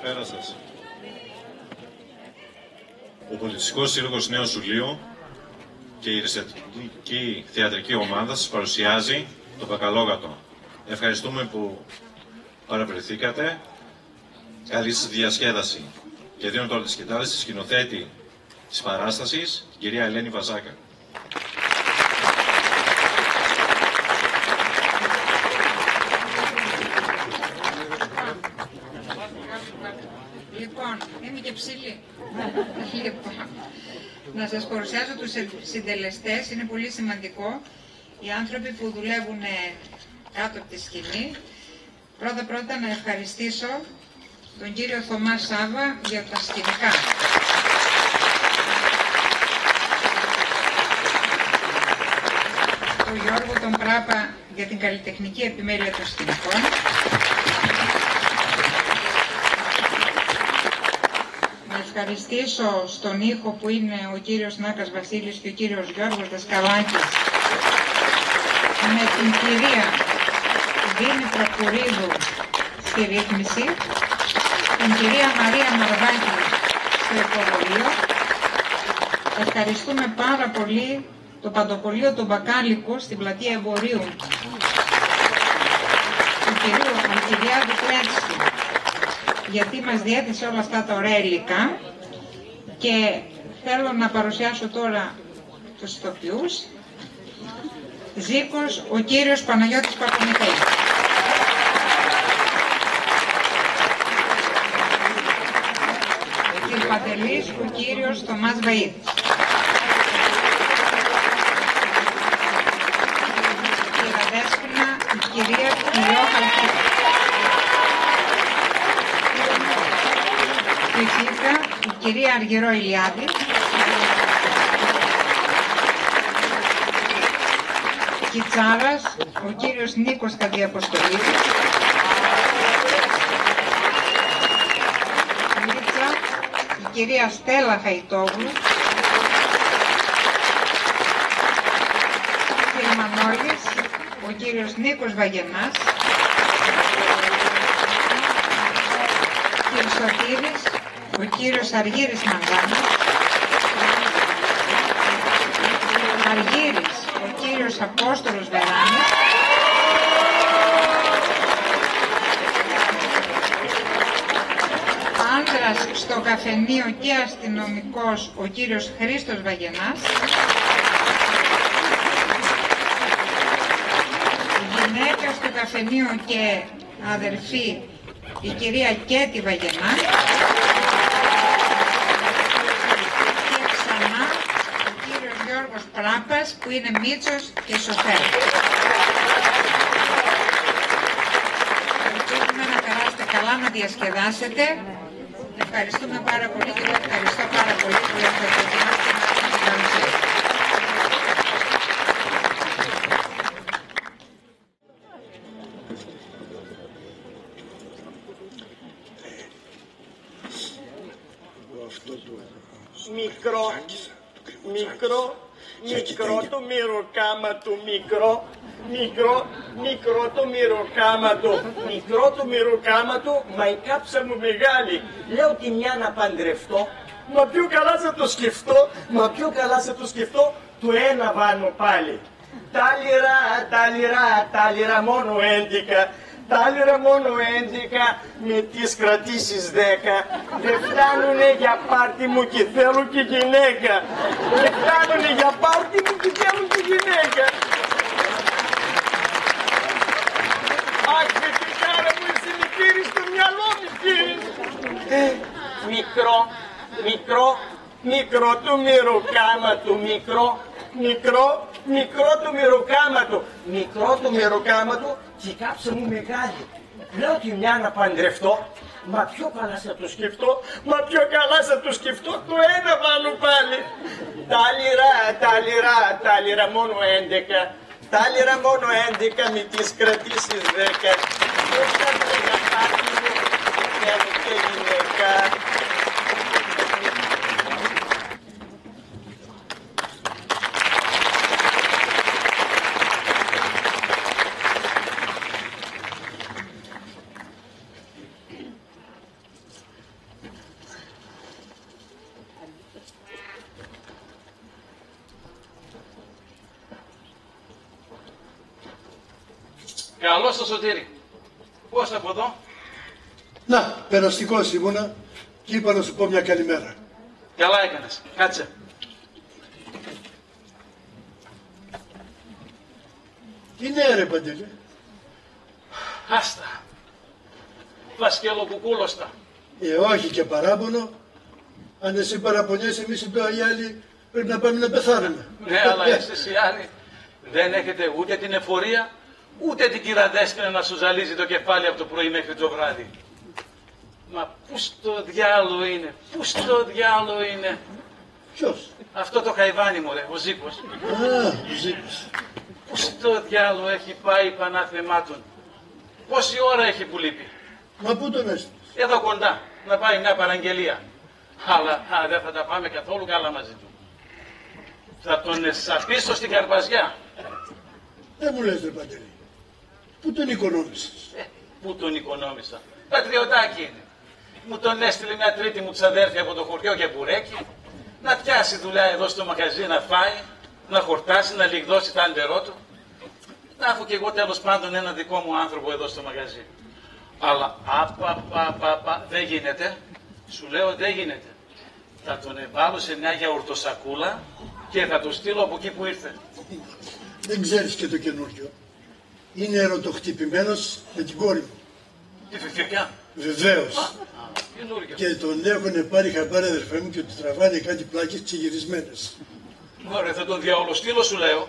Καλησπέρα σας. Ο Πολιτιστικός Σύλλογος Νέου Σουλίου και η Ρεσετική Θεατρική Ομάδα σας παρουσιάζει το Μπακαλόγατο. Ευχαριστούμε που παραβρεθήκατε. Καλή σας διασκέδαση. Και δίνω τώρα τη σκητάλη στη σκηνοθέτη της παράστασης, την κυρία Ελένη Βαζάκα. Λοιπόν, είμαι και ψηλή. Λοιπόν, να σας παρουσιάσω τους συντελεστές, είναι πολύ σημαντικό. Οι άνθρωποι που δουλεύουν κάτω από τη σκηνή. Πρώτα να ευχαριστήσω τον κύριο Θωμά Σάβα για τα σκηνικά. Τον Γιώργο τον Πράπα για την καλλιτεχνική επιμέλεια των σκηνικών. Να ευχαριστήσω στον ήχο που είναι ο κύριος Νάκας Βασίλης και ο κύριος Γιώργος Δασκαλάκης, με την κυρία Δήμητρα Κουρίδου στη ρύθμιση, την κυρία Μαρία Μαρδάκη στο υποβολείο. Ευχαριστούμε πάρα πολύ το Παντοπολείο του Μπακάλικου στην πλατεία Εμπορίου, τον κύριο Αλκυριάδη Κλέξη, γιατί μας διέθεσε όλα αυτά τα ωραία υλικά. Και θέλω να παρουσιάσω τώρα τους ηθοποιούς. Ζήκος, ο κύριος Παναγιώτης Παπαμιχαήλ. Και Παντελής, ο κύριος Θωμάς Βαΐδης. Και η Δέσποινα, η κυρία Ηλιό Χαλκίδη. Και η Τσίφρα, η κυρία Αργυρό Ηλιάδη. Κιτσάρας, ο κύριος Νίκος Καντιαποστολίδης. Λίτσα, η κυρία Στέλλα Χαϊτόγλου. Και η Μανώλης, ο κύριος Νίκος Βαγενάς. Και η Σωτήρης, ο κύριος Αργύρης Μαντάνης. Αργύρης, ο κύριος Απόστολος Βεράνης. Άνδρας στο καφενείο και αστυνομικός, ο κύριος Χρήστος Βαγενάς. Γυναίκα στο καφενείο και αδερφή, η κυρία Κέτη Βαγενά. Και ξανά ο κύριος Γιώργος Πράπας, που είναι μίτσος και σοφέρ. Ελπίζουμε να περάσετε καλά, να διασκεδάσετε. Ευχαριστούμε πάρα πολύ και ευχαριστώ πάρα πολύ που ήρθατε και να παρουσιάσετε. Μικρό το μυροκάμα του, μικρό το μυροκάμα του, μικρό το μυροκάμα του, μα η κάψα μου μεγάλη. Λέω τη μια να παντρευτώ, μα πιο καλά θα το σκεφτώ, το ένα βάνω πάλι. Τα λιρά μόνο 11. Τα λιρά μόνο 11, με τις κρατήσεις 10. Δεν φτάνουνε για πάρτι μου και θέλω και γυναίκα. Δεν φτάνουνε για πάρτι μου και θέλω και γυναίκα. Αχ, τι κάρα μου, εσύ μη κύρις στο μυαλό, μη κύρις. Μικρό το μυροκάμα του, μικρό το μυροκάμα του, και η κάψα μου μεγάλη. Λέω τη μια να παντρευτώ, μα πιο καλά θα το σκεφτώ, το ένα βάλω πάλι. Τα λιρά μόνο 11, τα λιρά μόνο 11, με τις κρατήσεις 10. Δεν θα το για πάρτι μου, θέλω και γυναίκα. Καλώς το Σωτήρη. Πώς από εδώ? Να, περαστικός ήμουνα και είπα να σου πω μια καλημέρα. Καλά έκανες. Κάτσε. Τι νέα ρε Παντελή? Άστα. Βασκελοκουκούλωστα. Όχι και παράπονο. Αν εσύ παραπονιέσαι εμείς οι άλλοι πρέπει να πάμε να πεθάνουμε. Ναι, αλλά εσείς οι άλλοι δεν έχετε ούτε την εφορία, ούτε την κυραδέσκρα να σου ζαλίζει το κεφάλι από το πρωί μέχρι το βράδυ. Μα πού στο διάλο είναι, πού στο διάλο είναι? Ποιος? Αυτό το χαϊβάνι μου ρε, ο Ζήκος. Α, ο Ζήκος. Πού στο διάλο έχει πάει πανάθεμάτων? Πόση ώρα έχει που λείπει? Μα πού τον έστειλες? Εδώ κοντά, να πάει μια παραγγελία. Αλλά δεν θα τα πάμε καθόλου καλά μαζί του. Θα τον εσαπίσω στην Καρπαζιά. Δεν μου λες ρε Παντελή. Πού τον οικονόμησες? Πού τον οικονόμησα? Πατριωτάκι είναι. Μου τον έστειλε μια τρίτη μου ξαδέρφια από το χωριό για μπουρέκι. Να πιάσει δουλειά εδώ στο μαγαζί, να φάει, να χορτάσει, να λιγδώσει τα άντερό του. Να έχω κι εγώ τέλος πάντων ένα δικό μου άνθρωπο εδώ στο μαγαζί. Αλλά δεν γίνεται. Σου λέω δεν γίνεται. Θα τον βάλω σε μια γιαουρτοσακούλα και θα το στείλω από εκεί που ήρθε. Δεν ξέρεις και το καινούριο. Είναι ερωτοχτυπημένος με την κόρη μου. Τι φυφυριά? Βεβαίως. Καινούριο. Και τον έχουν πάρει χαμπάρι αδερφέ μου και του τραβάνε κάτι πλάκες ξεγυρισμένες. Ωραία, θα τον διαολοστείλω σου λέω.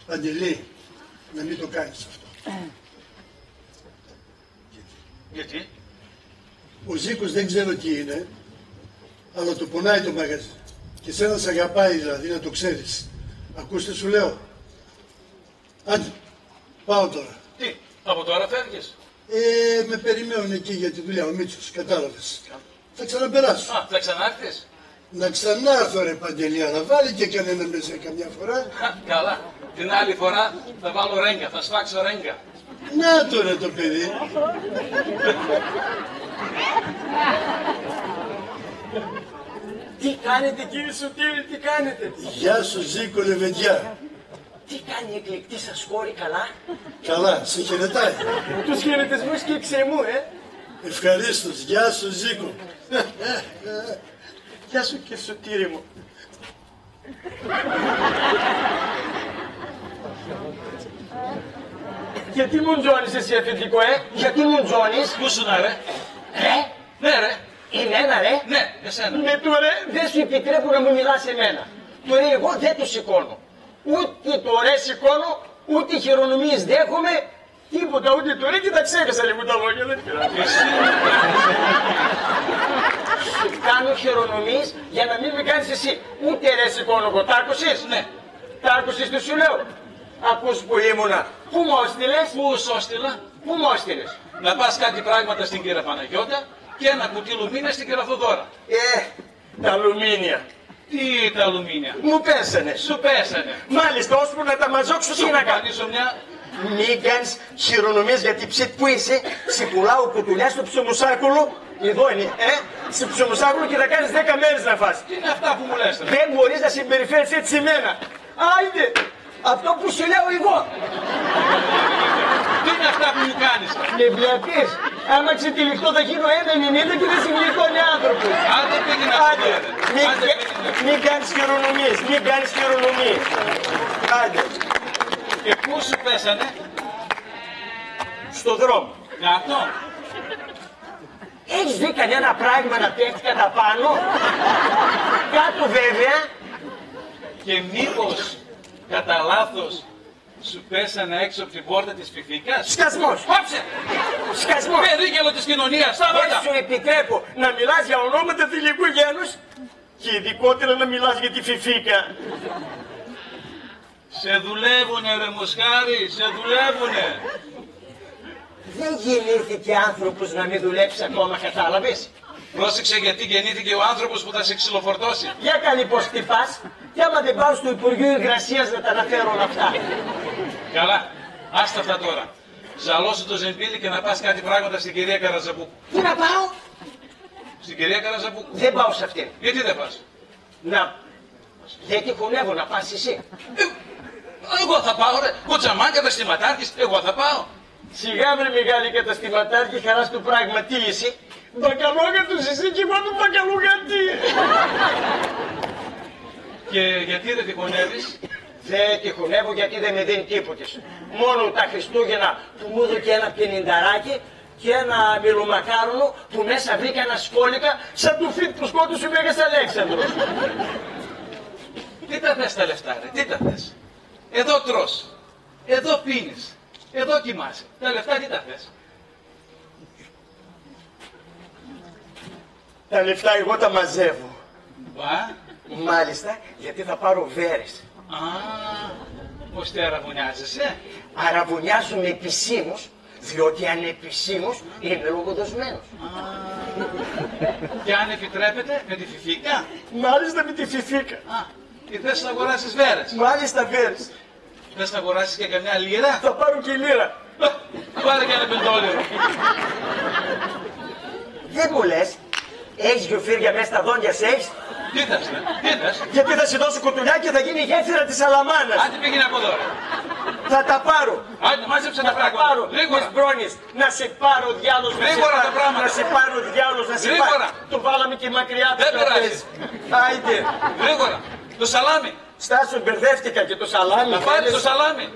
Παντελή, να μην το κάνεις αυτό. Γιατί? Ο Ζήκος δεν ξέρω τι είναι, αλλά το πονάει το μαγαζί. Και σένα σ' αγαπάει δηλαδή, να το ξέρεις. Ακούστε σου λέω. Άντε, πάω τώρα. Τι, από τώρα φεύγεις? Με περιμένουν εκεί για τη δουλειά, ο Μίτσος, κατάλαβες. Θα ξαναπεράσω. Α, θα ξανάρθεις? Να ξανάρθω ρε Παντελή, να βάλει και κανένα μέσα καμιά φορά. Καλά. Την άλλη φορά θα βάλω ρέγγα, θα σφάξω ρέγγα. Να τώρα το παιδί. Τι κάνετε κύριε Σωτήρη, τι κάνετε? Γεια σου Ζήκο λεβεντιά. Τι κάνει η εκλεκτή σας κόρη, καλά? Καλά, σε χαιρετάει. Τους χαιρετισμούς και ξεμού, Ευχαρίστως, γεια σου Ζήκο. Γεια σου και Σωτήρη μου. Γιατί μου τζώνεις εσύ αφεντικό, γιατί μου τζώνεις? Πού σου να ρε? Ρε, Ναι ρε. εμένα ρε. Ναι, εσένα. Ναι του ρε, δεν σου επιτρέπω να μου μιλάς εμένα. Του ρε, εγώ δεν το σηκώνω. Ούτε το ρε σηκώνω, ούτε χειρονομίες δέχομαι, τίποτα, ούτε το ρε, και τα ξέχασα λίγο τα λόγια, δεν πειράζει. Εσύ Σου κάνω χειρονομίες για να μην με κάνεις εσύ. Ούτε ρε σηκώνω εγώ, τ' άκουσες? Ναι. Τ' άκουσες τι σου λέω? Ακούς που ήμουνα. Πού μου όστειλες? Πού σου έστειλα? Πού μου όστειλες? Να πας κάτι πράγματα στην κύρα Παναγιώτα και ένα κουτί λουμίνια στην κύρα Θοδώρα. Τα αλουμίνια. Τι τα αλουμίνια? Μου πέσανε. Σου πέσανε. Μάλιστα, ώσπου να τα μαζόξω, τι να κάνω. Σου μια... Μην κάνεις χειρονομίες γιατί ψητ που είσαι, σε πουλάω κουτουλιά στο ψωμουσάκουλο, εδώ είναι, σε ψωμουσάκουλο και θα κάνεις 10 μέρες να φας. Τι είναι αυτά που μου λες? Δεν μπορείς να συμπεριφέρεις έτσι εμένα. Άιντε, αυτό που σου λέω εγώ. Τι είναι αυτά που μου κάνεις? Με βλέπεις, άμα ξετυλιχτώ θα γίνω 1,90 και δεν συμβληθώνει άνθρωπος. Άντε πήγαινε Άντε, μην κάνεις χειρονομίες, μην κάνεις χειρονομίες. Άντε. Και πού σου πέσανε? Στο δρόμο. Κάτω. Έχεις δει κανένα πράγμα να πέφτει κατά πάνω? Κάτω βέβαια. Και μήπως κατά λάθος σου πέσανε έξω από την πόρτα της Φιφίκας? Σκασμός. Κόψε! Σκασμός. Περίγελο της κοινωνίας, Δεν σταματά! σου επιτρέπω να μιλάς για ονόματα θηλυκού γένους και ειδικότερα να μιλάς για τη Φιφίκα. Σε δουλεύουνε ρε μοσχάρι, σε δουλεύουνε! Δεν γεννήθηκε άνθρωπος να μην δουλέψει ακόμα, κατάλαβες? Πρόσεξε γιατί γεννήθηκε ο άνθρωπος που θα σε ξυλοφορτώσει. Για κάνει πως χτυπάς και άμα δεν πάω στο Υπουργείο Υγρασίας να τα αναφέρω όλα αυτά. Καλά, άστα αυτά τώρα. Ζαλώσου το ζεμπίλι και να πας κάτι πράγματα στην κυρία Καραζαπούκου. Τι να πάω? Στην κυρία Καραζαπούκου. Δεν πάω σε αυτήν. Γιατί δεν πας? Να... Γιατί χωνεύω να πας εσύ. Εγώ θα πάω, ρε. Κουτσαμάν, καταστηματάρχης, εγώ θα πάω. Σιγά βρε μεγάλη καταστηματάρχη, χαρά του πράγμα, τι εσύ. Μπακαλόγα του εσύ και εγώ του μπακαλογατή. Και γιατί δεν τυχονεύεις? Δεν τυχονεύω γιατί δεν με δίνει τίποτε. Μόνο τα Χριστούγεννα που μου έδωκε ένα πενινταράκι και ένα μιλομακάρονο που μέσα βρήκα ένα σκόλικα σαν του φιτ που σκότωσε ο Μέγας Αλέξανδρος. Τι τα θες τα λεφτά, ρε, τι τα θες? Εδώ τρως, εδώ πίνεις, εδώ κοιμάσαι. Τα λεφτά τι τα θες? Τα λεφτά εγώ τα μαζεύω. Μπα. Μάλιστα, γιατί θα πάρω βέρες. Α, ώστε αραβωνιάζεσαι. Αραβωνιάζομαι επισήμως, διότι ανεπισήμως είμαι λογοδοσμένος. Και αν επιτρέπετε, με τη φιφίκα. Μάλιστα με τη φιφίκα. Α, τι θες να αγοράσεις βέρες? Μάλιστα βέρες. Θες να αγοράσεις και καμιά λίρα? Θα πάρω και λίρα. Πάρε και ένα πεντόλιρο. Δεν μου λες, έχεις γιοφύρια μέσα στα δόντια σε έχεις? Τι θες, ρε, τι θες? Γιατί θα σε δώσω κουτουλιά και θα γίνει η γέφυρα της Αλαμάνας. Άντε πήγαινε από εδώ, ρε. Θα τα πάρω. Άντε μάζεψε τα Θα πράγματα. πάρω. Γρήγορα. Τις μπρόνιες. Να σε πάρω διάλος. Γρήγορα τα πράγματα. Να σε πάρω διάλος. Να σε Γρήγορα. πάρω. Το βάλαμε και μακριά από Δεν το πειράζει. τραπέζι. Άιντε. Γρήγορα. Το σαλάμι. Στάσου, μπερδεύτηκα και το σαλάμι. Να πάρει θέλεις. το σαλάμι.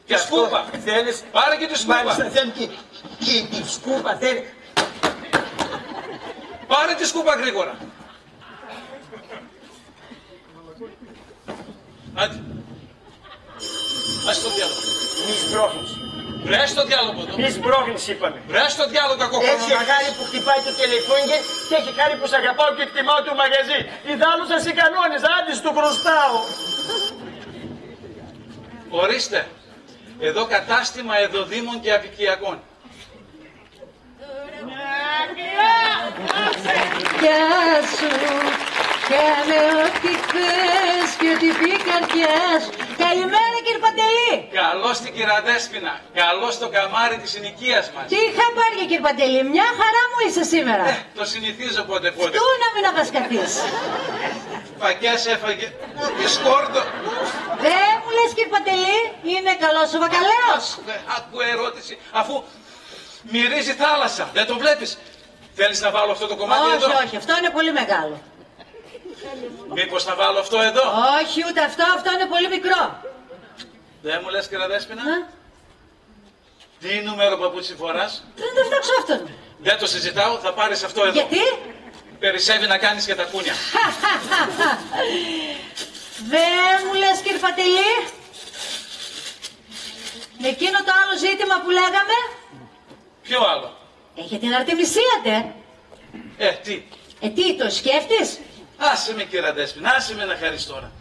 Και αυτό σκούπα. Θέλεις. Πάρε και τη σκούπα. Μάλιστα θέλει και τη σκούπα θέλει. Πάρε τη σκούπα γρήγορα. Άντε. Ας το διάλογο. Μη σπρώχνεις. Βρες το διάλογο εδώ. Μη σπρώχνεις είπαμε. Βρες το διάλογο κακό Έχει χρόνο. χάρη που χτυπάει το τηλεφώνημα και έχει χάρη που σ' αγαπάω και εκτιμάω το μαγαζί. Ιδάλλως θα σε κανόνες, άντε στο χρωστάω. Ορίστε. Εδώ κατάστημα εδωδήμων και απικιακών. Γεια σου, κάνε ό,τι θες και ό,τι πει η καρδιά σου. Καλημέρα κύριε Παντελή. Καλώς την κυραδέσποινα. Καλώς το καμάρι της συνοικίας μας. Τι χαμπάρια κύριε Παντελή, μια χαρά μου είσαι σήμερα. Το συνηθίζω πότε πότε. Του να μην αβασκαθείς. Φακιάς έφαγε. Τι σκόρδο. Δεν μου λες κύριε Παντελή, είναι καλός ο βακαλέος. Άκου ερώτηση. Αφού μυρίζει θάλασσα. Δεν το βλέπεις. Θέλεις να βάλω αυτό το κομμάτι εδώ? Όχι, όχι, αυτό είναι πολύ μεγάλο. Μήπως να βάλω αυτό εδώ? Όχι, ούτε αυτό, αυτό είναι πολύ μικρό. Δεν μου λες κυραδέσποινα. Να, Τι νούμερο παπούτσι φοράς? 37 αυτό. Δεν το συζητάω, θα πάρεις αυτό εδώ. Γιατί? Περισσεύει να κάνεις και τα κούνια. Δεν μου λες κύριε Παντελή. Εκείνο το άλλο ζήτημα που λέγαμε. Ποιο άλλο? Για την Αρτεμισία, τε. Τι? Τι, το σκέφτης? Άσε με κυραδέσποινα, άσε με να χαρείς τώρα.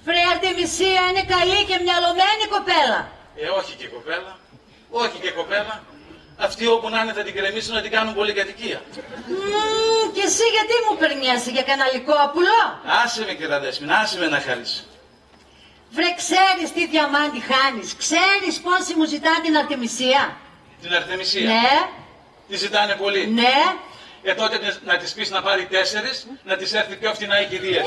Βρε, Αρτεμισία είναι καλή και μυαλωμένη κοπέλα. Όχι και κοπέλα. Όχι και κοπέλα. Αυτοί όπου να είναι θα την κρεμίσουν να την κάνουν πολυκατοικία. Και εσύ γιατί μου περνιέσαι για καναλικό απουλό? Άσε με κυραδέσποινα, άσε με να χαρείς. Βρε, ξέρεις τι διαμάντι χάνεις? Ξέρεις πόσοι μου ζητάνε την Αρτεμισία? Την Αρτεμισία. Ναι, Τη ζητάνε πολύ. ναι. Τότε να της πεις να πάρει 4, να της έρθει πιο φθηνά η κυρία.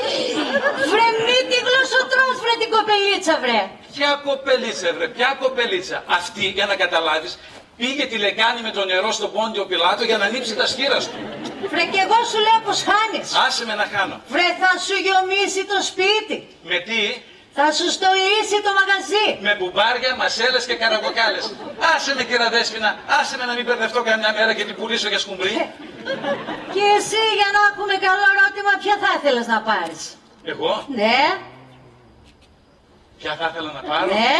Βρε, μη τη γλωσσοτρός, βρε την κοπελίτσα, βρε. Ποια κοπελίτσα, βρε, ποια κοπελίτσα. Αυτή, για να καταλάβεις, πήγε τη λεκάνη με το νερό στο Πόντιο Πιλάτο για να ανοίξει τα σκύρα του. Βρε, κι εγώ σου λέω πως χάνεις. Άσε με να χάνω. Βρε, θα σου γιομίσει το σπίτι. Με τι? Θα σου στολίσει το μαγαζί. Με μπουμπάρια, μασέλες και καραβοκάλες. Άσε με κυραδέσποινα, άσε με να μην μπερδευτώ καμιά μέρα και την πουλήσω για σκουμπρί. Και εσύ για να έχουμε καλό ερώτημα, ποια θα ήθελες να πάρεις? Εγώ, Ναι, ποια θα ήθελα να πάρω? ναι.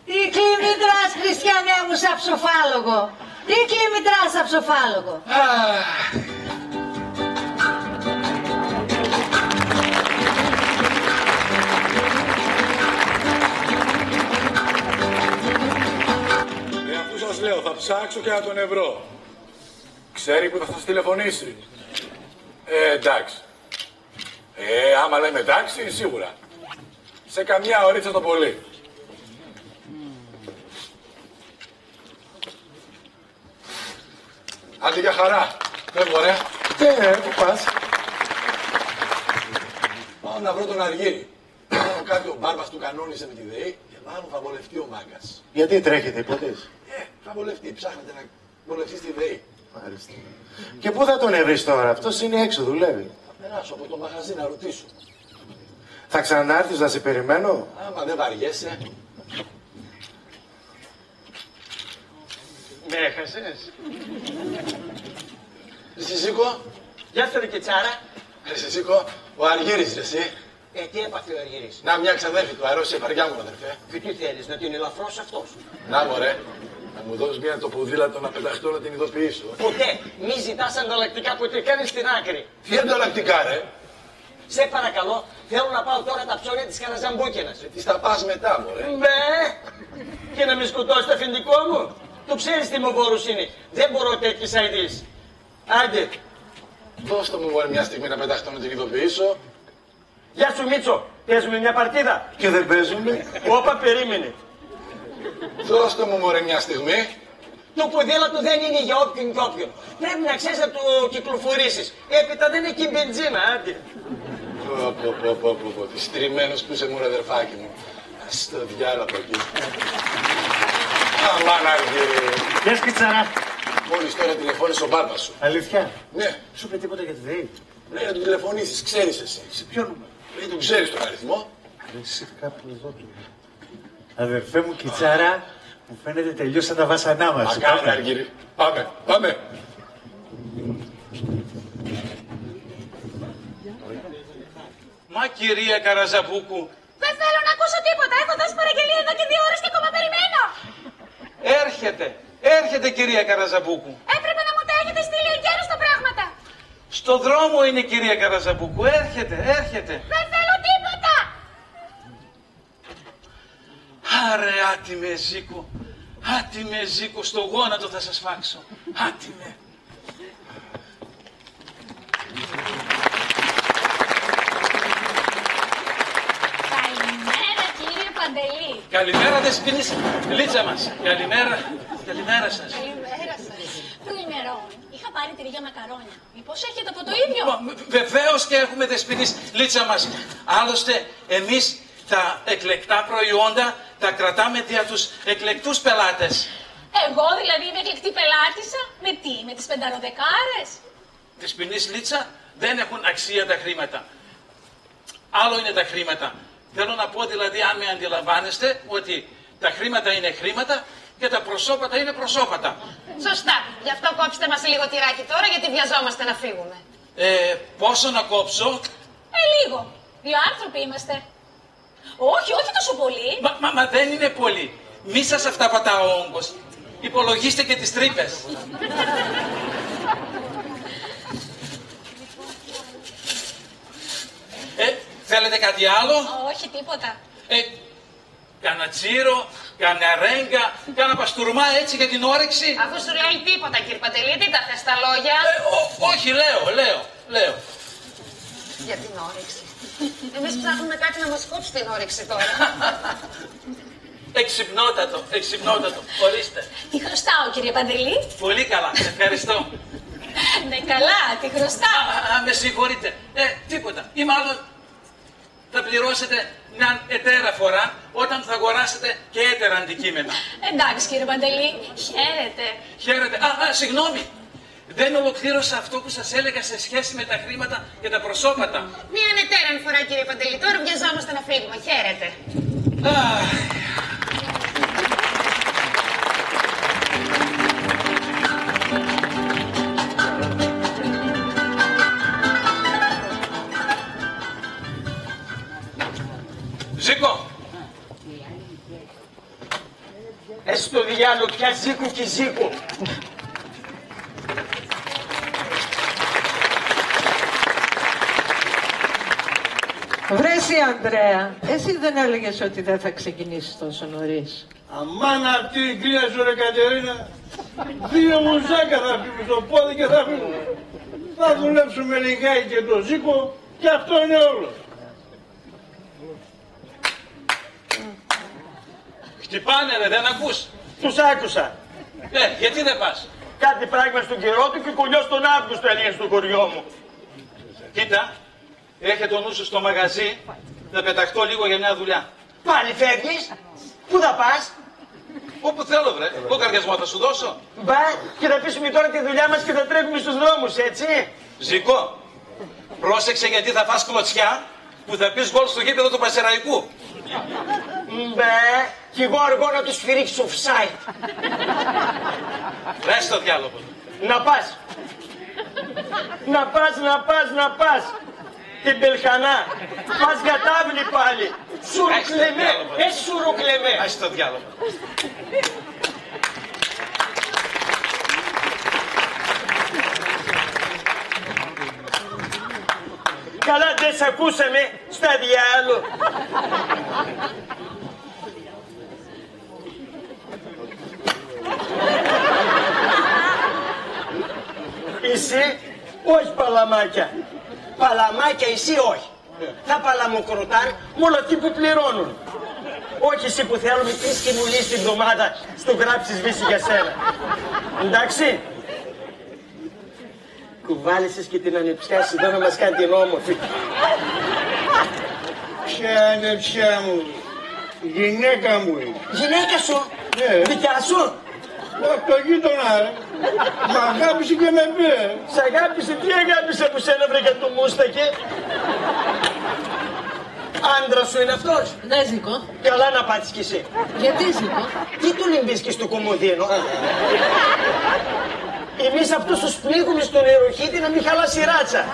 Τι κλιμητράς, Χριστιανέ μου, σαν ψοφάλογο. Τι κλιμητράς σαν ψοφάλογο. Αφού σας λέω, θα ψάξω και να τον ευρώ. Ξέρει που θα σας τηλεφωνήσει. Εντάξει. Άμα λέμε εντάξει, σίγουρα. Σε καμιά ωρίτσα το πολύ. Άντε για χαρά. Φεύγω, ρε. Πού πας? να βρω τον Αργύρι. Μάλλον κάποιο μπάρμπας του κανόνισε με τη ΔΕΗ και μάλλον θα βολευτεί ο μάγκας. Γιατί τρέχετε, υποτίθες? Θα βολευτεί, ψάχνετε να βολευτεί στη ΔΕΗ. Μάλιστα. Και πού θα τον βρεις τώρα, αυτός είναι έξω, δουλεύει. Θα περάσω από το μαγαζί να ρωτήσω. Θα ξανάρθεις να σε περιμένω? Άμα δεν βαριέσαι. Με έχασες. Ζησίκο. Γεια σου ρε Κιτσάρα. Ζησίκο, ο Αργύρης ρε εσύ. Τι έπαθε ο Αργύρης? Να μια ξαδέρφη του, αρρώστια βαριά μου αδερφέ. Και τι θέλεις, να την ελαφρώσει αυτός? Να μωρέ, να μου δώσεις μια το ποδήλατο να πεταχτώ να την ειδοποιήσω. Ποτέ, μη ζητάς ανταλλακτικά που τρικάνεις στην άκρη. Τι ανταλλακτικά ρε? Σε παρακαλώ, θέλω να πάω τώρα τα ψώνια της Καραζαμπούκινας. Τι θα πας μετά μωρέ? Μπε! Και να με σκοτώσει το αφεντικό μου. Το ξέρεις τι μοβόρος είναι. Δεν μπορώ τέτοιες αηδείς. Άντε. Δώστε μου μωρέ μια στιγμή να πεταχτώ να την ειδοποιήσω. Γεια σου Μίτσο, παίζουμε μια παρτίδα. Και δεν παίζουμε. Όπα, περίμενε. Δώστε μου μωρέ μια στιγμή. Το ποδήλατο δεν είναι για όποιον και όποιον. Πρέπει να ξέρεις να το κυκλοφορήσεις. Έπειτα δεν έχει μπενζίνα, άντε. Τι στριμμένος που είσαι μωρέ αδερφάκι μου. Ας το διάλα από εκεί. Αμάν Αργύρη. Γεια σου Κιτσάρα. Μόλις τώρα τηλεφώνησε ο μπάρμπας σου. Αλήθεια? Ναι. Σου είπε τίποτα για τη ΔΕΗ? Λέει να του τηλεφωνήσεις, ξέρεις εσύ. Σε ποιο νούμερο? Λέει τον ξέρεις τον αριθμό. Εσύ κάπου εδώ του. Αδερφέ μου Κιτσάρα, μου φαίνεται τελείωσαν τα βάσανά μας. Πάμε Αργύρη. Πάμε, πάμε. Μα κυρία Καραζαμπούκου. Δεν θέλω να ακούσω τίποτα. Έχω δώσει παραγγελία εδώ και 2 ώρες και ακόμα περιμένω. Έρχεται κυρία Καραζαμπούκου. Έπρεπε να μου τα έχετε στείλει εγκαίρως τα πράγματα. Στο δρόμο είναι κυρία Καραζαμπούκου. Έρχεται. Δεν θέλω τίποτα. Άρε άτιμε Ζήκο, στο γόνατο θα σας φάξω. Άτιμε. Καλημέρα κύριε Παντελή. Καλημέρα δεσποινής Λίτσα μας. Καλημέρα σας. Καλημέρα σας. Προημερών. Είχα πάρει τυριά μακαρόνια. Μήπως έχετε από το ίδιο? Βεβαίως και έχουμε δεσποινής Λίτσα μας. Άλλωστε εμείς τα εκλεκτά προϊόντα τα κρατάμε δια τους εκλεκτούς πελάτες. Εγώ δηλαδή είμαι εκλεκτή πελάτησα. Με τι, με τις 5 Δεσποινής Λίτσα, δεν έχουν αξία τα χρήματα. Άλλο είναι τα χρήματα. Θέλω να πω δηλαδή, αν με αντιλαμβάνεστε, ότι τα χρήματα είναι χρήματα και τα προσώπατα είναι προσώπατα. Σωστά. Γι' αυτό κόψτε μας λίγο τυράκι τώρα, γιατί βιαζόμαστε να φύγουμε. Πόσο να κόψω? Λίγο. 2 άνθρωποι είμαστε. Όχι τόσο πολύ. Μα δεν είναι πολύ. Μη σας αυτά πατά ο όγκος. Υπολογίστε και τις τρύπες. Θέλετε κάτι άλλο? Όχι, τίποτα. Κάνα τσίρο, κάνα ρέγγα, κάνα παστούρμα έτσι για την όρεξη. Αφού σου λέει τίποτα κύριε Παντελή, τι τα θες τα λόγια? Όχι, λέω. Για την όρεξη. Εμείς ψάχνουμε κάτι να μας κόψει την όρεξη τώρα. Εξυπνότατο, ορίστε. Τι χρωστάω κύριε Παντελή? Πολύ καλά, ευχαριστώ. Ναι καλά, τι χρωστάω. Με συγχωρείτε, τίποτα. Ή μάλλον θα πληρώσετε μια ετέρα φορά όταν θα αγοράσετε και έτερα αντικείμενα. Εντάξει κύριε Παντελή, χαίρετε. Συγγνώμη. Δεν ολοκλήρωσα αυτό που σας έλεγα σε σχέση με τα χρήματα και τα προσώπατα. Μια ετέρα φορά κύριε Παντελή, τώρα βιαζόμαστε να φύγουμε, χαίρετε. Ζήκο! Στο διάλογο πια Ζήκου και Ζήκου. Βρέσει Ανδρέα, εσύ δεν έλεγες ότι δεν θα ξεκινήσεις τόσο νωρίς? Αμάν αυτή η κρύα σου ρε Κατερίνα. 2 μουζάκα θα φύγουμε στο πόδι και θα φύγουμε. Θα δουλέψουμε λιγάκι και το Ζήκο και αυτό είναι όλο. Χτυπάνε ρε, δεν ακούς? Τους άκουσα. Γιατί δεν πας? Κάτι πράγμα στον καιρό του και κολλιό τον Αύγουστο έλεγε στο χωριό μου. Κοίτα, Έχε το νου σου στο μαγαζί, θα πεταχτώ λίγο για μια δουλειά. Πάλι φεύγεις. Πού θα πας? Όπου θέλω, βρε. Λογαριασμό θα σου δώσω. Μπα, και θα αφήσουμε τώρα τη δουλειά μας και θα τρέχουμε στους δρόμους, έτσι. Ζήκο, πρόσεξε γιατί θα φας κλωτσιά που θα πεις γκολ στο γήπεδο του Πασεραϊκού. Μπε, κι εγώ αργώ να τους σφυρίξω offside. Βρες το διάλογο. Να πας. Να πας. Την Πελχανά. Πας κατάβλη πάλι. Σουρουκλεμέ. Σουρουκλεμέ. Άσε το διάλογο. Καλά δεν σ' ακούσαμε στα διάλο. Εσύ, όχι παλαμάκια. Παλαμάκια εσύ όχι. Θα παλαμοκροτάνε μόνο αυτοί που πληρώνουν. Όχι εσύ που θέλουμε 3 κιμουλίες την εβδομάδα στο γράψεις βύση για σένα. Εντάξει. Κουβάλισες και την ανεψιάσεις εδώ να μας κάνει την όμορφη. Ποια ανεψιά μου, γυναίκα μου είναι. Γυναίκα σου, Ναι. δικιά σου. Από το γείτονα, ρε. Μ' αγάπησε και με πήρε. Σ' αγάπησε, τι αγάπησε που σένα βρε για το μούστακε. Άντρα σου είναι αυτός. Ναι, Ζήκο. Καλά να πάτεις κι εσύ. Γιατί, Ζήκο? Τι του λυμπίσκεις του κομμωδίνο. Εμείς αυτούς τους πλήγουμε στον νεροχύτη να μην χαλάσει η ράτσα.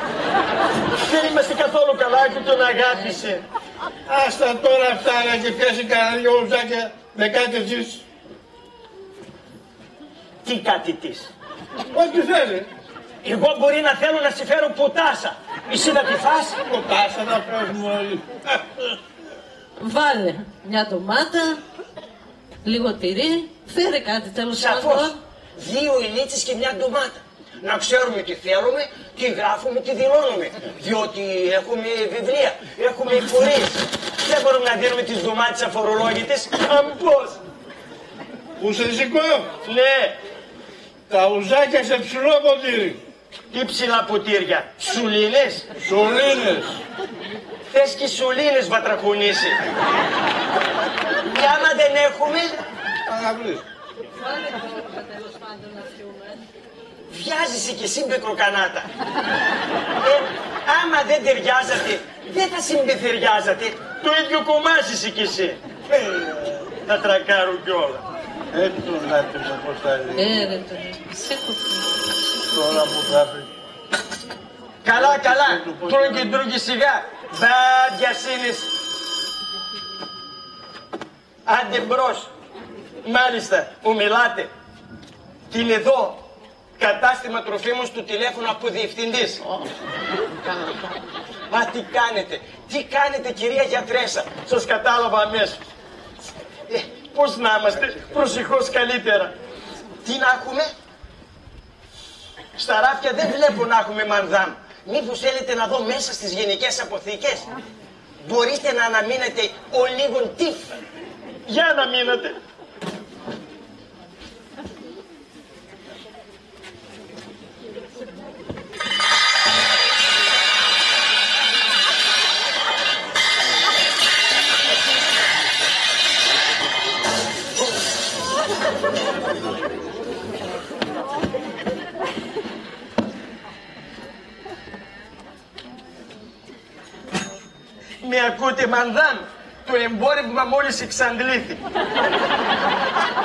Δεν είμαστε καθόλου καλά και τον αγάπησε. Άστα τώρα αυτά να και πιάσει κανένα δυο ουζάκια με κάτι εσείς. Τι κάτι της. Ό,τι θέλει. Εγώ μπορεί να θέλω να σε φέρω πουτάσα. Εσύ να τη φας. Ποτάσα να φέρουμε όλοι. Βάλε μια ντομάτα, λίγο τυρί, φέρε κάτι τέλος Σαφώς. πάντων. 2 ηλίτσες και μια ντομάτα. Να ξέρουμε τι θέλουμε, τι γράφουμε, τι δηλώνουμε. Διότι έχουμε βιβλία, έχουμε εφορίες. Δεν μπορούμε να δίνουμε τις ντομάτες αφορολόγητες. Αν πώς. Πού σε Ζήκο? Ναι. Τα ουζάκια σε ψηλό ποτήρι. Τι ψηλά ποτήρια. Σουλίνες. Σωλήνες. Θες και σουλίνες βατραχουνίσει. Και άμα δεν έχουμε, Αναβλείς. Βάλε τώρα τέλος πάντων να πιούμε. βιάζεσαι κι εσύ μπεκροκανάτα. Άμα δεν ταιριάζατε, δεν θα συμπεθεριάζατε. Το ίδιο κομμάσι είσαι κι εσύ. Θα τρακάρουν κιόλα. Έτσι τον άτομο πώς θα λέει. Ρε τώρα, σε κοφτεί. Τώρα που θα πει. Καλά, τρώνε και τρώνε σιγά. Μπάντια σύνες. Άντε μπρος. Μάλιστα, μου μιλάτε. Και είναι εδώ. Κατάστημα τροφίμων στο τηλέφωνο από διευθυντής. Μα τι κάνετε κυρία γιατρέσα. Σας κατάλαβα αμέσως. Πώς να είμαστε, προσεχώς καλύτερα. Τι να έχουμε. Στα ράφια δεν βλέπω να έχουμε μανδάμ. Μήπως θέλετε να δω μέσα στις γενικές αποθήκες. Μπορείτε να αναμείνετε ο λίγον τυφ. Για να μείνετε. Με ακούτε μανδάμ, το εμπόρευμα μόλις εξαντλήθη.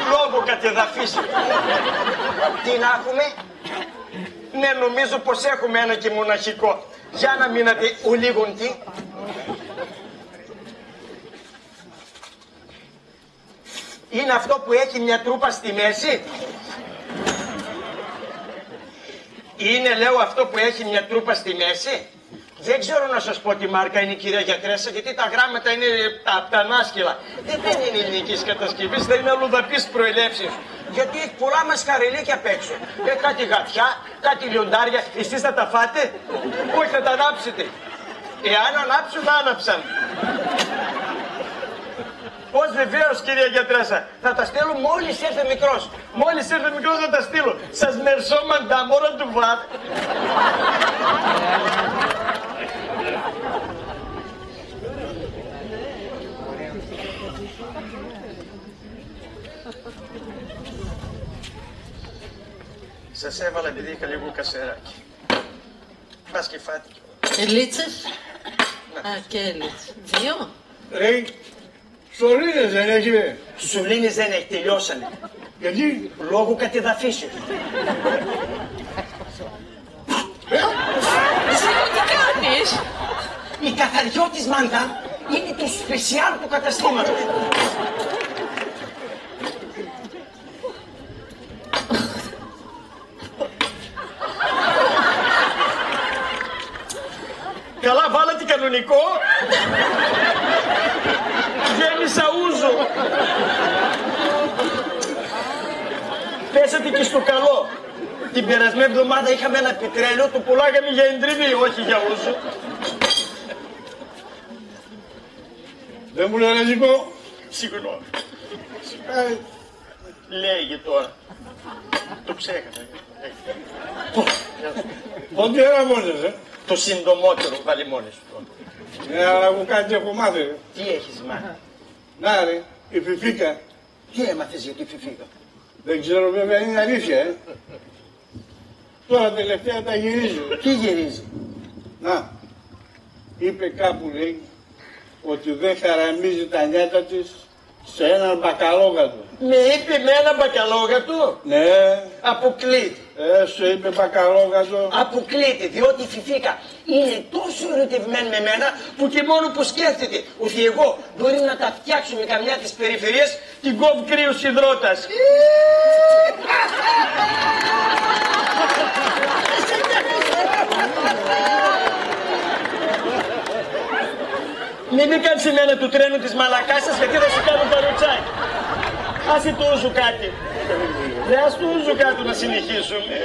Λόγω κατεδαφίσεων. Τι να έχουμε. Ναι, νομίζω πως έχουμε ένα και μοναχικό. Για να μείνατε ο λίγον τι. Είναι αυτό που έχει μια τρούπα στη μέση. Είναι, λέω, αυτό που έχει μια τρούπα στη μέση. Δεν ξέρω να σας πω τι μάρκα είναι η κυρία γιατρέσα, γιατί τα γράμματα είναι από τα ανάσκελα. Δεν είναι ελληνικής κατασκευής, δεν είναι αλλοδαπής προελεύσεως. Γιατί έχει πολλά μασκαρελίκια απ' έξω. Κάτι γατιά, κάτι λιοντάρια, εσείς θα τα φάτε. Όχι, θα τα ανάψετε. Εάν ανάψουν, άναψαν. Πώς βεβαίως κυρία γιατρέσα, θα τα στείλω μόλις έρθει μικρός. Μόλις έρθει μικρός θα τα στείλω. Σας μερσώ μαντά, μόρα του βάρ. Σας έβαλα επειδή είχα λίγο κασεράκι. Πας και φάτε. Ελίτσες. Α, και ελίτσες. 2. Ρε, σωλήνες δεν έχει, ρε. Τους σωλήνες δεν έχει, τελειώσανε. Γιατί? Λόγω κατεδαφίσεως. Εσύ τι κάνεις? Η καθαριώτης μάντα είναι το σπεσιάλ του καταστήματος. Καλά βάλατε κανονικό. Γέμισα ούζο. Πέσατε και στο καλό. Την περασμένη εβδομάδα είχαμε ένα πετρέλαιο, το πουλάγαμε για εντριβή, όχι για ούζο. Δεν μου λένε Ζήκο. Συγγνώμη. Λέγε τώρα. Το ξέχασα. Πότε έλαβες, Το συντομότερο βάλει μόνοι σου τώρα. Ναι, αλλά εγώ κάτι έχω μάθει, ρε. Τι έχεις μάθει? Να ρε, η Φιφίκα. Τι έμαθες για τη Φιφίκα? Δεν ξέρω βέβαια, είναι αλήθεια, Τώρα τελευταία τα γυρίζει. Τι γυρίζει? Να, είπε κάπου, λέει, ότι δεν χαραμίζει τα νιάτα της σε έναν μπακαλόγατο. Με είπε με έναν μπακαλόγατο? Ναι. Αποκλείται. Σου είπε μπακαλόγατο. Αποκλείται, διότι η Φιφίκα είναι τόσο ερωτευμένη με μένα που και μόνο που σκέφτεται ότι εγώ μπορεί να τα φτιάξω με καμιά της περιφερειές την κόβει κρύος υδρότας. Μην με κάνεις εμένα του τρένου της μαλακάς σας γιατί θα σου κάνω παροτσάκι. Άσε το ούζο κάτι. Δεν ας το ούζο κάτω να συνεχίσουμε.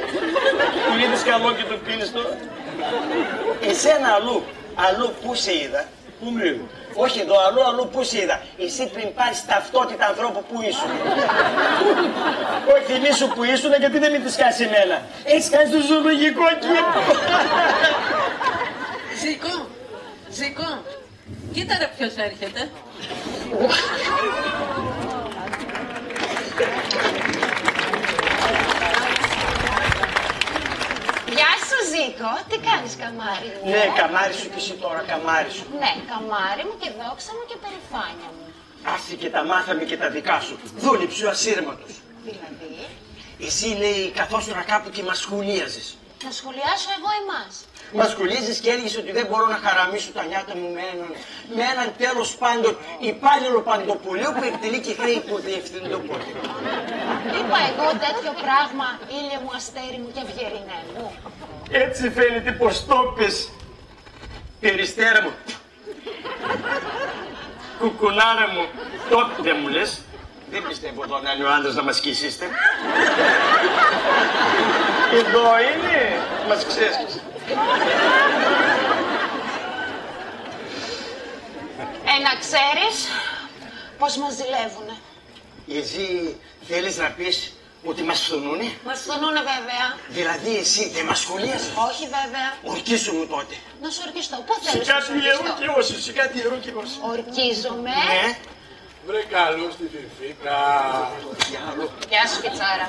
Του είδες καλό και το πίνεις τώρα. Εσένα αλλού πού σε είδα? Πού με είδα? Όχι εδώ, αλλού πού σε είδα? Εσύ πριν πάρεις ταυτότητα ανθρώπου που ήσουν. Όχι θυμίσου που ήσουν γιατί δεν με τη σκάσει εμένα. Έχεις κάνει το ζωολογικό κήπο. Ζήκο, κοίτα ρε ποιος έρχεται. Γεια σου Ζήκο, τι κάνεις καμάρι μου? Ναι, καμάρι σου και εσύ τώρα, καμάρι σου. Ναι, καμάρι μου και δόξα μου και περηφάνεια μου. Άσε και τα μάθαμε και τα δικά σου. Δούλεψε ο ασύρματος. Δηλαδή? Εσύ λέει καθόσουνα κάπου και μας σχολίαζες. Να σχολιάσω εγώ εμάς. Μα σχολίζεις και έλεγες ότι δεν μπορώ να χαραμίσω τα νιάτα μου με έναν τέλος πάντων υπάλληλο παντοπολίου που εκτελεί και χρέη υποδιευθυντό πόδι. Είπα εγώ τέτοιο πράγμα, ήλιε μου, αστέρι μου και ευγερινέ μου. Έτσι φαίνεται πως το πες, περιστέρα μου. Κουκουνάρα μου, τότε δεν μου λες. Δεν πιστεύω εδώ να είναι ο άντρας να μας σκίσετε. Εδώ είναι, μας ξέσκησε. Να ξέρεις πως μας ζηλεύουνε. Εσύ θέλεις να πεις ότι μας φθονούνε? Μας φθονούνε βέβαια. Δηλαδή εσύ δεν μας σχολίασες? Όχι βέβαια. Ορκίσου μου τότε. Να σου ορκιστώ. Πού θέλεις να σου Σε κάτι ιερό ορκιστώ? και όσου, σε κάτι ιερό και όσου. Ορκίζομαι. Ναι. Βρε καλούς τη Φιφίκα. Γεια σου Κιτσάρα.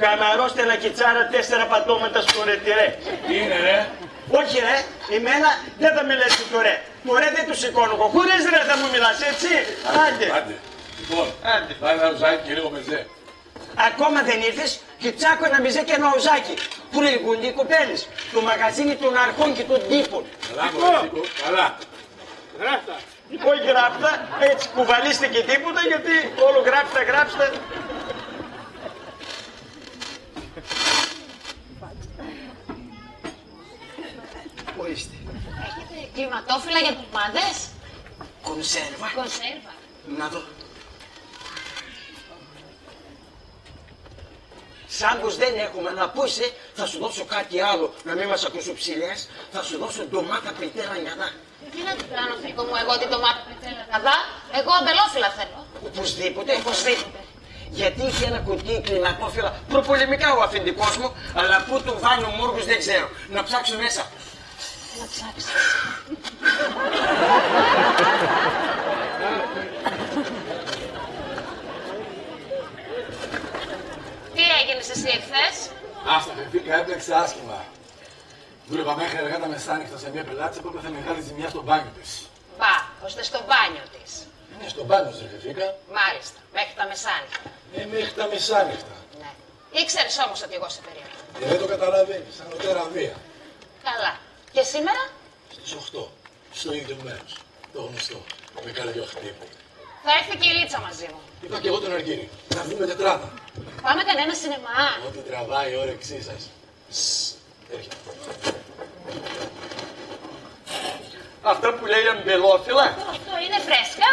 Καμαρώστε ένα κιτσάρα 4 πατώματα στο ρετυρέ. Τι είναι ρε? Όχι ρε, εμένα δεν θα μιλάς το ρε. Το ρε δεν του σηκώνω εγώ. Χωρίς ρε θα μου μιλάς έτσι. Άντε. Άντε. Λοιπόν, βάλε ένα ουζάκι και λίγο μεζέ. Ακόμα δεν ήρθες και τσάκω ένα μιζέ και ένα οζάκι. Πού λειτουργούν οι κοπέλες. Το μαγαζίνι των αρχών και των τύπων. Καλά μωρέ, καλά. Γράφτα. Όχι γράφτα, έτσι κουβαλήστε και τίποτα γιατί όλο γράψτε. Ορίστε. Έχετε κλιματόφυλλα για ντομάτες? Κονσέρβα. Κονσέρβα. Να δω. Σαν πως δεν έχουμε να πούσε, θα σου δώσω κάτι άλλο. Να μην μας ακούσω ψηλές, θα σου δώσω ντομάτα πιτέρα νιαδά. Τι να την κάνω Φίκο μου εγώ την ντομάτα πιτέρα νιαδά? Εγώ αμπελόφυλλα θέλω. Οπωσδήποτε. Γιατί είχε ένα κουτί κλιματόφυλλα προπολεμικά ο αφεντικός μου, αλλά πού του βάλει ο Μόργος δεν ξέρω. Να ψάξω μέσα. Να ψάξεις. έπλεξες εσύ εχθές? Άστα, Φεφίκα, έπλεξε άσχημα. Δούλευα μέχρι αργά τα μεσάνυχτα σε μια πελάτησα που έπαθε μεγάλη ζημιά στο μπάνιο της. Μπα, ώστε στο μπάνιο της. Είναι στο μπάνιο της, Φεφίκα. Μάλιστα, μέχρι τα μεσάνυχτα. Μέχρι τα μεσάνυχτα. Ναι. Ήξερες όμως ότι εγώ σε περίμενα. Δεν το καταλαβαίνεις, ανωτέρα βία. Καλά. Και σήμερα? Στις 8, στο ίδιο μέρος. Το γνωστό, με καρδιοχτύπη. Θα έρθει και η Λίτσα μαζί μου. Είπα και εγώ τον Αργύρι, να βγούμε τετράδα. Πάμε κανένα σινεμά. Ό,τι τραβάει η όρεξή σας. Έρχεται. Αυτά που λέει αμπελόφυλλα. Αυτό είναι φρέσκα.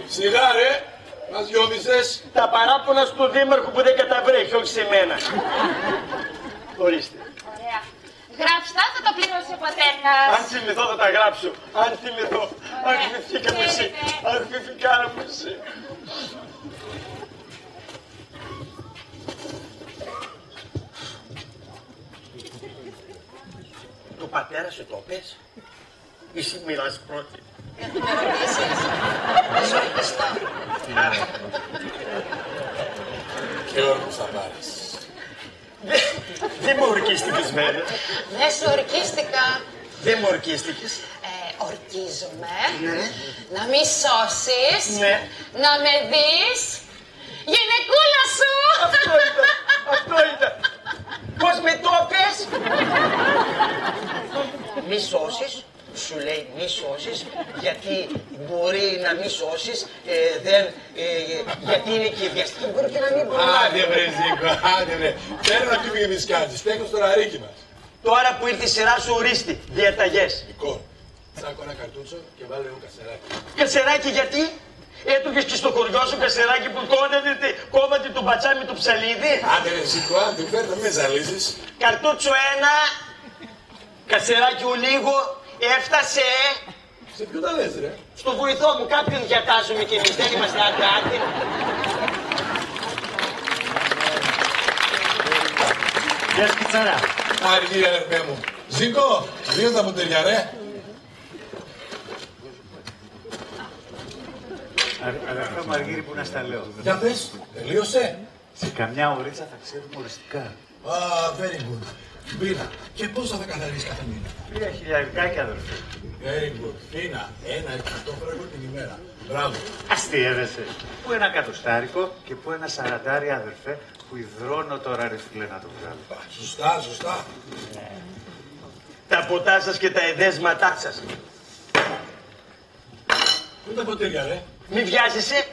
Σιγά ρε, μας γιόμισες. Τα παράπονα στο δήμαρχο που δεν καταβρέχει, όχι σε μένα. Ορίστε. Ωραία. Γράψτα, θα το πληρώσει ο πατέρας. Αν θυμηθώ θα τα γράψω. Αν θυμηθώ. Αχ, Φεφίκα μου εσύ. Αχ, Φεφικάρα μου εσύ. Το πατέρα σου το πες. Εσύ μιλάς πρώτη. Δεν θα με ρωτήσεις. Δεν σου ορκιστώ. Και όρκους θα πάρεις. Δεν μου ορκίστηκες μένα. Δεν σου ορκίστηκα. Δεν μου ορκίστηκες. Ορκίζομαι Ναι. να μη σώσεις, Ναι. να με δεις γυναικούλα σου. Αυτό ήταν. Αυτό ήταν. Πώς με το πες. Μη σώσεις. Σου λέει μη σώσεις, γιατί μπορεί να μη σώσεις, γιατί είναι και βιαστική, μπορεί και να μην μπορεί. Άντε βρε Ζήκο, άντε βρε. Φέρε να πιούμε και τις κάρτες, στέκω στο ραρίκι μας. Τώρα που ήρθε η σειρά σου ορίστη, διαταγές. Λοιπόν, τσάκω ένα καρτούτσο και βάλε εγώ κασεράκι. Κασεράκι γιατί? Έτρωγες και στο χωριό σου κασεράκι που κόβατε το μπατσάμι του ψαλίδι. Άντε ρε Ζήκο, άντε φέρε να μην ζαλίζεις. Καρτούτσο ένα, κασεράκι λίγο, έφτασε. Σε ποιο τα λες ρε. Στο βοηθό μου κάποιον διατάζουμε κι εμείς, δεν είμαστε άντε. Γεια σου Κιτσάρα. Αργύρι αδερφέ μου. Ζήκο, δύο τα ποτήρια ρε. Αδερφέ μου Αργύρι που να στα λέω. Για πες, τελείωσε. Σε καμιά ωρίτσα θα ξέρουμε οριστικά. Very good. Μπίνα, και πόσα θα καθαρίσεις κάθε μήνα. 3.000 αδερφέ. Very good. Φίνα, ένα εκατόφραγο την ημέρα. Μπράβο. Αστείευεσαι. Πού ένα κατοστάρικο και πού ένα σαραντάρι αδερφέ που υδρώνω τώρα ρε φίλε να το βγάλω. Σωστά, σωστά. Τα ποτά σας και τα εδέσματά σας. Πού τα ποτήρια ρε. Μη βιάζεσαι.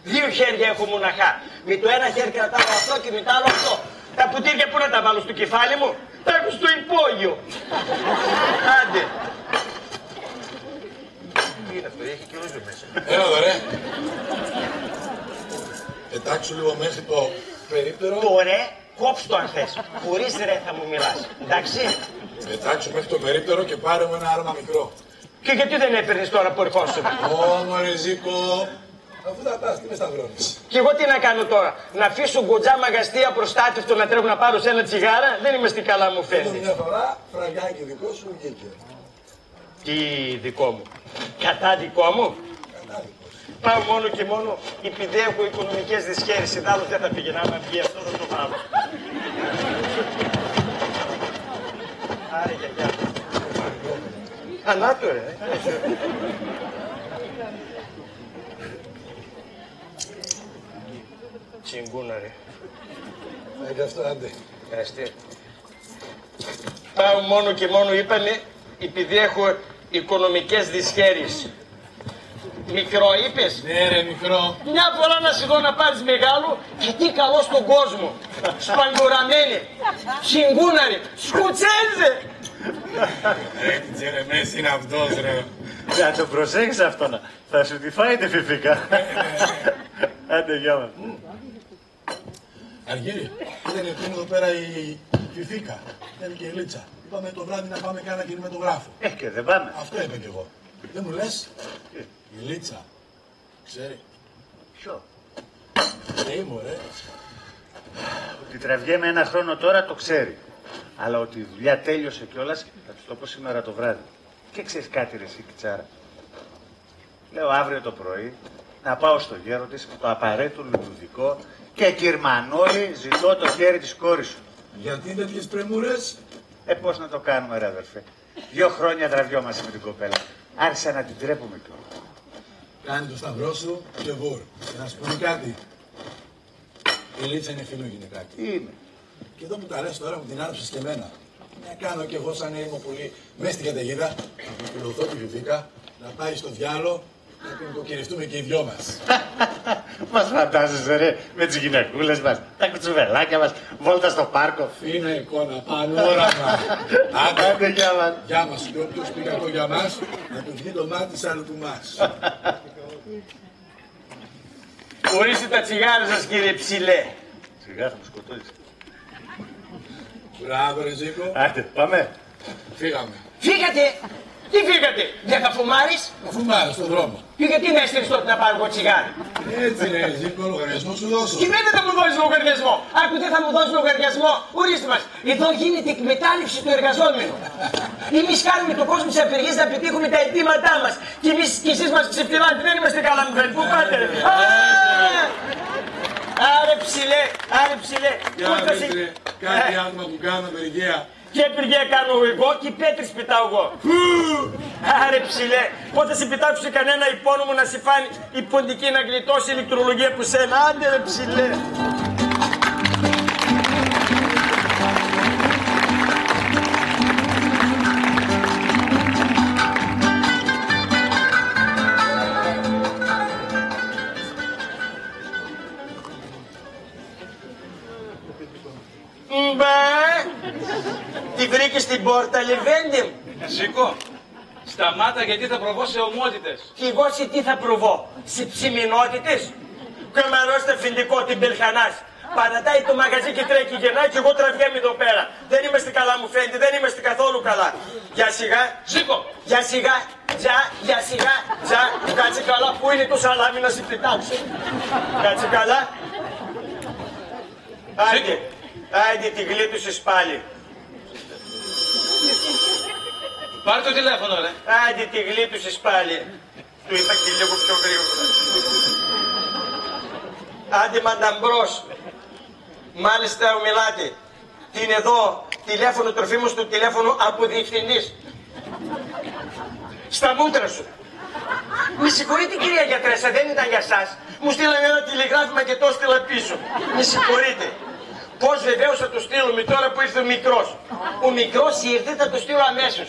2 χέρια έχω μοναχά. Με το ένα χέρι κρατάω αυτό και με το άλλο αυτό. Τα ποτήρια πού να τα βάλω στο κεφάλι μου. Τα έχω στο υπόγειο. Άντε. Τι είναι αυτό, έχει και ρούζο μέσα. Έλα εδώ ρε. Πετάξου λίγο μέχρι το περίπτερο. Το ρε, κόψ' το αν θες. Χωρίς ρε θα μου μιλάς. Εντάξει. Πετάξου μέχρι το περίπτερο και πάρε μου ένα άρμα μικρό. Και γιατί δεν έπαιρνες τώρα που ερχόσουν. Μωρέ Ζήκο. Αφού θα πας, τι με σταυρώνεις. Και εγώ τι να κάνω τώρα, να αφήσω γκοτζά μαγαστή απροστάτευτο να τρέχω να πάρω σε ένα τσιγάρα, δεν είμαστε καλά μου φαίνεται. Μια φορά φραγκάκι δικό σου βγήκε. Τι δικό μου, κατά δικό μου. Κατά δικό σου. Πάω μόνο και μόνο επειδή έχω οικονομικές δυσχέρειες, ιδάλλως δεν θα πήγαινα, άμα βγει αυτό θα το βάλω. Άρε γιαγιά. Ανάτο ρε. Τσιγκούνα ρε. Άντε αυτό, άντε. Ευχαριστή. Πάω μόνο και μόνο είπανε επειδή έχω οικονομικές δυσχέρειες. Μικρό είπες. Ναι ρε μικρό. Μια φορά να σηκώ να πάρεις μεγάλο και τι καλό στον κόσμο. Σπαγκοραμένη. Τσιγκούναρη. Σκουτσέζε. Ρε τι Τζερεμές είναι αυτός ρε. Να το προσέξεις αυτό να. Θα σου τη φάετε φιφικά. Άντε γεια μας. Αργύρι, ήταν πριν εδώ πέρα η Φιφίκα. Ήταν και η Λίτσα. Είπαμε το βράδυ να πάμε κάνα κινηματογράφο. Και δεν πάμε. Αυτό είπα κι εγώ. Δεν μου λες. Η Λίτσα. Ξέρει. Ποιο? Θεή μου ρε. Ότι τραβιέμαι ένα χρόνο τώρα το ξέρει. Αλλά ότι η δουλειά τέλειωσε κιόλας θα του το πω σήμερα το βράδυ. Και ξέρεις κάτι ρε εσύ Κιτσάρα. Λέω αύριο το πρωί να πάω στο γέρο της με το απαραίτητο λουλουδικό και κυρμανόλη ζητώ το χέρι της κόρης σου. Γιατί τέτοιες πρεμούρες? Πώς να το κάνουμε ρε αδερφέ. 2 χρόνια τραβιόμαστε με την κοπέλα. Άρχισα να την τρέπουμε κιόλας. Κάνει το σταυρό σου και βούρ. Και να σου πούμε κάτι. Η Λίτσα είναι φίλο γυναικάκι. Είναι. Και εδώ που τα λες τώρα μου την άραψες και εμένα. Να κάνω κι εγώ σαν έρημο πουλί μέσα στην καταιγίδα, να πιλωθώ τη Λουβίκα, να πάει στο διάλο, να νοικοκυριστούμε και οι δυο μας. Μας φαντάζεσαι ρε, με τις γυναικούλες μας, τα κουτσουβελάκια μας, βόλτα στο πάρκο. Φίνα εικόνα, πανόραμα. Άντε γεια μας. Γεια μας, και όποιος πει κακό για μας, να του βγει το μάτι σαν του μας. Ορίστε τα τσιγάρα σας κύριε Ψηλέ. Σιγά θα μου σκοτώσεις. Μπράβο ρε Ζήκο. Άντε, πάμε. Φύγαμε. Φύγατε! Τι φύγατε! Δεν θα φουμάρεις! Θα φουμάρω στον δρόμο. Και γιατί με έστειλες τότε να πάρω εγώ τσιγάρι! Έτσι ρε Ζήκο, λογαριασμό σου δώσω. Και δεν θα μου δώσεις λογαριασμό! Άκουτε θα μου δώσεις λογαριασμό! Ορίστε μας! Εδώ γίνεται εκμετάλλευση του εργαζόμενου. Εμείς κάνουμε τον κόσμο της απεργίας να πετύχουμε τα αιτήματά μας. Και εσείς μας ξεφτυλάτε, δεν είμαστε καλά μου φαίνεται. Πού πάτε ρε! Άρε ψηλέ, άρε ψηλέ. Για μέτρε, κάτι άτομα που κάνω απεργία. Και απεργία κάνω εγώ και πέτρες πετάω εγώ. Άρε ψηλέ, πότε σε πετάξω σε κανένα υπόνομο να σε φάνει η ποντική να γλιτώσει η ηλεκτρολογία που σένα. Άντε ρε ψηλέ. Τη βρήκε στην πόρτα, Λεβέντη μου. Ζήκο, σταμάτα γιατί θα προβώ σε ομότητες. Και εγώ σε τι θα προβώ, σε ψημινότητες. Καμαρός το αφεντικό, την Μπελχανάς. Παρατάει το μαγαζί και τρέχει και γεννάει και εγώ τραβιέμαι εδώ πέρα. Δεν είμαστε καλά μου φαίνεται, δεν είμαστε καθόλου καλά. Για σιγά. Ζήκο. Για σιγά. Για σιγά. Κάτσε καλά, πού είναι το σαλάμι να σε πετάξω. Κάτσε καλά. Άντε, τη γλίτωσες πάλι. Πάρε το τηλέφωνο ρε. Άντε, τη γλίτωσες πάλι. Του είπα και λίγο πιο γρήγορα. Άντε, μανταμπρός. Μάλιστα, ομιλάτε. Τι είναι εδώ, τηλέφωνο τροφίμος του τηλέφωνου από διευθυντής. Στα μούτρα σου. Με συγχωρείτε κυρία γιατρέσα, δεν ήταν για σας. Μου στείλανε ένα τηλεγράφημα και το έστειλα πίσω. Με συγχωρείτε. Πώς βεβαίως θα το στείλουμε τώρα που ήρθε ο μικρός. Ο μικρός ήρθε, θα το στείλω αμέσως.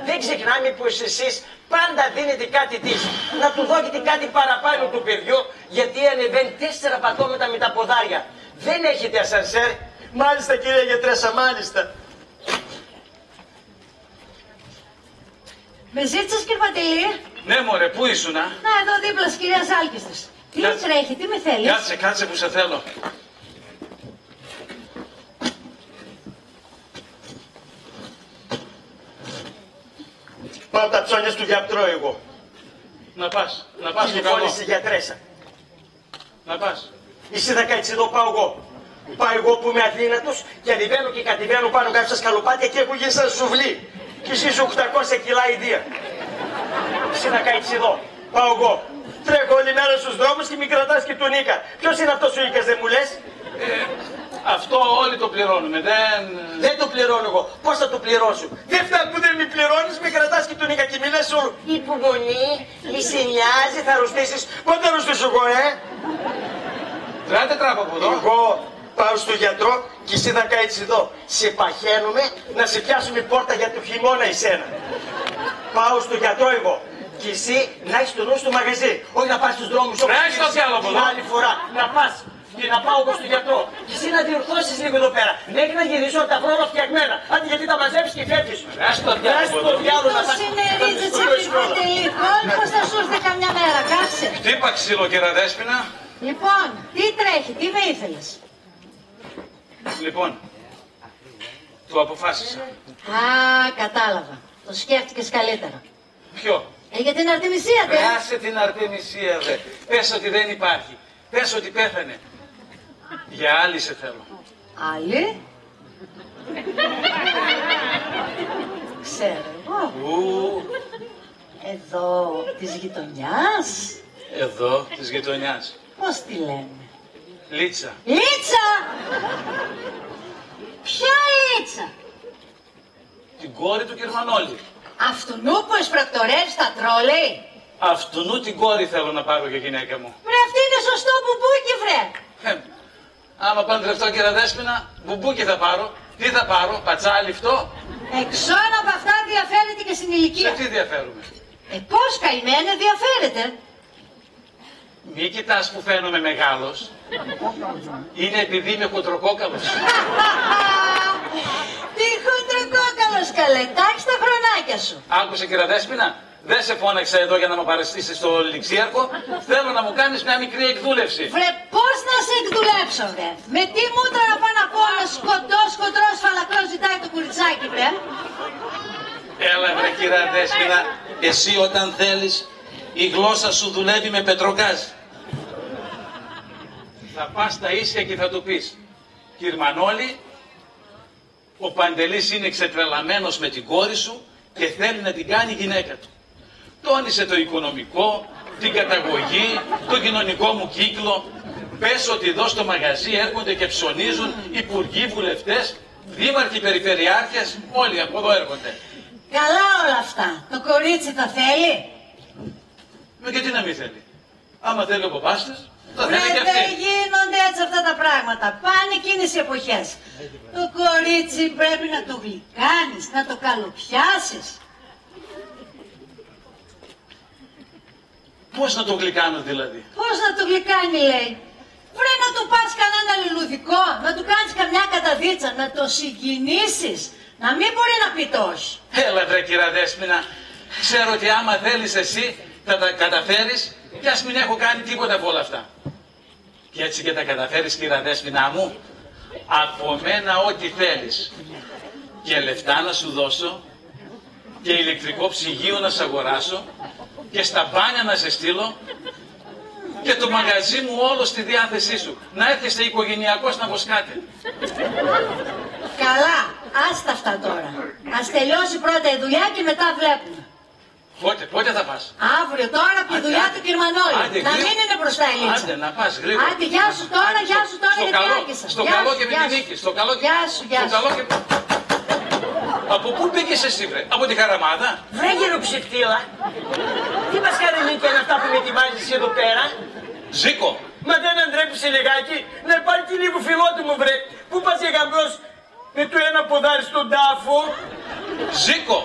Δεν ξεχνάμε πως εσείς πάντα δίνετε κάτι της. Να του δώσετε κάτι παραπάνω του παιδιού, γιατί ανεβαίνει 4 πατώματα με τα ποδάρια. Δεν έχετε ασανσέρ. Μάλιστα κυρία γιατρέσα, μάλιστα. Με ζήτησες κύριε Παντελή. Ναι μωρέ, πού ήσουνα? Να εδώ δίπλα της κυρίας Άλκηστας. Τι τρέχει, τι με θέλεις? Κάτσε που σε θέλω. Πάω τα ψώνια του γιατρό εγώ. Να πας στο καλό. Τηλεφώνησε γιατρέσα. Να πας. Εσύ θα κάτσεις εδώ, πάω εγώ. Πάω εγώ που είμαι αδύνατος και ανεβαίνω και κατεβαίνω πάνω κάποια σκαλοπάτια και έχω γίνει σαν σουβλί. Και εσύ είσαι 800 κιλά ιδία. Εσύ θα κάτσεις εδώ. Πάω εγώ. Τρέχω όλη μέρα στους δρόμους και μη κρατάς και τον Ίκα. Ποιος είναι αυτός ο Ίκας, δεν μου λες? Αυτό όλοι το πληρώνουμε, Δεν το πληρώνω εγώ. Πώς θα το πληρώσω? Δεν φτάνει που δεν με πληρώνεις, με κρατάς και τον Ίκα και μη λες όλο. Υπομονή, μη σε νοιάζει, θα αρρωστήσεις. Πότε θα αρρωστήσω εγώ, Τράτε τράπα από εδώ. Εγώ πάω στο γιατρό και εσύ θα κάτσεις εδώ. Σε παχαίνουμε να σε πιάσουμε πόρτα για το χειμώνα εσένα. Πάω στο γιατρό εγώ. Και εσύ να έχεις το νου στο μαγαζί. Όχι να πας στους δρόμους όπως την άλλη φορά. Να πας και να πάω εγώ στο γιατρό. Και εσύ να διορθώσεις λίγο εδώ πέρα. Μέχρι να γυρίσω τα βρω φτιαγμένα. Άντε γιατί τα μαζεύεις και φεύγεις. Ας το διάλογο να πας. Πώς είναι ρίτσα κύριε Παντελή? Πώς θα σου έρθει καμιά μέρα, κάτσε. Χτύπα ξύλο κεραδέσποινα. Λοιπόν, τι τρέχει, τι με ήθελες? Λοιπόν, το αποφάσισα. Α, κατάλαβα. Το σκέφτηκες καλύτερα. Ποιο? Για την Αρτεμισία, δε. Άσε την Αρτεμισία, δε. Πες ότι δεν υπάρχει. Πες ότι πέθανε. Για άλλη σε θέλω. Άλλη? Ξέρω εγώ. Εδώ της γειτονιάς. Εδώ της γειτονιάς. Πώς τη λένε? Λίτσα. Λίτσα! Ποια Λίτσα? Την κόρη του Κυρμανόλη. Αυτουνού που εσπρακτορεύει στα τρόλεϊ. Αυτουνού την κόρη θέλω να πάρω για γυναίκα μου. Βρε, αυτή είναι σωστό μπουμπούκι, βρε. Άμα παντρευτώ κύριε Δέσποινα, μπουμπούκι θα πάρω. Τι θα πάρω, πατσάλι αυτό. Εξών από αυτά διαφέρεται και στην ηλικία. Σε τι διαφέρουμε? Πώς καημένε διαφέρεται. Μη κοιτάς που φαίνομαι μεγάλος. Είναι επειδή είμαι χοντροκόκαλος. Τι χοντροκόκαλος, καλέ, τάξει τα χρονάκια σου. Άκουσε κύριε Δέσποινα, δεν σε φώναξα εδώ για να με παραστήσεις στο ληξίαρχο. Θέλω να μου κάνεις μια μικρή εκδούλευση. Βρε, πώς να σε εκδουλέψω, βρε. Με τι μούτρα να πάω να πω ένα σκοτρός φαλακρός ζητάει το κουριτσάκι, βρε. Έλα βρε κύριε Δέσποινα, εσύ όταν θέλεις η γλώσσα σου δουλεύει με πετρογκάζ. Θα πας στα ίσια και θα του πεις, Κυρμανόλη, ο Παντελής είναι ξετρελαμένος με την κόρη σου και θέλει να την κάνει γυναίκα του. Τόνισε το οικονομικό, την καταγωγή, το κοινωνικό μου κύκλο. Πες ότι εδώ στο μαγαζί έρχονται και ψωνίζουν υπουργοί, βουλευτές, δήμαρχοι, περιφερειάρχες, όλοι από εδώ έρχονται. Καλά όλα αυτά. Το κορίτσι τα θέλει. Και τι να μην θέλει. Άμα θέλει ο παπάστης, θα Βρε, θέλει και αυτή. δεν γίνονται έτσι αυτά τα πράγματα. Πάνε εκείνες οι εποχές. Το κορίτσι πρέπει να το γλυκάνεις, να το καλοπιάσεις. Πώς να το γλυκάνω δηλαδή? Πώς να το γλυκάνει, λέει. Βρε, να του πας κανένα λουλουδικό, να του κάνεις καμιά καταδίτσα, να το συγκινήσεις. Να μην μπορεί να πει το όχι. Έλα βρε κυρία Δέσποινα, ξέρω ότι άμα θέλεις εσύ θα τα καταφέρεις κι ας μην έχω κάνει τίποτα από όλα αυτά. Και έτσι και τα καταφέρεις κυρία Δέσποινα μου, από μένα ό,τι θέλεις. Και λεφτά να σου δώσω και ηλεκτρικό ψυγείο να σε αγοράσω και στα μπάνια να σε στείλω και το μαγαζί μου όλο στη διάθεσή σου. Να έρχεσαι οικογενειακός να βοσκάτε. Καλά, άστα αυτά τώρα. Ας τελειώσει πρώτα η δουλειά και μετά βλέπουμε. Πότε θα πας? Αύριο τώρα από τη δουλειά του Κυρμανόλη. Να μην είναι μπροστά η Λίτσα. Άντε να πας γρήγορα. Άντε, γεια σου τώρα, γεια σου τώρα γιατί άρχισα. Στο καλό και με την νίκη. Στο καλό και... Γεια σου, γεια σου. Από πού πήγες εσύ βρε? Από τη Χαραμάδα? Βρε γεροψυχτήλα. Τι μας χαρεμίκια είναι αυτά που με ετοιμάζεις εδώ πέρα? Ζήκο. Μα δεν αντρέπεσαι λιγάκι να υπάρχει λίγο φιλότιμο βρε. Πού πας για γαμπρός με το ένα ποδάρι στον τάφο? Ζήκο.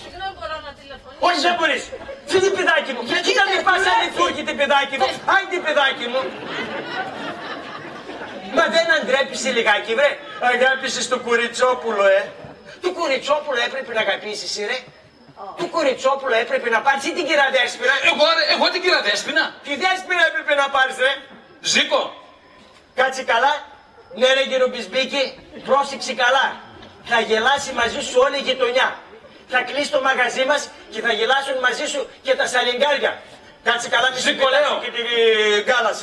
Συγγνώμη, μπορώ να τηλεφωνήσω? Όχι, δεν μπορείς. Φύγε παιδάκι μου. Γιατί να μην πας αληθούργητε παιδάκι μου. Άιντε παιδάκι μου. Μα δεν αντρέπεσαι λιγάκι βρε. Αγάπησες το Κουριτσόπουλο Το Κουριτσόπουλο έπρεπε να αγαπήσεις ρε. Το Κουριτσόπουλο έπρεπε να πάρεις ή την κυρία Δέσποινα. Εγώ την κυρία Δέσποινα. Τη Δέσποινα έπρεπε να πάρεις ρε. Ζήκο. Κάτσε καλά. Ναι ρε γερομπισμπίκη, πρόσεξε καλά. Θα γελάσει μαζί σου όλη η γειτονιά. Θα κλείσει το μαγαζί μας και θα γελάσουν μαζί σου και τα σαλιγκάρια. Κάτσε καλά μη σου κολλάω και την γκάλας,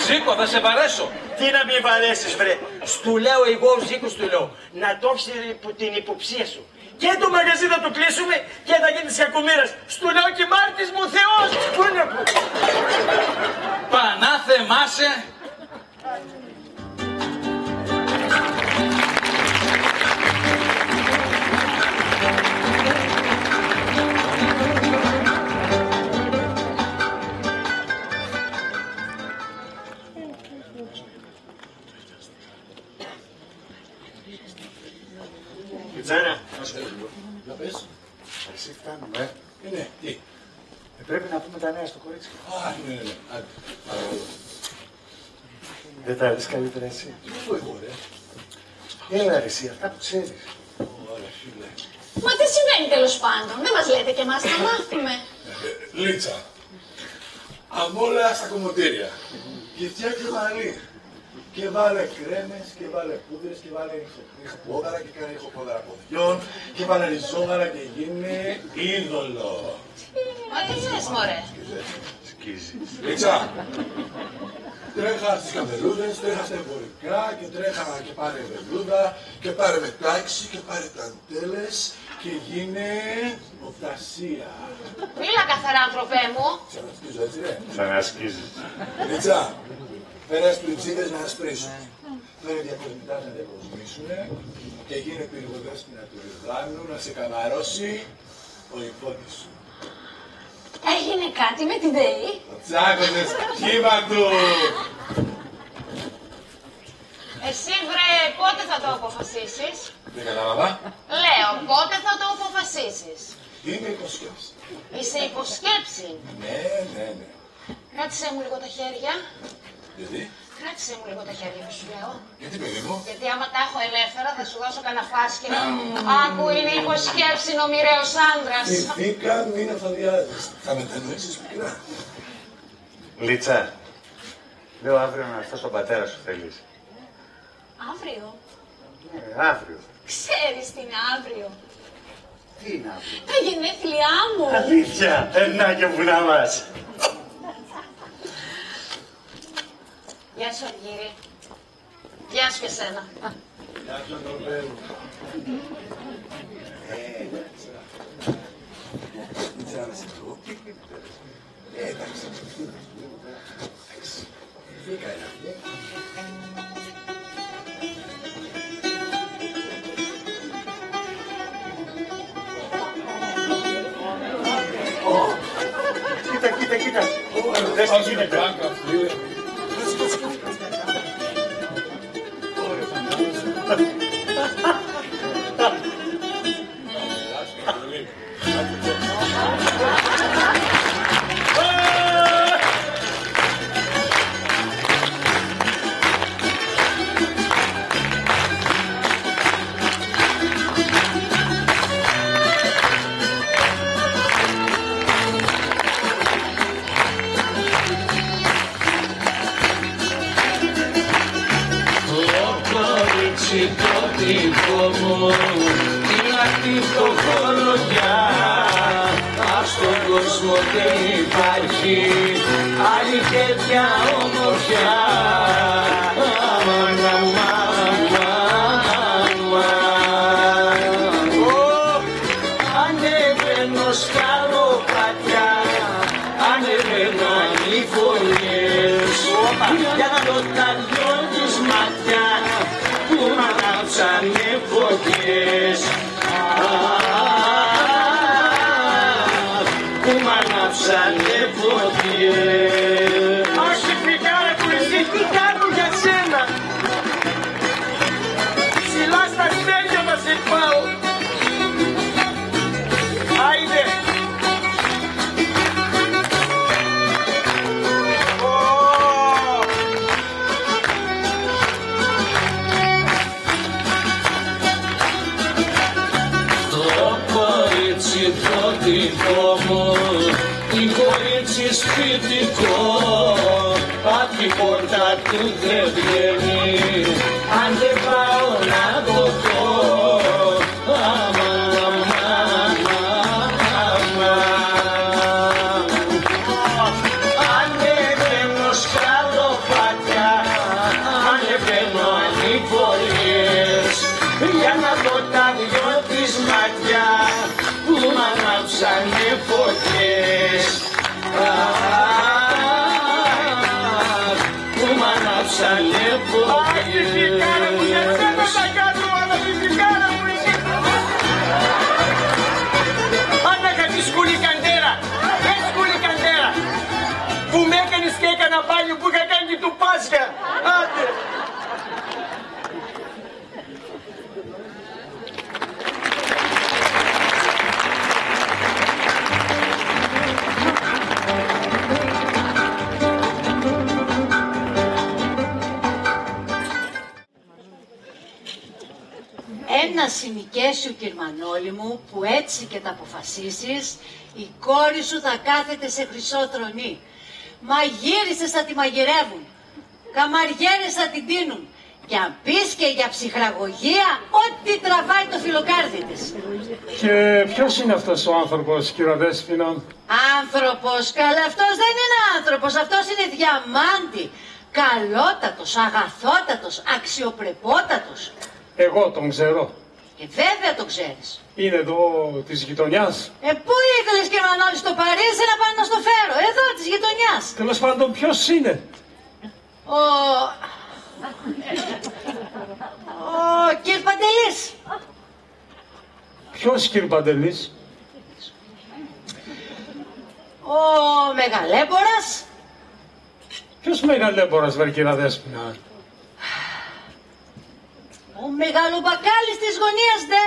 Ζήκο, θα σε βαρέσω. Τι να μην βαρέσεις βρε. Στου λέω εγώ ο Ζήκος του λέω. Να το έχεις την υποψία σου. Και το μαγαζί θα το κλείσουμε και θα γίνει της κακομοίρας. Στου λέω και μάρτης μου Θεός. Πού είναι που. Πανά θεμάσαι. Πιτσάρα. Να πες. Εσύ φτάνουμε. Ναι, τι. Πρέπει να πούμε τα νέα στο κορίτσι. Α, ναι. Δεν τα λες καλύτερα εσύ? Πού εγώ ρε. Έλα ρε εσύ, αυτά που ξέρεις. Ωραία, φίλε. Μα τι σημαίνει τέλος πάντων, δεν μας λέτε και εμάς να μάθουμε. Λίτσα. Αμόλα στα κομμωτήρια. Και φτιάξε μαλλί. Και βάλε κρέμες, και βάλε πούδρες, και βάλε ηχοπόδαρα και κάνε ηχοπόδαρα ποδιών, και βάλε ριζόγαρα και γίνει είδωλο. Μα τι θες μωρέ. Σκίζει. Λίτσα. Τρέχα στις καβελούδες, τρέχα στα εμπορικά και τρέχα και πάρε βελούδα και πάρε μετάξι και πάρε ταντέλες. και γίνε οπτασία. Μίλα καθαρά, άνθρωπέ μου. Ξανασκίζω έτσι, ρε. Ξανασκίζεις. Λίτσα, πέρα σπριτσίδες να ασπρίσουν. Φέρε διακοσμητά να διακοσμήσουνε και γίνε πυργοδέσποινα του Ιωδάνου να σε καμαρώσει ο υπότης σου. Έγινε κάτι με την ΔΕΗ. Ο Τσάκωσες κύμα του. Εσύ, βρε, πότε θα το αποφασίσεις? Δεν κατάλαβα. Λέω, πότε θα το αποφασίσεις? Είμαι υποσκέψη. Είσαι υποσκέψη. Ναι. Κράτησέ μου λίγο τα χέρια. Γιατί? Κράτησέ μου λίγο τα χέρια μου, σου λέω. Γιατί, παιδί μου? Γιατί άμα τα έχω ελεύθερα θα σου δώσω κανένα φάσκελο. Άκου, είναι υποσκέψη ο μοιραίος άντρας. Ηθήκα μην αφαδιάζεις. Θα μετανοήσεις πικρά. Λίτσα, λέω αύριο να έρθω στον πατέρα σου, θέλεις? Αύριο. Αύριο. Ξέρεις τι είναι αύριο? Τι είναι αύριο? Τα γενέθλιά μου. Αλήθεια, να και βουνά μας. Γεια σου, Αργύρη. Γεια σου και σένα. Γεια σου, Αντροπέ μου. Δεν ξέρω να σε πω. Εντάξει. Φύγα ένα. Κοίτα. Δες τι γίνεται. το δικό μου είναι αυτή φτωχολογιά. Ας στον κόσμο δεν υπάρχει άλλη τέτοια ομορφιά. Ανεβαίνω σκαλοπατιά, ανεβαίνω ανηφοριές, για να δω τα δυο της ματιά που μ' ανάψανε φωτιές, που μ' ανάψανε φωτιές. Όχι φιγάρα που εσύ τι κάνω για σένα, ψηλά στα στέλια να σε πάω. Άιντε. Το δικό μου, η κορίτσι σπιτικό, απ' την πόρτα του δεν βγαίνει, αν δεν πάω να το δω. Ανεβαίνω σκαλοπατιά, ανεβαίνω ανηφοριές, για να δω τα δυο της ματιά που μ' ανάψανε φωτιές, που μ' ανάψανε φωτιές. Άχι φιγάρα μου για σένα τα κάνω, αλλά τη φιγάρα μου εσύ. Άντα κάτι σκουλικαντέρα, σκουλικαντέρα, που με έκανες και έκανα πάλι που είχα κάνει και του Πάσχα. Άντε. Ένα συνοικέσιο κυρμανόλι μου που έτσι και τα αποφασίσεις, η κόρη σου θα κάθεται σε χρυσό τρονί. Μαγείρισες θα τη μαγειρεύουν, καμαριέρες θα την τίνουν. Και αν πεις και για ψυχραγωγία, ό,τι τραβάει το φιλοκάρδι της. Και ποιος είναι αυτός ο άνθρωπος, κυροδέσποινα? Άνθρωπος, καλά, αυτός δεν είναι άνθρωπος, αυτός είναι διαμάντη. Καλότατος, αγαθότατος, αξιοπρεπότατος. Εγώ τον ξέρω. Βέβαια το ξέρεις. Είναι εδώ της γειτονιάς. Πού ήθελες κύριε Μανώλη, στο Παρίσι να πάνε να στο φέρω, εδώ της γειτονιάς. Τέλος πάντων, ποιος είναι? Ο κύριος Παντελής. Ποιος κύριε Παντελής? Ο Μεγαλέμπορας. Ποιος Μεγαλέμπορας, βρε κυρία Δέσποινα? Ο Μεγαλομπακάλης της γωνίας, δε.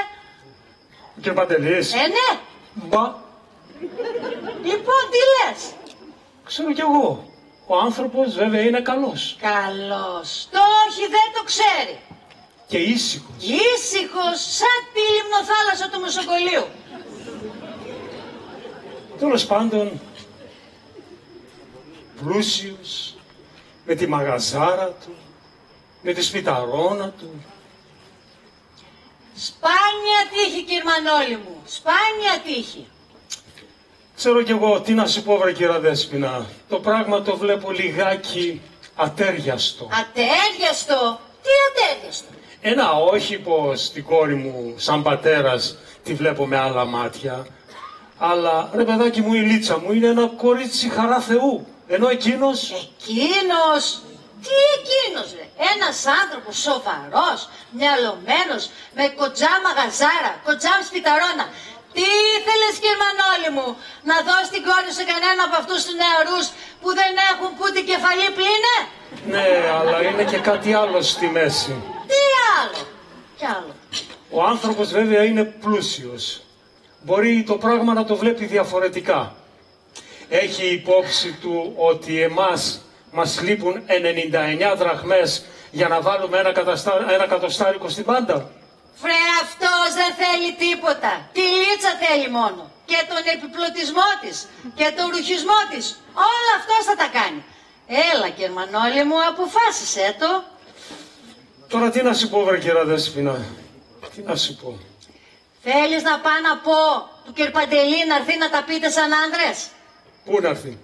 Κύριε Παντελής. Ναι. Μπα. Λοιπόν, τι λες? Ξέρω κι εγώ. Ο άνθρωπος βέβαια είναι καλός. Καλός. Το όχι δεν το ξέρει. Και ήσυχος. Ήσυχος, σαν τη λιμνοθάλασσα του Μεσοκολλείου. Τέλος πάντων, πλούσιος, με τη μαγαζάρα του, με τη σπιταρόνα του. Σπάνια τύχη, κύριε Μανώλη μου. Σπάνια τύχη. Ξέρω κι εγώ τι να σου πω, βρε κυρία Δέσποινα. Το πράγμα το βλέπω λιγάκι ατέριαστο. Ατέριαστο? Τι ατέριαστο? Όχι πως την κόρη μου σαν πατέρας τη βλέπω με άλλα μάτια. Αλλά ρε παιδάκι μου, η Λίτσα μου είναι ένα κορίτσι χαρά Θεού. Ενώ εκείνος... Εκείνος? Τι εκείνος ρε? Ένας άνθρωπος σοβαρός, μυαλωμένος, με κοντζά μαγαζάρα, κοντζά σπιταρόνα. Τι ήθελες κύριε Μανώλη μου, να δώσει την κόρη σε κανένα από αυτούς τους νεαρούς που δεν έχουν που την κεφαλή πλήνε? Ναι, αλλά είναι και κάτι άλλο στη μέση. Τι άλλο? Τι άλλο? Ο άνθρωπος βέβαια είναι πλούσιος. Μπορεί το πράγμα να το βλέπει διαφορετικά. Έχει υπόψη του ότι εμάς μας λείπουν 99 δραχμές για να βάλουμε ένα κατοστάρικο στην πάντα. Φρε, αυτός δεν θέλει τίποτα. Τη Λίτσα θέλει μόνο. Και τον επιπλωτισμό της. Και τον ρουχισμό της. Όλα αυτός θα τα κάνει. Έλα κύριε Μανώλη μου, αποφάσισέ το. Τώρα τι να σου πω, βρε κυρία Δέσποινα? Τι να σου πω? Θέλεις να πάω να πω του κύριου Παντελή να έρθει να τα πείτε σαν άνδρες? Πού να έρθει?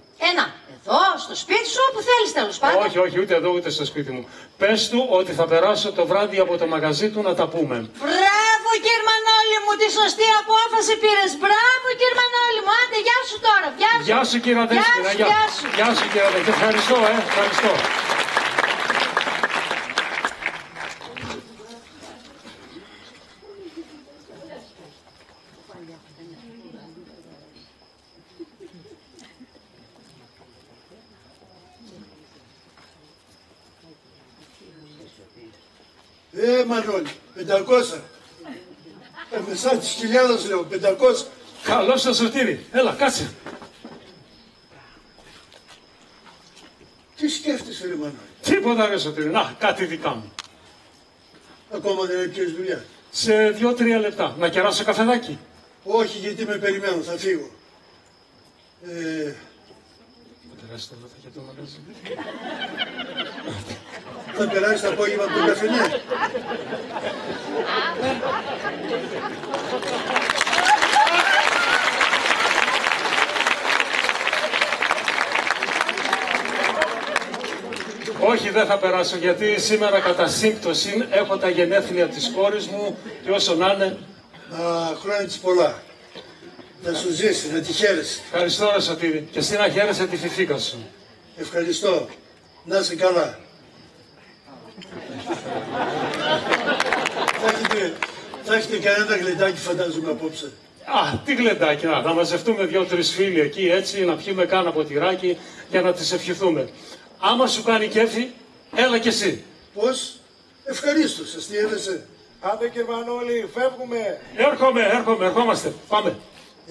Εδώ, στο σπίτι σου, όπου θέλεις τέλος πάντων. Όχι, ούτε εδώ ούτε στο σπίτι μου. Πες του ότι θα περάσω το βράδυ από το μαγαζί του να τα πούμε. Μπράβο κύριε Μανώλη μου, τη σωστή απόφαση πήρες. Μπράβο κύριε Μανώλη μου, άντε γεια σου τώρα. Γεια σου κύριε Δέσποινα. Γεια σου κύριε Δέσποινα. Ευχαριστώ, ευχαριστώ. Μανώλη, 500. Σαν τις χιλιάδες λέω, 500. Καλώς το Σωτήρι. Έλα, κάτσε. Τι σκέφτεσαι ρε Μανώλη? Τίποτα ρε Σωτήρι. Να, κάτι δικά μου. Ακόμα δεν έπιες δουλειά? Σε 2-3 λεπτά. Να κεράσω καφεδάκι? Όχι, γιατί με περιμένω, θα φύγω. Θα περάσει το βράδυ για το μαγαζί. Θα περάσει το απόγευμα από τον καφενέ. Όχι, δεν θα περάσω, γιατί σήμερα κατά σύμπτωση έχω τα γενέθλια της κόρης μου και όσο να είναι... Χρόνια της πολλά. Να σου ζήσει, να τη χαίρεσαι. Ευχαριστώ ρε Σωτήρη. Και εσύ να χαίρεσαι τη φιφίκα σου. Ευχαριστώ. Να είσαι καλά. Θα έχετε κανένα γλεντάκι φαντάζομαι απόψε? Τι γλεντάκι, θα μαζευτούμε 2-3 φίλοι εκεί έτσι, να πιούμε κάνα ποτηράκι για να τις ευχηθούμε. Άμα σου κάνει κέφι, έλα κι εσύ. Πώς? Ευχαρίστως, αστείευεσαι. Άντε κύριε Μανώλη, φεύγουμε. Ερχόμαστε. Πάμε.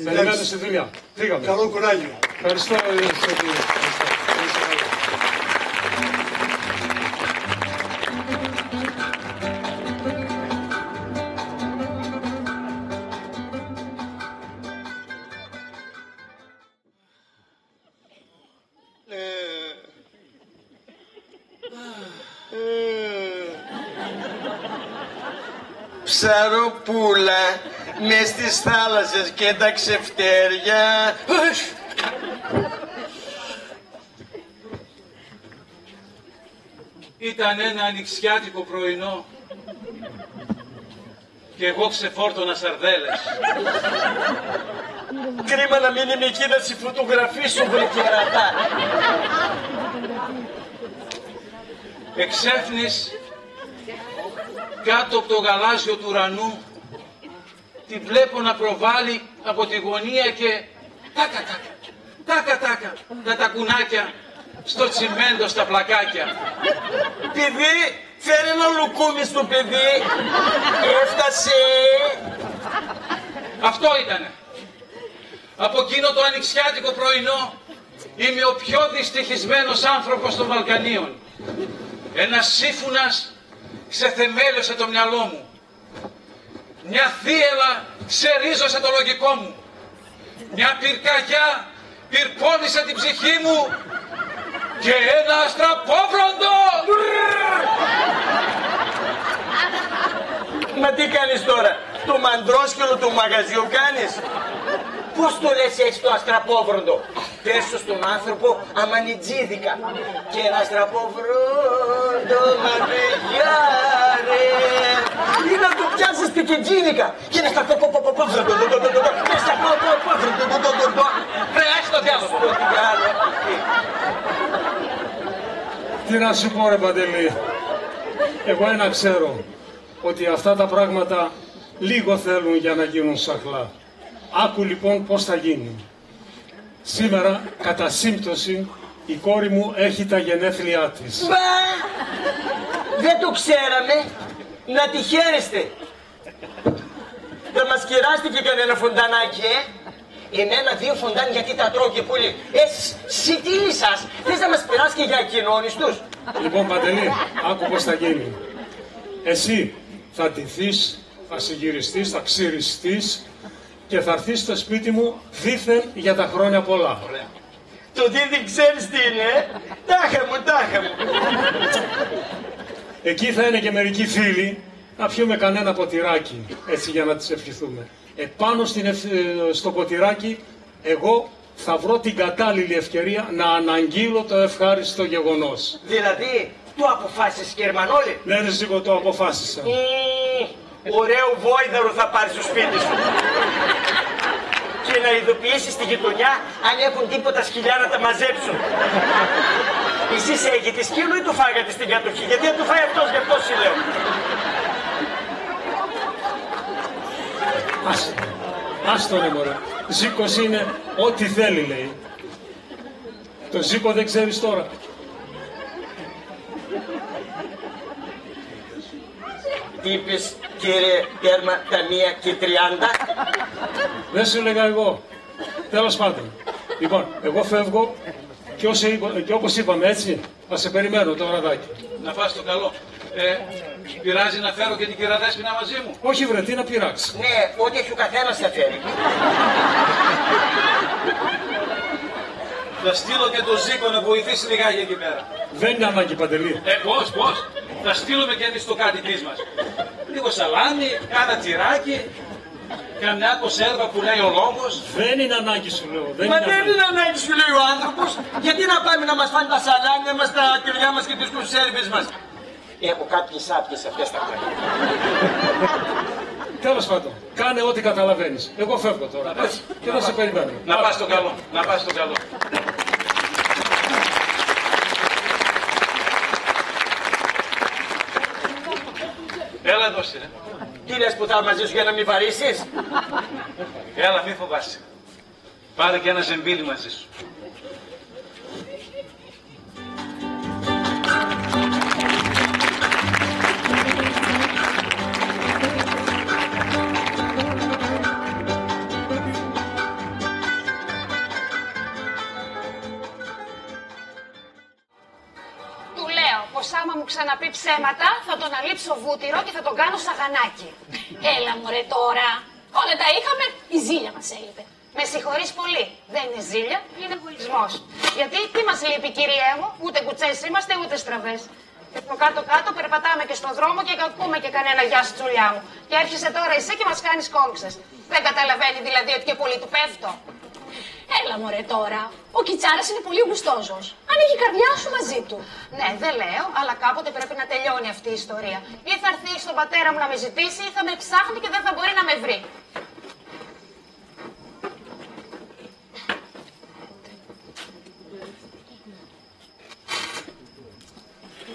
Περιμένω στη δουλειά. Φύγαμε. Καλό κουράγιο. Ευχαριστώ. Ψαροπούλα μες στις θάλασσες και τα ξεφτέρια. Ήταν ένα ανοιξιάτικο πρωινό. Και εγώ ξεφόρτωνα σαρδέλες. Κρίμα να μην είμαι εκεί να σε φωτογραφίσω, βρε κερατά. Εξέφνης, κάτω από το γαλάζιο του ουρανού, τη βλέπω να προβάλλει από τη γωνία και τάκα, τα τακουνάκια στο τσιμέντο στα πλακάκια. Παιδί, φέρε ένα λουκούμι στο παιδί. Έφτασε. Αυτό ήτανε. Από εκείνο το ανοιξιάτικο πρωινό είμαι ο πιο δυστυχισμένος άνθρωπος των Βαλκανίων. Ένας σύμφωνας ξεθεμέλιωσε το μυαλό μου. Μια θύελα ξερίζωσε το λογικό μου. Μια πυρκαγιά πυρπόλησε την ψυχή μου και ένα αστραπόβροντο. Μα τι κάνεις τώρα, το μαντρόσκυλο του μαγαζιού κάνεις? Πώς το λες έχεις το αστραπόβροντο? Πες το στον άνθρωπο αμανιτζίδικα. Και ένα αστραπόβροντο μαδεγιάρε. Ή να το πιάσεις πικετζίδικα. Και ένα αστραπόβροντο. Ρε, έχεις το διάλογο. Τι να σου πω, ρε Παντελή. Εγώ ένα ξέρω, ότι αυτά τα πράγματα λίγο θέλουν για να γίνουν σαχλά. Άκου λοιπόν πώς θα γίνει. Σήμερα, κατά σύμπτωση, η κόρη μου έχει τα γενέθλιά της. Μπα! Δεν το ξέραμε. Να τη χαίρεστε. Δεν μας κεράστηκε κανένα φοντανάκι, Εμένα 2 φοντάν γιατί τα τρώω και πολύ. Σιτήλι σας, θες να μας περάσει και για κοινώνιστους? Λοιπόν, Παντελή, άκου πώς θα γίνει. Εσύ θα ντυθείς, θα συγγυριστείς, θα ξυριστείς και θα έρθεις στο σπίτι μου δήθεν για τα χρόνια πολλά. Το δίδυ ξέρεις τι είναι, τάχα μου. Εκεί θα είναι και μερικοί φίλοι να πιούμε κανένα ποτηράκι, έτσι για να τις ευχηθούμε. Επάνω στο ποτηράκι, εγώ θα βρω την κατάλληλη ευκαιρία να αναγγείλω το ευχάριστο γεγονός. Δηλαδή, το αποφάσισες, Κερμανόλη? Ναι, ρε Ζήκο, το αποφάσισα. Ωραίο βόηδαρο θα πάρεις στο σπίτι σου. Και να ειδοποιήσεις τη γειτονιά αν έχουν τίποτα σκυλιά να τα μαζέψουν. Εσείς έχετε σκύλο ή το φάγατε στην κατοχή? Γιατί αν το φάει αυτός, γι' αυτό σου λέω. Άστο ρε μωρέ. Ζήκος είναι ό,τι θέλει, λέει. Το Ζήκο δεν ξέρεις τώρα. Τι είπες, κύριε Τέρμα, τα 1 και 30? Δεν σου λέγα εγώ. Τέλος πάντων. Λοιπόν, εγώ φεύγω και όπως είπαμε, έτσι, θα σε περιμένω το βραδάκι. Να πας στο καλό. Πειράζει να φέρω και την κυρία Δέσποινα μαζί μου? Όχι βρε, τι να πειράξει. Ναι, ό,τι έχει ο καθένας θα φέρει. Θα στείλω και το Ζήκο να βοηθήσει λιγάκι εκεί πέρα. Δεν είναι ανάγκη, Παντελή. Πώς. Θα στείλουμε και εμείς το κάτι της μας. Λίγο σαλάμι, κάνα τυράκι, καμιά κονσέρβα που λέει ο λόγος. Δεν είναι ανάγκη σου λέω. Δεν είναι ανάγκη σου λέει ο άνθρωπος. Γιατί να πάμε να μας φάνε τα σαλάμια μας, τα τυριά μας και τις κονσέρβες μας? Έχω κάποιες άπιες αυτές τα πράγματα. Τέλος πάντων, κάνε ό,τι καταλαβαίνεις. Εγώ φεύγω τώρα και θα σε περιμένω. Να πας στο καλό, να πας στο καλό. Έλα εδώ, ρε. Τι λες που θα μαζί σου για να μην βαρίσεις? Έλα, μη φοβάσαι. Πάρε και ένα ζεμπίλι μαζί σου. Άμα μου ξαναπεί ψέματα, θα τον αλείψω βούτυρο και θα τον κάνω σαγανάκι. Έλα μωρέ τώρα. Όλα τα είχαμε, η ζήλια μας έλειπε. Με συγχωρείς πολύ. Δεν είναι ζήλια, είναι εγωισμός. Γιατί τι μας λείπει, κυριέ μου, ούτε κουτσές είμαστε, ούτε στραβές. Και από κάτω-κάτω περπατάμε και στον δρόμο και ακούμε και κανένα γεια σου τσουλιά μου. Και έρχεσαι τώρα εσύ και μας κάνεις κόμψες. Δεν καταλαβαίνει δηλαδή ότι και πολύ του πέφτω. Έλα μωρέ τώρα. Ο Κιτσάρας είναι πολύ γουστόζος. Ανοίγει η καρδιά σου μαζί του. Ναι, δεν λέω, αλλά κάποτε πρέπει να τελειώνει αυτή η ιστορία. Ή θα έρθει στον πατέρα μου να με ζητήσει, ή θα με ψάχνει και δεν θα μπορεί να με βρει.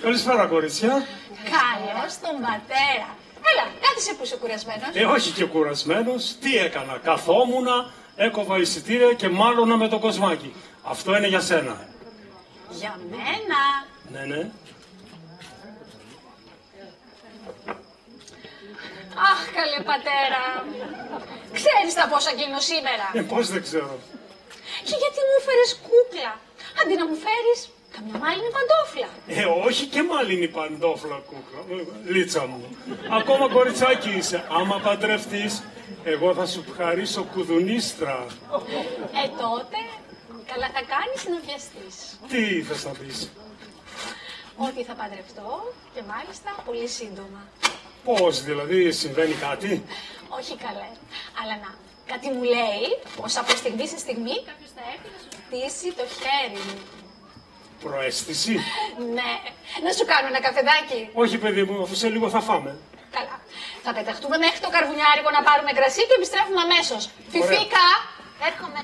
Καλησπέρα, κορίτσια. Καλώς τον πατέρα. Έλα, κάθισε που είσαι κουρασμένος. Όχι και κουρασμένος. Τι έκανα. Καθόμουνα, έκοβα εισιτήρια και μάλωνα με το κοσμάκι. Αυτό είναι για σένα. Για μένα. Ναι, ναι. Αχ, καλέ πατέρα. Ξέρεις τα πόσα κλείνω σήμερα. Πώς δεν ξέρω. Και γιατί μου έφερες κούκλα. Αντί να μου φέρεις καμιά μάλινη παντόφλα. Όχι και μάλινη παντόφλα, κούκλα. Λίτσα μου. Ακόμα κοριτσάκι είσαι. Άμα παντρευτείς, εγώ θα σου χαρίσω κουδουνίστρα. Τότε, καλά θα κάνεις να βιαστείς. Τι θες να πεις? Ότι θα παντρευτώ και μάλιστα πολύ σύντομα. Πώς, δηλαδή, συμβαίνει κάτι? Όχι καλέ, αλλά να, κάτι μου λέει πως από στιγμή σε στιγμή κάποιος θα έρθει να σου χτίσει το χέρι μου. Προαίσθηση? Ναι, να σου κάνω ένα καφεδάκι. Όχι παιδί μου, αφού σε λίγο θα φάμε. Καλά, θα πεταχτούμε μέχρι το καρβουνιάρικο να πάρουμε κρασί και επιστρέφουμε αμέσως. Φιφίκα, έρχομαι.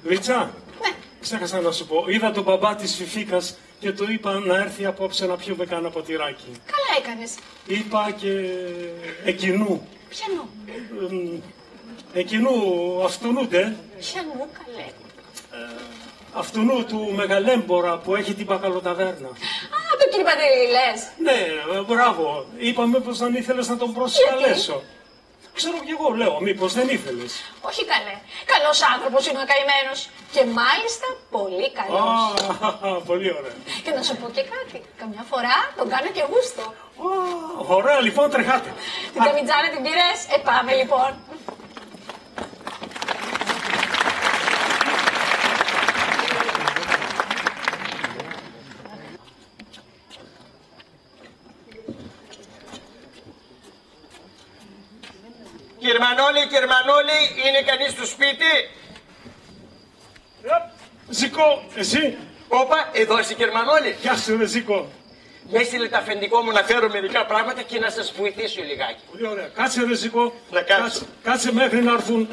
Λίτσα, ναι. Ξέχασα να σου πω, είδα τον μπαμπά της Φιφίκας και του είπα να έρθει απόψε να πιούμε κάνα ποτηράκι. Καλά έκανες. Είπα και εκείνου. Ποιανού? Εκείνου αυτουνούνται. Ποιανού καλέ? Αυτουνού του μεγαλέμπορα που έχει την μπακαλοταβέρνα. Α, το κύριε Παντελή λες. Ναι, μπράβο. Είπαμε πως αν ήθελες να τον προσκαλέσω. Ξέρω κι εγώ, λέω, μήπως δεν ήθελες. Όχι καλέ. Καλός άνθρωπος είναι ο καημένος. Και μάλιστα πολύ καλός. Πολύ ωραία. Και να σου πω και κάτι. Καμιά φορά τον κάνω και γούστο. Ωραία, λοιπόν, τρεχάτε. Την καμιτζάνα την πήρες? Πάμε λοιπόν. Κυρμανόλη, είναι κανείς στο σπίτι? Ζήκο, εσύ? Όπα, εδώ είσαι Κυρμανόλη. Γεια σου ρε Ζήκο. Με έστειλε το αφεντικό μου να φέρω μερικά πράγματα και να σας βοηθήσω λιγάκι. Πολύ ωραία. Κάτσε ρε Ζήκο. Να κάτσω. Κάτσε μέχρι να έρθουν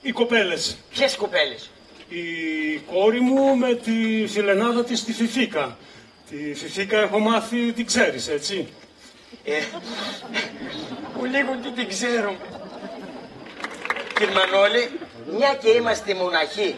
οι κοπέλες. Ποιες κοπέλες? Η κόρη μου με τη φιλενάδα της τη Φιφίκα. Τη Φιφίκα έχω μάθει, την ξέρεις, έτσι? Που λίγο τι την ξέρω. Κυρμανόλη, μια και είμαστε μοναχοί,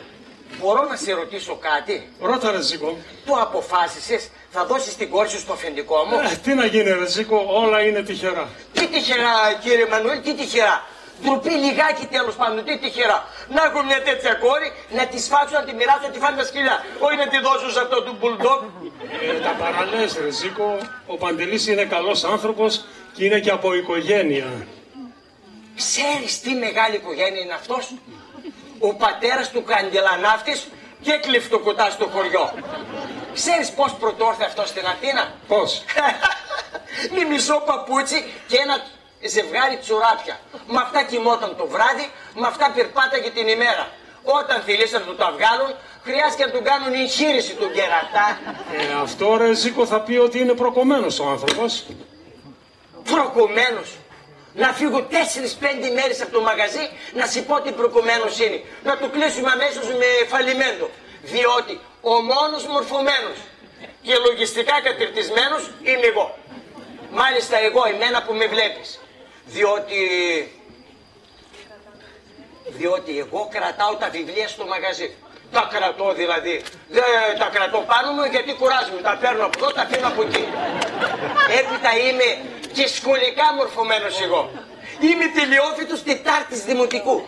μπορώ να σε ρωτήσω κάτι? Ρώτα ρε Ζήκο. Το αποφάσισες, θα δώσεις την κόρη σου στο αφεντικό μου? Τι να γίνει ρε Ζήκο, όλα είναι τυχερά. Τι τυχερά κύριε Μανουήλ, τι τυχερά? Ντροπή λιγάκι τέλος πάντων, τι τυχερά. Να έχω μια τέτοια κόρη, να τη σφάξω, να τη μοιράσω, να τη φάνε τα σκυλιά. Όχι να τη δώσω σε αυτό του μπουλντόγκ. Τα παραλές ρε Ζήκο, ο Παντελής είναι καλός άνθρωπος και είναι και από οικογένεια. Ξέρεις τι μεγάλη οικογένεια είναι αυτός? Ο πατέρας του καγκελαναύτης και κλειφτοκουτά στο χωριό. Ξέρεις πώς πρωτόρθε αυτό στην Αθήνα? Πώς? Με μισό παπούτσι και ένα ζευγάρι τσουράπια. Με αυτά κοιμόταν το βράδυ, με αυτά περπάταγε την ημέρα. Όταν θυλίσαν να του τα βγάλουν, χρειάστηκε να του κάνουν εγχείρηση του κερατά. Αυτό ρε Ζήκο θα πει ότι είναι προκομμένος ο άνθρωπος. Προκομμένος? Να φύγω 4-5 μέρες από το μαγαζί να σου πω τι προκομμένος είναι. Να του κλείσουμε αμέσως με φαλιμέντο. Διότι ο μόνος μορφωμένος και λογιστικά κατηρτισμένος είμαι εγώ. Μάλιστα εγώ, εμένα που με βλέπεις. Διότι εγώ κρατάω τα βιβλία στο μαγαζί. Τα κρατώ δηλαδή. Δεν τα κρατώ πάνω μου γιατί κουράζομαι. Τα παίρνω από εδώ, τα αφήνω από εκεί. Έπειτα είμαι και σχολικά μορφωμένος εγώ. Είμαι τελειόφοιτος τετάρτης δημοτικού.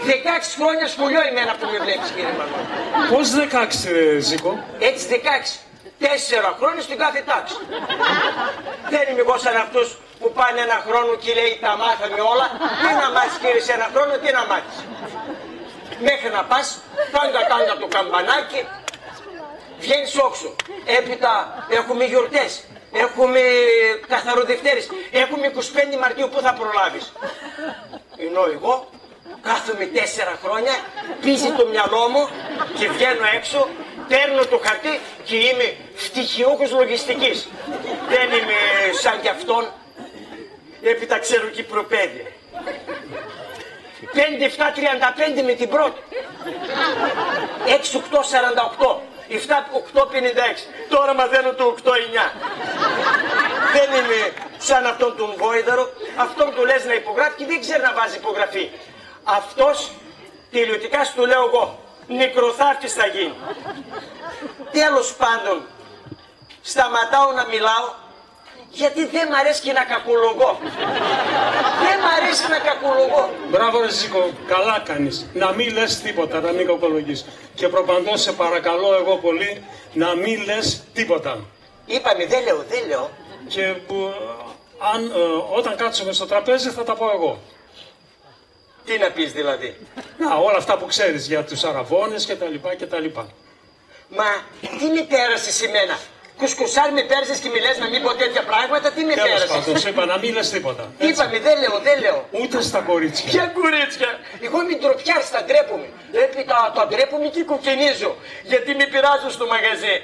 16 χρόνια σχολείο εμένα που με βλέπεις κύριε Μανώλη. Πώς 16 Ζήκο? Έτσι 16. 4 χρόνια στην κάθε τάξη. Δεν είμαι εγώ σαν αυτούς που πάνε ένα χρόνο και λέει τα μάθαμε όλα. Τι να μάθεις κύριε σε ένα χρόνο, τι να μάθεις? Μέχρι να πας, τάγκα το καμπανάκι, βγαίνεις όξο. Έπειτα έχουμε γιορτές, έχουμε καθαροδευτέρες, έχουμε 25 Μαρτίου που θα προλάβεις. Ενώ εγώ Κάθομαι 4 χρόνια, πίζει το μυαλό μου και βγαίνω έξω, παίρνω το χαρτί και είμαι φτυχιούχος λογιστικής. Δεν είμαι σαν κι αυτόν. Έπειτα ξέρω και προπαίδεια. 5-7-35 με την πρώτη. 6-8-48. 7-8-56. Τώρα μαθαίνω το 8-9. Δεν είμαι σαν αυτόν τον Βόηδαρο. Αυτόν του λες να υπογράφει και δεν ξέρει να βάζει υπογραφή. Αυτός τελειωτικά σου λέω εγώ. Νεκροθάφτης θα γίνει. Τέλος πάντων, σταματάω να μιλάω γιατί δεν μ' αρέσει και να κακολογώ. Δεν μ' αρέσει να κακολογώ. Μπράβο ρε Ζήκο, καλά κάνεις. Να μην λες τίποτα, να μην κακολογείς. Και προπαντός σε παρακαλώ εγώ πολύ να μην λες τίποτα. Είπαμε, δεν λέω. Και όταν κάτσουμε στο τραπέζι θα τα πω εγώ. Τι να πεις δηλαδή? Να, όλα αυτά που ξέρεις για τους αραβώνες και τα λοιπά και τα λοιπά. Μα τι με πέρασες εμένα? Κουσκουσάρι με πέρασες και μιλές να μην πω τέτοια πράγματα, τι με πέρασες? Τέλος πάντων, σου είπα να μην λες τίποτα. Είπαμε, δεν λέω. Ούτε στα κορίτσια. Ποια κορίτσια? Εγώ είμαι ντροπιάρης, τα ντρέπομαι. Έπειτα τα ντρέπομαι και κοκκινίζω. Γιατί με πειράζουν στο μαγαζί.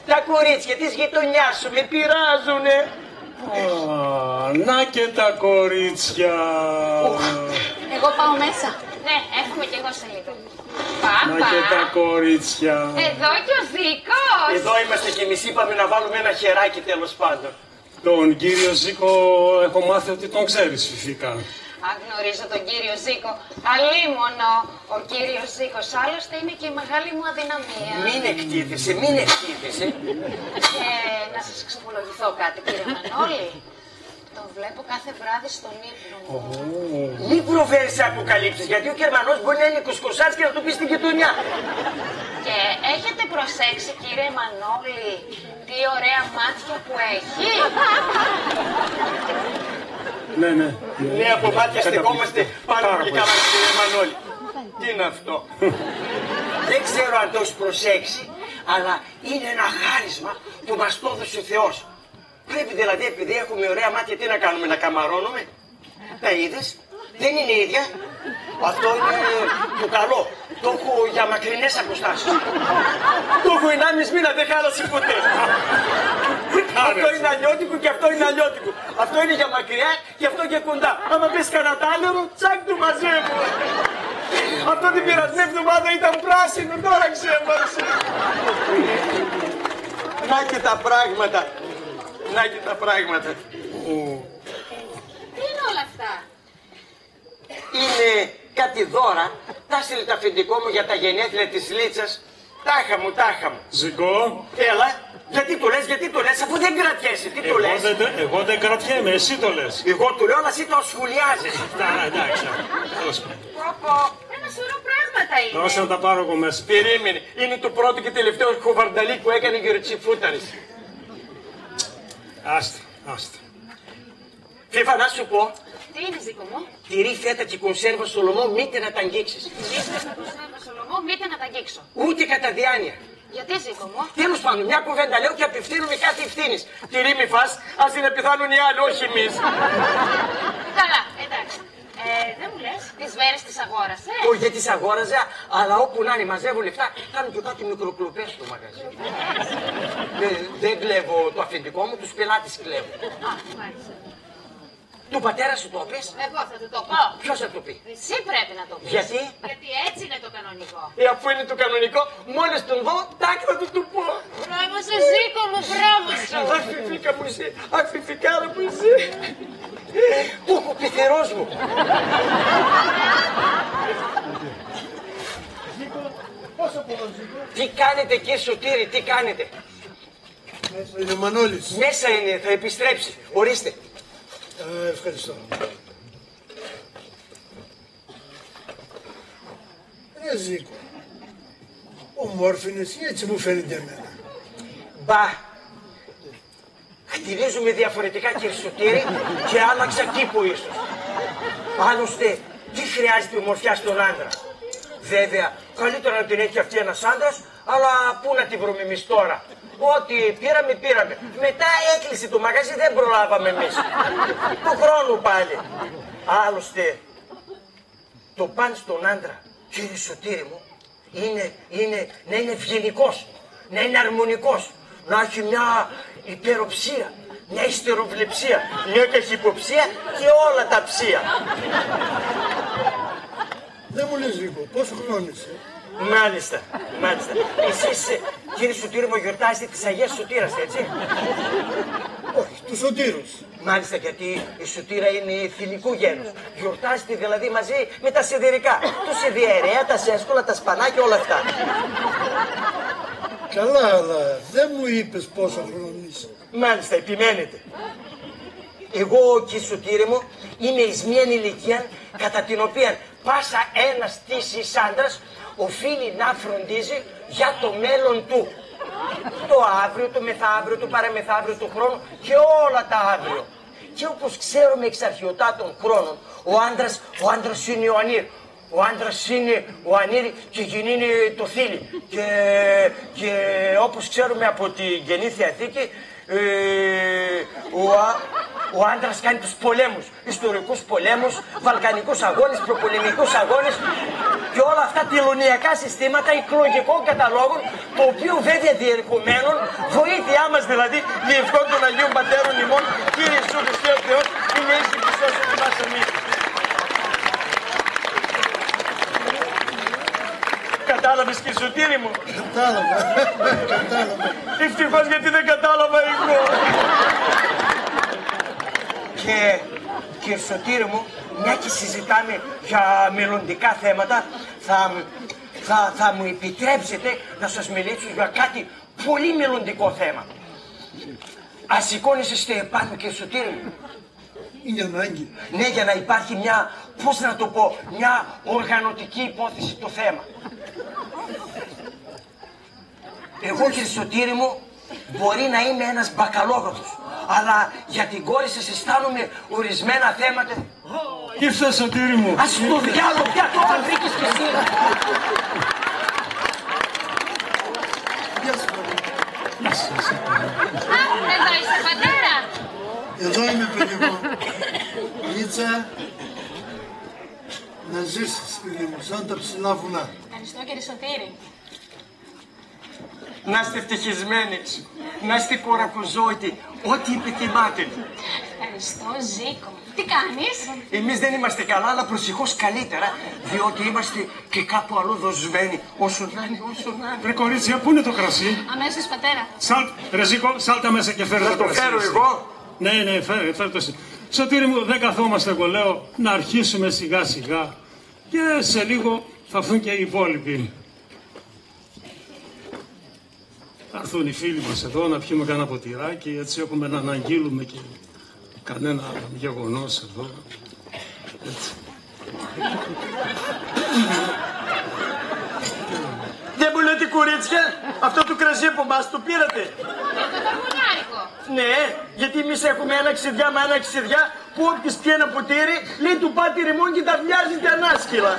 Τα κορίτσια της γειτονιάς σου με πειράζουνε. Να και τα κορίτσια. Εγώ πάω μέσα. Ναι, έχουμε κι εγώ σε λίγο. Πάπα. Να και τα κορίτσια. Εδώ και ο Ζήκος. Εδώ είμαστε κι εμείς, είπαμε να βάλουμε ένα χεράκι τέλος πάντων. Τον κύριο Ζήκο έχω μάθει ότι τον ξέρεις φυσικά. Αν γνωρίζω τον κύριο Ζήκο, αλίμονο. Ο κύριος Ζήκος άλλωστε είναι και η μεγάλη μου αδυναμία. Μην εκτίθεσαι. Να σας εξομολογηθώ κάτι, κύριε Μανώλη. Τον βλέπω κάθε βράδυ στον ύπνο μου. Μην προβαίνεις σε αποκαλύψεις, γιατί ο Γερμανός μπορεί να είναι κουσκουσάρης και να του πει στην γειτονιά. Και έχετε προσέξει, κύριε Μανώλη, τι ωραία μάτια που έχει. Ναι. Ναι, από μάτια στεκόμαστε πάρα πολύ καλά, κύριε Μανώλη. Τι είναι αυτό? Δεν ξέρω αν το έχεις προσέξει, αλλά είναι ένα χάρισμα που μας το έδωσε ο Θεός. Πρέπει δηλαδή, επειδή έχουμε ωραία μάτια, τι να κάνουμε, να καμαρώνουμε? Τα είδες? Δεν είναι ίδια. Αυτό είναι το καλό. Το έχω για μακρινές αποστάσεις. Το έχω 1,5 μήνα, δεν χάλασε ποτέ. Αυτό είναι αλλιώτικο και αυτό είναι αλλιώτικο. Αυτό είναι για μακριά και αυτό για κοντά. Άμα πες κανένα τάλαιρο, τσακ του μαζεύω. Αυτό την πειρασμένη εβδομάδα ήταν πράσινο, τώρα ξέμαρσε. Να και τα πράγματα. Τι είναι όλα αυτά? Είναι κάτι δώρα. Τα έστειλε το αφεντικό μου για τα γενέθλια της Λίτσας. Τάχα μου. Ζήκο. Έλα. Γιατί το λες, αφού δεν κρατιέσαι, τι το λες? Εγώ δεν κρατιέμαι, εσύ το λες. Εγώ του λέω, αλλά εσύ το σχολιάζεις. Εντάξει, τέλος πάντων. Ένα σωρό πράγματα είναι. Δώσε να τα πάρω εγώ μέσα. Περίμενε, είναι το πρώτο και τελευταίο χοβαρνταλί που έκανε ο Γεροτσιφούταρης. Άστα. Φίβα, να σου πω. Τι είναι, Ζήκο μου? Τυρί, φέτα και κονσέρβα Σολομό, μήτε να τα αγγίξεις. Τυρί, φέτα, κονσέρβα Σολομό, μήτε να τα αγγίξω. Ούτε κατά διάνοια. Γιατί, Ζήκο μου? Τέλος πάντων, μια κουβέντα λέω και απευθύνουμε κάτι ευθύνης. Τυρί μη φας, ας είναι πιθάνουν οι άλλοι, όχι εμείς. Καλά, εντάξει. Δεν μου λες, τις βέρες τις αγόρασες? Όχι, δεν τις αγόραζα, αλλά όπου να είναι μαζεύουν λεφτά, κάνουν και κάτι μικροκλοπές στο μαγαζί. Δεν κλέβω το αφεντικό μου, τους πελάτες κλέβω. Μάλιστα. Του πατέρα σου το πες? Εγώ θα του το πω. Ποιος θα το πει? Εσύ πρέπει να το πεις. Γιατί? Γιατί έτσι είναι το κανονικό. Αφού είναι το κανονικό, μόλις τον δω, τάκ θα του πω. Μπράβο σε Ζήκο μου, μπράβο σου. Αχ, φιφίκα μου εσύ, αχ, φιφικάρα μου εσύ. Τούχο πιθερός μου. Τι κάνετε κύριε Σωτήρη, τι κάνετε? Μέσα είναι ο Μανώλης. Μέσα είναι, θα επιστρέψει. Ορίστε. Ευχαριστώ. Ζήκο, ομόρφινες ή έτσι μου φαίνεται εμένα? Μπα, χτιλίζουμε διαφορετικά κύριε Σωτήρη και άλλαξα τύπο ίσως. Άλλωστε, τι χρειάζεται η ομορφιά στον άντρα? Βέβαια, καλύτερα να την έχει αυτή ένας άντρας, αλλά πού να την βρούμε εμείς τώρα? Ό,τι πήραμε. Μετά έκλεισε το μαγαζί, δεν προλάβαμε εμείς. Του χρόνου πάλι. Άλλωστε, το παν στον άντρα, κύριε Σωτήρη μου, να είναι ευγενικός, να είναι αρμονικός, να έχει μια υπεροψία, μια ιστεροβλεψία, μια καχυποψία και όλα τα ψία. Δεν μου λες Ρίκο, πόσο χρόνο είσαι? Μάλιστα. Εσείς, κύριε Σωτήρη μου, γιορτάζετε της Αγίας Σωτήρας, έτσι? Όχι, του Σωτήρους. Μάλιστα, γιατί η Σωτήρα είναι θηλυκού γένους. Γιορτάζετε δηλαδή μαζί με τα σιδηρικά. Του σιδιαιρέα, τα σέσκολα, τα σπανάκια, όλα αυτά. Καλά, αλλά δεν μου είπες πόσο χρόνο είσαι. Μάλιστα, επιμένετε. Εγώ, κύριε Σωτήρη μου, είμαι εις μίαν ηλικία κατά την οποία πάσα ένας τύσης άντρας οφείλει να φροντίζει για το μέλλον του. Το αύριο, το μεθαύριο, το παραμεθαύριο του χρόνου και όλα τα αύριο. Και όπως ξέρουμε εξ αρχαιοτάτων χρόνων, ο άντρας είναι ο Ανήρ. Ο άντρας είναι ο Ανήρ και η γυνή είναι το θήλυ. Και όπως ξέρουμε από τη Καινή Διαθήκη, ο άντρας κάνει τους πολέμους, ιστορικούς πολέμους, βαλκανικούς αγώνες, προπολεμικούς αγώνες και όλα αυτά τελωνιακά συστήματα εκλογικών καταλόγων, το οποίο βέβαια διερχομένων, βοήθειά μας δηλαδή, διευχών των Αγίων Πατέρων ημών, Κύριε Ιησού Χριστέ ο Θεός, είναι έτσι Χριστός ότι μας εμείς. Κατάλαβες και Σωτήρη μου? Κατάλαβα. Ευτυχώς γιατί δεν κατάλαβα εγώ. Και Σωτήρη μου, μια και συζητάμε για μελλοντικά θέματα, θα μου επιτρέψετε να σας μιλήσω για κάτι πολύ μελλοντικό θέμα. Ας σηκώνεστε πάνω και Σωτήρη μου. Είναι ανάγκη. Ναι, για να υπάρχει μια, πώς να το πω, μια οργανωτική υπόθεση το θέμα. Εγώ, κύριε Σωτήρη μου, μπορεί να είμαι ένας μπακαλόγραφος, αλλά για την κόρη σας αισθάνομαι ορισμένα θέματα. Ήρθε, Σωτήρη μου. Ας το διάλογο, πια το βρήκες και εσύ. Εδώ είσαι, πατέρα. Εδώ είμαι, παιδί μου. Λίτσα, να ζήσεις, παιδί μου, σαν τα ψηλά βουνά. Ευχαριστώ, κύριε Σωτήρη. Να είστε ευτυχισμένοι, να είστε κορακοζόητοι, ό,τι επιθυμάτε. Ευχαριστώ, Ζήκο. Τι κάνεις? Εμείς δεν είμαστε καλά, αλλά προσεχώς καλύτερα, διότι είμαστε και κάπου αλλού δοσμένοι. Όσο να είναι, όσο να είναι. Ρε κορίτσια, πού είναι το κρασί? Αμέσως, πατέρα. Ρε Ζήκο, σάλτα μέσα και φέρε Να το το κρασί. φέρω εγώ. Ναι, φέρε το εσύ. Σωτήρη μου, δεν καθόμαστε, εγώ λέω, να αρχίσουμε σιγά σιγά και σε λίγο θα έρθουν και οι υπόλοιποι. Θα έρθουν οι φίλοι μας εδώ να πιούμε κανένα ποτηράκι, έτσι έχουμε να αναγγείλουμε και κανένα γεγονός εδώ. Έτσι. Δεν μου λέτε κορίτσια, αυτό το κρασί από εμάς το πήρατε? Αυτό το μουνιάρικο. Ναι, γιατί εμείς έχουμε ένα ξεδιά με ένα ξεδιά που όποιος πιει ένα ποτήρι λέει του πάτη ρημών και τα βιάζεται ανάσκυλα.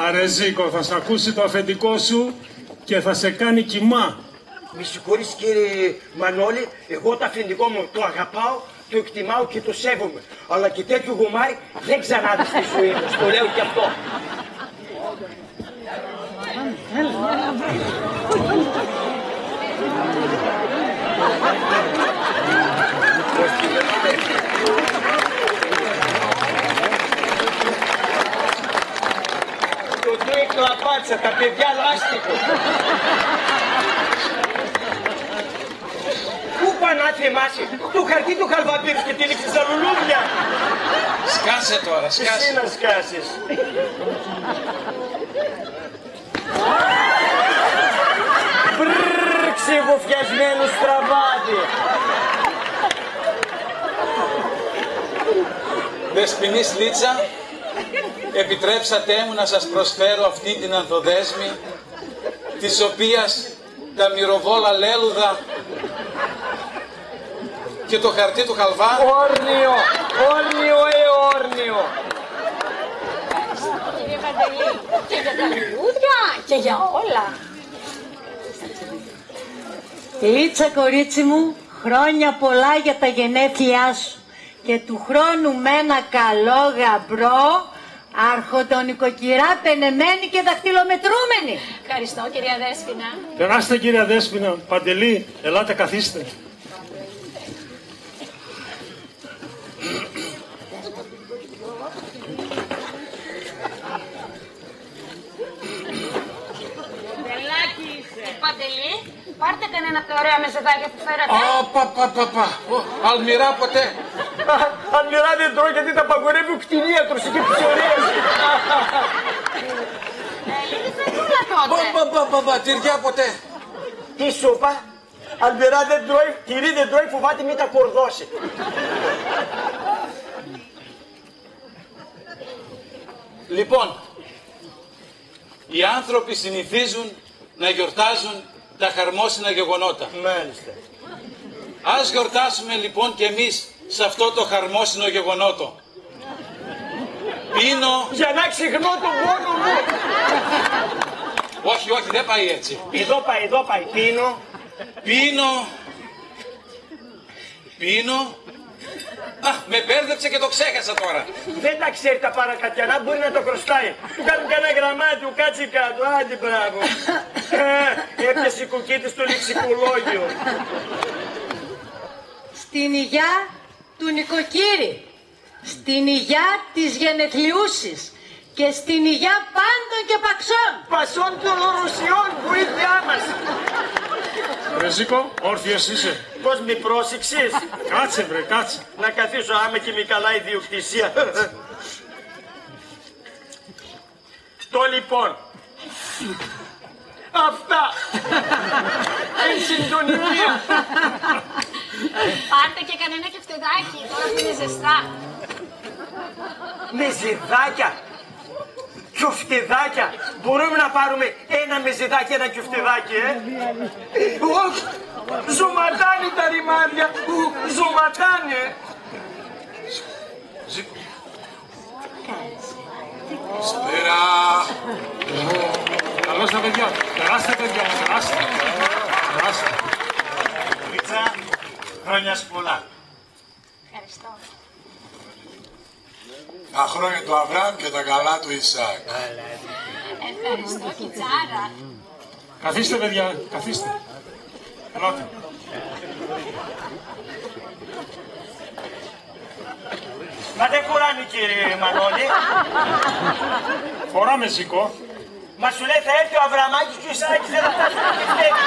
Άρε Ζήκο, θα σ' ακούσει το αφεντικό σου και θα σε κάνει κοιμά. Με συγχωρείς κύριε Μανώλη, εγώ το αφεντικό μου το αγαπάω, το εκτιμάω και το σέβομαι. Αλλά και τέτοιο γομάρι δεν ξανάδει στη ζωή μου, το λέω και αυτό. Το τρώει κλαπάτσα, τα παιδιά λάστιχο. Πού πάνε να θυμάσαι, το χαρτί του χαλβαπύρους και τύλιξε στα λουλούδια. Σκάσε τώρα, σκάσε. Εσύ να σκάσεις. Μπρρρρ, ξεγοφιασμένο στραβάτι. Δεσποινής Λίτσα, επιτρέψατε μου να σας προσφέρω αυτή την ανθοδέσμη, της οποίας τα μυρωβόλα λέλουδα και το χαρτί του χαλβά... Όρνιο, όρνιο. Κύριε Παντελή, και για τα λουλούδια και για όλα. Λίτσα, κορίτσι μου, χρόνια πολλά για τα γενέθλιά σου και του χρόνου με ένα καλό γαμπρό Άρχοντα νοικοκυρά, πενεμένη και δαχτυλομετρούμενη. Ευχαριστώ, κυρία Δέσποινα. Περάστε, κυρία Δέσποινα. Παντελή, ελάτε καθίστε. Παντελή, πάρτε κανένα από τα ωραία μεζεδάκια που φέρατε. Αλμυρά ποτέ. Αλμυρά δεν τρώει γιατί τα παγορεύει ο κτηνίατρος και ψωρίζει. Λίγη φετούλα τότε. Τυριά ποτέ. Τι σούπα, Αλμυρά δεν τρώει, τυρί δεν τρώει, φοβάται μην τα κορδώσει. Λοιπόν, οι άνθρωποι συνηθίζουν να γιορτάζουν τα χαρμόσυνα γεγονότα. Μάλιστα. Ας γιορτάσουμε λοιπόν και εμείς σε αυτό το χαρμόσυνο γεγονότο. Πίνω... Για να ξεχνώ τον πόνο μου. Όχι, όχι, δεν πάει έτσι. Εδώ πάει. Πίνω... Α, με μπέρδεψε και το ξέχασα τώρα. Δεν τα ξέρει τα παρακατιανά, μπορεί να το χρωστάει. Του κάνουν κανένα γραμμάτι, του κάτσει κάτω. Άντε, μπράβο. Έπιασε η κουκκί της στο λεξικολόγιο. Στην υγειά του νοικοκύρη, στην υγειά της γενεθλιούσης και στην υγειά πάντων και παξών. Πασών των Ρωσιών, βοήθειά μας. Ρεζίκο, όρθιος είσαι. Πώς με πρόσεξες. Κάτσε βρε, κάτσε. Να καθίσω άμα και με καλά ιδιοκτησία. Το λοιπόν. Αυτά. Εν συντονία. Πάρτε και κανένα κεφτεδάκι, τώρα που είναι ζεστά. Μεζεδάκια. Κιουφτεδάκια. Μπορούμε να πάρουμε ένα μεζεδάκι, ένα κιουφτεδάκι, Ζωματάνε τα ρημάδια. Ζωματάνε. Ζήκω. Σπέρα. Καλώς τα παιδιά. Περάστε, παιδιά. Περάστε. Ρίτσα, χρόνια σου πολλά. Ευχαριστώ. Τα χρόνια του Αβραάμ και τα καλά του Ισάκ. Ευχαριστώ, Κιτσάρα. Καθίστε, παιδιά. Καθίστε. Ελάτε. Μα δεν χωράνε, κύριε Μανώλη. Φοράμε Ζήκο. Μα σου λέει θα έρθει ο Αβραμάκης και ο Ισάκης δεν θα φτάσει να πιθαίνει.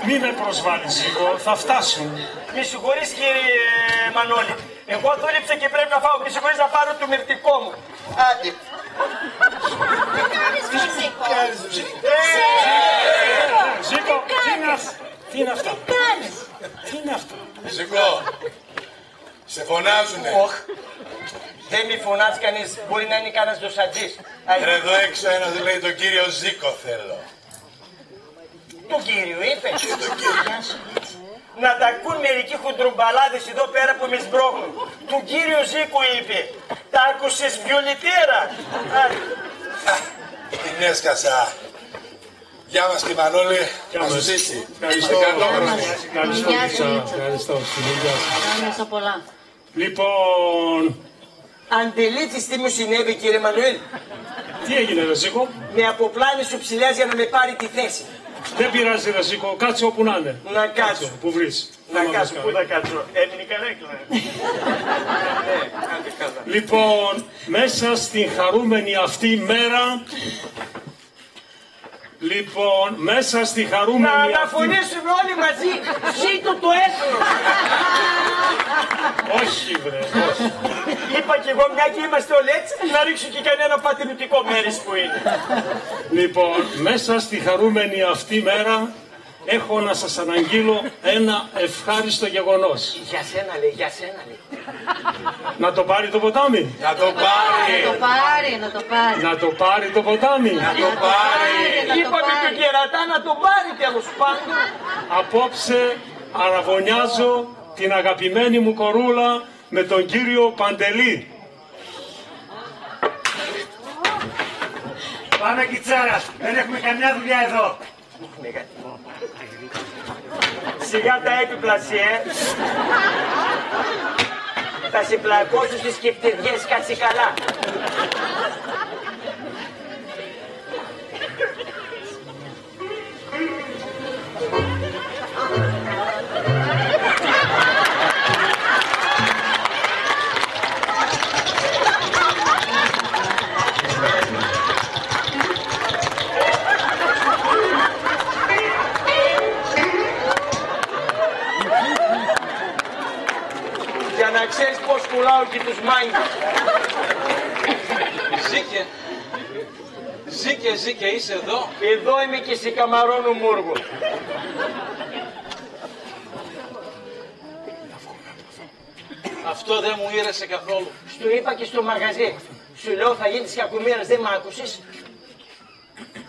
Μη με προσβάλλεις Ζήκο, θα φτάσουν. Μη συγχωρείς, κύριε Μανώλη. Εγώ δούλεψα και πρέπει να φάω. Μη συγχωρείς να πάρω το μυρτικό μου. Άντε. Τι κάνεις, Ζήκο. Ζήκο, τι είναι αυτά. Τι είναι αυτό. Ζήκο, σε φωνάζουνε. Όχι. Δεν μη φωνάζει κανείς. Μπορεί να είναι κανένας δοσατζής. Εδώ έξω ένας λέει τον κύριο Ζήκο θέλω. Τον κύριο είπε. Και τον κύριο. Να τα ακούν μερικοί χοντρομπαλάδες εδώ πέρα που με σμπρώχνουν. Του κύριο Ζήκο είπε. Τα άκουσες βιολιτέρα. Την έσκασα. Γεια μας και Μανώλη. Να σου ζήσει. Ευχαριστώ. Ευχαριστώ. Ευχαριστώ πολλά. Λοιπόν, Αντελήφθης τι μου συνέβη, κύριε Μανουήλ. τι έγινε ρε Ζήκο. Με αποπλάνησε ο ψηλιάς για να με πάρει τη θέση. Δεν πειράζει ρε Ζήκο, κάτσε όπου να είναι. Να κάτσω. Πού βρεις. Να κάτσω, πού θα κάτσω. Έμεινε καρέκλα. Λοιπόν, μέσα στην χαρούμενη αυτή μέρα. Λοιπόν, μέσα στη χαρούμενη αυτή... Να φωνήσουμε όλοι μαζί. Ζήτω το έθνος. Όχι βρε, όχι. Είπα κι εγώ μια και είμαστε όλοι έτσι, να ρίξω και κανένα πατριωτικό μέρος που είναι. Λοιπόν, μέσα στη χαρούμενη αυτή μέρα έχω να σας αναγγείλω ένα ευχάριστο γεγονός. Για σένα λέει, για σένα λέει. Να το πάρει το ποτάμι. Να το πάρει. Να το πάρει. Να το πάρει το ποτάμι. Να το πάρει. Είπαμε τον κερατά να το πάρει τέλος πάντων. Απόψε αραβωνιάζω την αγαπημένη μου κορούλα με τον κύριο Παντελή. Πάμε Κιτσάρα, δεν έχουμε καμιά δουλειά εδώ. Σιγά τα έπιπλαση, Θα σε πλακώσω στις σκεφτεδιές, κάτσε καλά. Για να ξέρεις πως πουλάω και τους μάγκες. Ζήκε, είσαι εδώ. Εδώ είμαι και στη Καμαρώνου Μούργου. Αυτό δεν μου ήρεσε καθόλου. Σου είπα και στο μαγαζί. Σου λέω θα γίνεις κακομοίρας, δεν μ' άκουσες.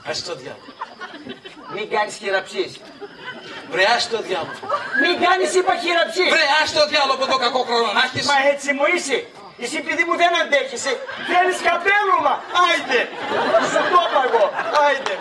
Ας το διάλογο. Μην κάνεις χειραψίες. Βρε, ας το διάλογο. Μην κάνεις, είπα, χειραψίες. Βρε, ας το διάλογο από το κακό χρόνο να έχεις. Μα έτσι μου είσαι. Εσύ επειδή μου δεν αντέχεσαι, θέλεις καπέλωμα. Άιντε. Σου το είπα εγώ. Άιντε.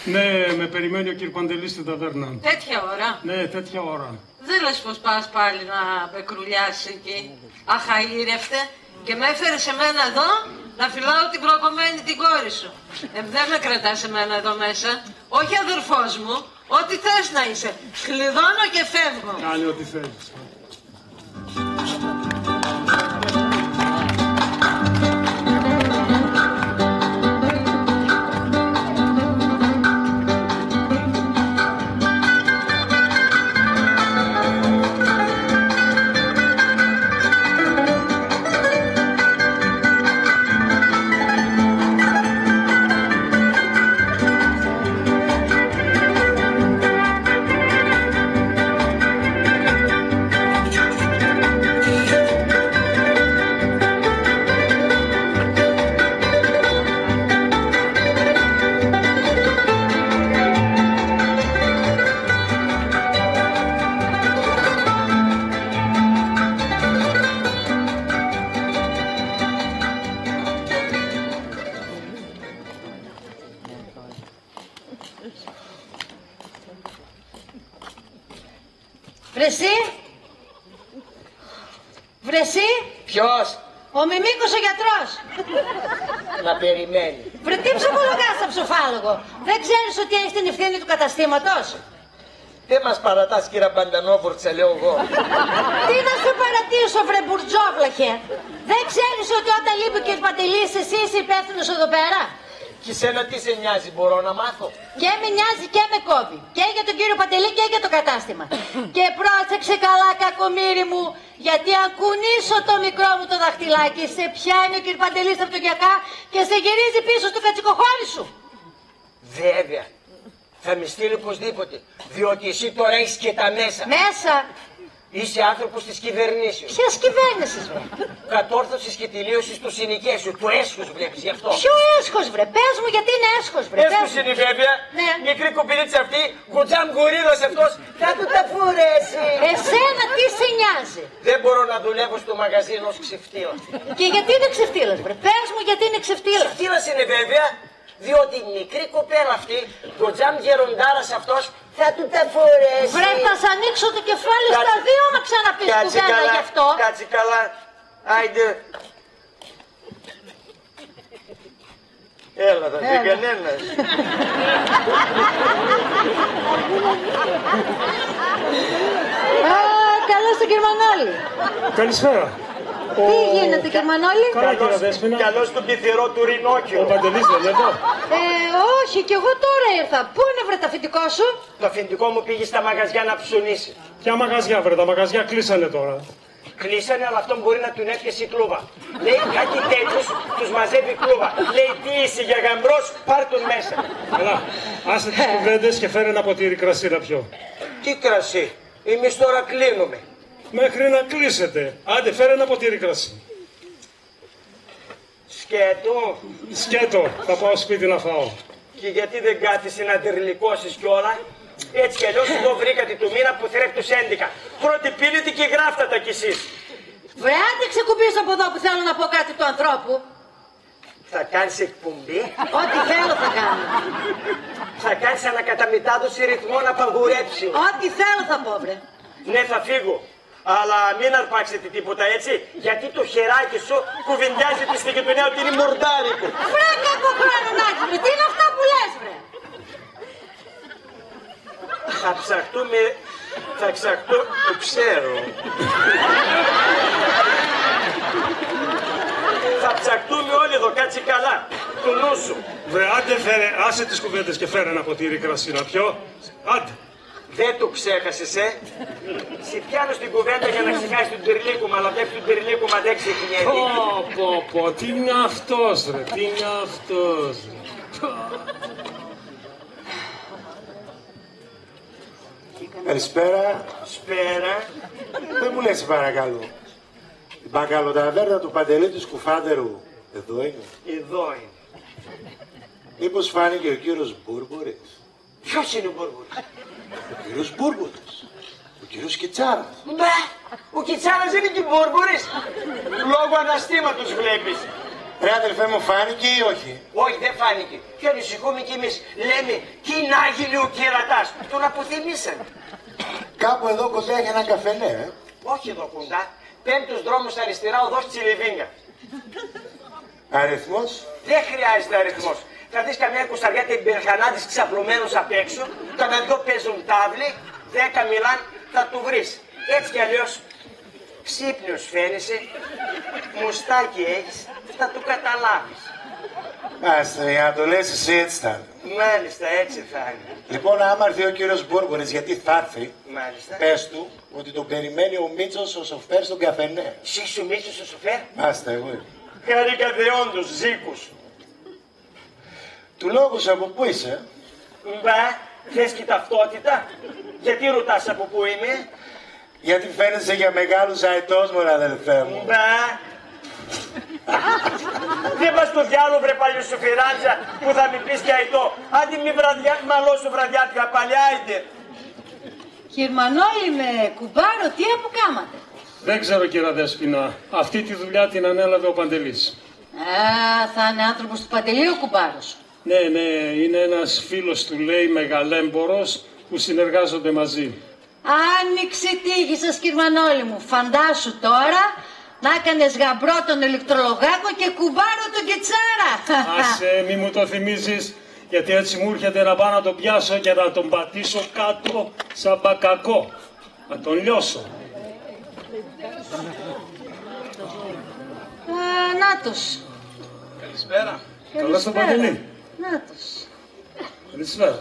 Ναι, με περιμένει ο κ. Παντελής στην ταβέρνα. Τέτοια ώρα. Ναι, τέτοια ώρα. Δεν λες πως πας πάλι να με κρουλιάσεις εκεί. Αχαήρευτε. Και με έφερε σε μένα εδώ να φυλάω την προκομμένη την κόρη σου. Δεν με κρατάς εμένα εδώ μέσα. Όχι αδερφός μου. Ό,τι θες να είσαι. Κλειδώνω και φεύγω. Κάνε ό,τι θέλεις. Βρεσί. Ποιος? Ο Μιμίκος ο γιατρός. Να περιμένει. Βρε τι ψυχολογάς τα ψοφάλογο. Δεν ξέρεις ότι έχεις την ευθύνη του καταστήματος. Δεν μας παρατάς κύρα Μπαντανόβουρτσα, λέω εγώ. Τι να σε παρατήσω βρε μπουρτζόβλαχε. Δεν ξέρεις ότι όταν λείπει ο κ. Παντελής εσύ είσαι υπεύθυνος εδώ πέρα. Και σένα τι σε νοιάζει, μπορώ να μάθω. Και με νοιάζει και με κόβει. Και για τον κύριο Παντελή και για το κατάστημα. Και πρόσεξε καλά κακομοίρη μου. Γιατί αν κουνήσω το μικρό μου το δαχτυλάκι, σε πιάνει ο κ. Παντελής από το γιακά και σε γυρίζει πίσω στο κατσικοχώρι σου. Βέβαια. Θα με στείλει οπωσδήποτε. Διότι εσύ τώρα έχεις και τα μέσα. Μέσα. Είσαι άνθρωπος της κυβερνήσεως. Ποιας κυβέρνησης, βρε. Κατόρθωσης και τελείωσης του συνοικίες σου. Το έσχος βλέπεις γι' αυτό. Ποιο έσχος, βρε. Πες μου γιατί είναι έσχος, βρε. Έσχος είναι βέβαια. Ναι. Μικρή κοπηλίτσα αυτή, γκουτζάμ γορίλας αυτός, θα του τα φορέσει. Εσένα τι σε νοιάζει. Δεν μπορώ να δουλεύω στο μαγαζίνο ως ξεφτύλας. Και γιατί είναι ξεφτύλας, βρε. Πες μου γιατί είναι ξεφτύλας. Ξεφτύλας είναι βέβαια. Διότι η μικρή κοπέλα αυτή, το τζαμ γεροντάρας αυτός, θα του τα φορέσει. Βρε, θα σ' ανοίξω το κεφάλι στα δύο, άμα ξαναπείς κουβέντα γι' αυτό. Κάτσε καλά, άιντε. Έλα, θα δει κανένας. Καλώς τον κύριο Μανώλη. Καλησπέρα. Τι γίνεται κύριε Μανώλη? Καλώς τον πυθυρό του Ρινόκιο. Ο Παντελής δεν είναι εδώ? Όχι, κι εγώ τώρα ήρθα. Πού είναι βρε το αφεντικό σου? Το αφεντικό μου πήγε στα μαγαζιά να ψωνίσει. Ποια μαγαζιά βρε, τα μαγαζιά κλείσανε τώρα. Κλείσανε, αλλά αυτόν μπορεί να τον έπιασε η κλούβα. Λέει κάτι τέτοιους, τους μαζεύει η κλούβα. Λέει τι είσαι για γαμπρός, πάρ' τον μέσα. Καλά, άσε τις κουβέντες και φέρε ένα ποτήρι κρασί να πιω. Τι κρασί, εμείς τώρα κλείνουμε. Μέχρι να κλείσετε. Άντε, φέρε ένα ποτήρι κρασί. Σκέτο. Σκέτο, θα πάω σπίτι να φάω. Και γιατί δεν κάθεσαι να τερλικώσεις κιόλα. Έτσι κι αλλιώς εδώ βρήκατε το μήνα που θρέφει τους 11. Πρώτη πίνετε και γράφτατα κι εσείς. Βρε, άντε ξεκουμπήσω από εδώ που θέλω να πω κάτι του ανθρώπου. Θα κάνεις εκπομπή. Ό,τι θέλω θα κάνω. Θα κάνεις ανακαταμετάδοση ρυθμών απαγορέψεων. Ό,τι θέλω θα πω, βρε. Ναι, θα φύγω. Αλλά μην αρπάξετε τίποτα, έτσι, γιατί το χεράκι σου κουβεντιάζει τη στιγμή του νέου ότι είναι μορδάρικο. Βρε κακοχρόνο να έχεις, βρε. Τι είναι αυτά που λες, βρε. Θα ψαχτώ, το ξέρω. Θα ψαχτούμε όλοι εδώ, κάτσε καλά. Του νου σου. Βρε, άντε φέρε, άσε τις κουβέντες και φέρε ένα ποτήρι κρασί να πιω. Άντε. Δεν το ξέχασες, Σε πιάνω στην κουβέντα για να ξεχάσεις τον Τερλίκουμα, αλλά βλέπει τον Τερλίκουμα δεν ξεχνιέται. Πω, τι είναι αυτός, ρε, τι είναι αυτός, ρε. Καλησπέρα. Σπέρα. Δεν μου λες παρακαλώ. Η μπακαλοταβέρνα του Παντελή του Σκουφάντερου εδώ είναι? Εδώ είναι. Μήπως φάνηκε ο κύριος Μπούρμπορης? Ποιος είναι ο Μπούρμπορης? Ο κύριος Μπούρμπορης. Ο κύριος Κιτσάρας. Μπα! Ο Κιτσάρας είναι και Μπούρμπορης. Λόγω αναστήματος βλέπεις. Ρε αδελφέ μου, φάνηκε ή όχι? Όχι, δεν φάνηκε. Και ανησυχούμε κι εμείς. Λέμε, τι να γίνει ο κερατάς. Τον αποθυμίσαν. Κάπου εδώ κοντά έχει ένα καφενέ, Όχι εδώ κοντά. Πέμπτος δρόμος στα αριστερά, οδός Τσιλιβίνια. Αριθμός? Δεν χρειάζεται αριθμός. Θα δεις καμιά κουσταριά τεμπερχανάδης ξαπλωμένος απ' έξω, κανένα δυο παίζουν τάβλη, 10 μιλάν, θα του βρεις. Έτσι κι αλλιώς, ξύπνιος φαίνεσαι, μουστάκι έχεις, θα του καταλάβεις. Άστε, για να το λες εσύ έτσι θα είναι. Μάλιστα, έτσι θα είναι. Λοιπόν, άμα έρθει ο κύριος Μπούρμπορης, γιατί θα έρθει, Μάλιστα. πες του ότι τον περιμένει ο Μίτσος ο σοφέρ στον καφενέ. Εσύ ο Μίτσος ο σοφέρ? Άστε, εγώ. Χάρηκα δεόντως, Ζήκους. Του λόγους από πού είσαι? Μπα, θες και ταυτότητα? Γιατί ρωτάς από πού είμαι? Γιατί φαίνεσαι για μεγάλους αετός, μωρέ αδελφέ μου. Μπα. Δεν πας στο διάλογο, βρε παλιοσοφυράντζα, που θα με πεις και αητό. Άντε μη μαλώσω βραδιάτικα, παλιά άιντε. Γερμανόλοι με κουμπάρο, τι αποκάματε? Δεν ξέρω, κύριε Δέσποινα. Αυτή τη δουλειά την ανέλαβε ο Παντελής. Θα είναι άνθρωπος του Παντελή ο κουμπάρος. Ναι, είναι ένας φίλος του, λέει, μεγαλέμπορος που συνεργάζονται μαζί. Άνοιξε η τύχη σας, Κυρμανόλη μου. Φαντάσου τώρα να έκανες γαμπρό τον ηλεκτρολογάκο και κουμπάρο τον Κιτσάρα. Άσε, μη μου το θυμίζεις, γιατί έτσι μου έρχεται να πάω να τον πιάσω και να τον πατήσω κάτω σαν μπακακό. Να τον λιώσω. Νάτος. Καλησπέρα. Καλά στον Παντελή. Νάτος. Καλησπέρα.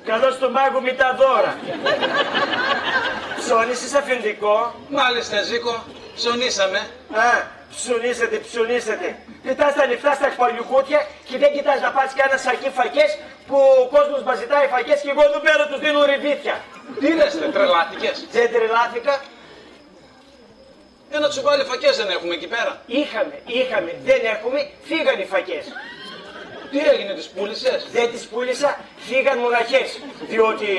Καλώς τον πάγο μη τα δώρα. Ψώνισες αφεντικό? Μάλιστα, Ζήκο, ψωνίσαμε. Ψωνίσατε. Κοιτάς τα λεφτά στα παλιουκούτια και δεν κοιτάς να πάρεις κανένα σακί φακές που ο κόσμος μας ζητάει φακές και εγώ εδώ πέρα τους δίνω ρεβίθια. Τι λες, τρελάθηκες? Δεν τρελάθηκα. Ένα τσουβάλι φακές δεν έχουμε εκεί πέρα. Είχαμε, δεν έχουμε, φύγαν οι φακές. Τι έγινε, τις πούλησες? Δεν τις πούλησα, φύγαν μοναχές. Διότι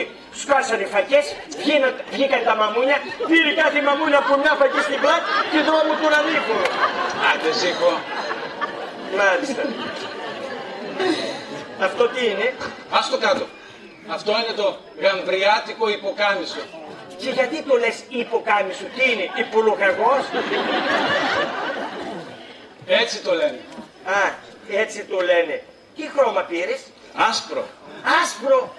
σκάσαν οι φακές, βγήκαν τα μαμούνια, πήρε κάθε μαμούνια από μια φακή στην πλάτη και δρόμο του ανήφορο. Άντε, Ζήκο. Μάλιστα. Αυτό τι είναι? Ας το κάτω. Αυτό είναι το γαμβριάτικο υποκάμισο. Και γιατί το λες υποκάμισο, τι είναι, υπολογαγός? Έτσι το λένε. Έτσι το λένε. Τι χρώμα πήρες? Άσπρο. Άσπρο.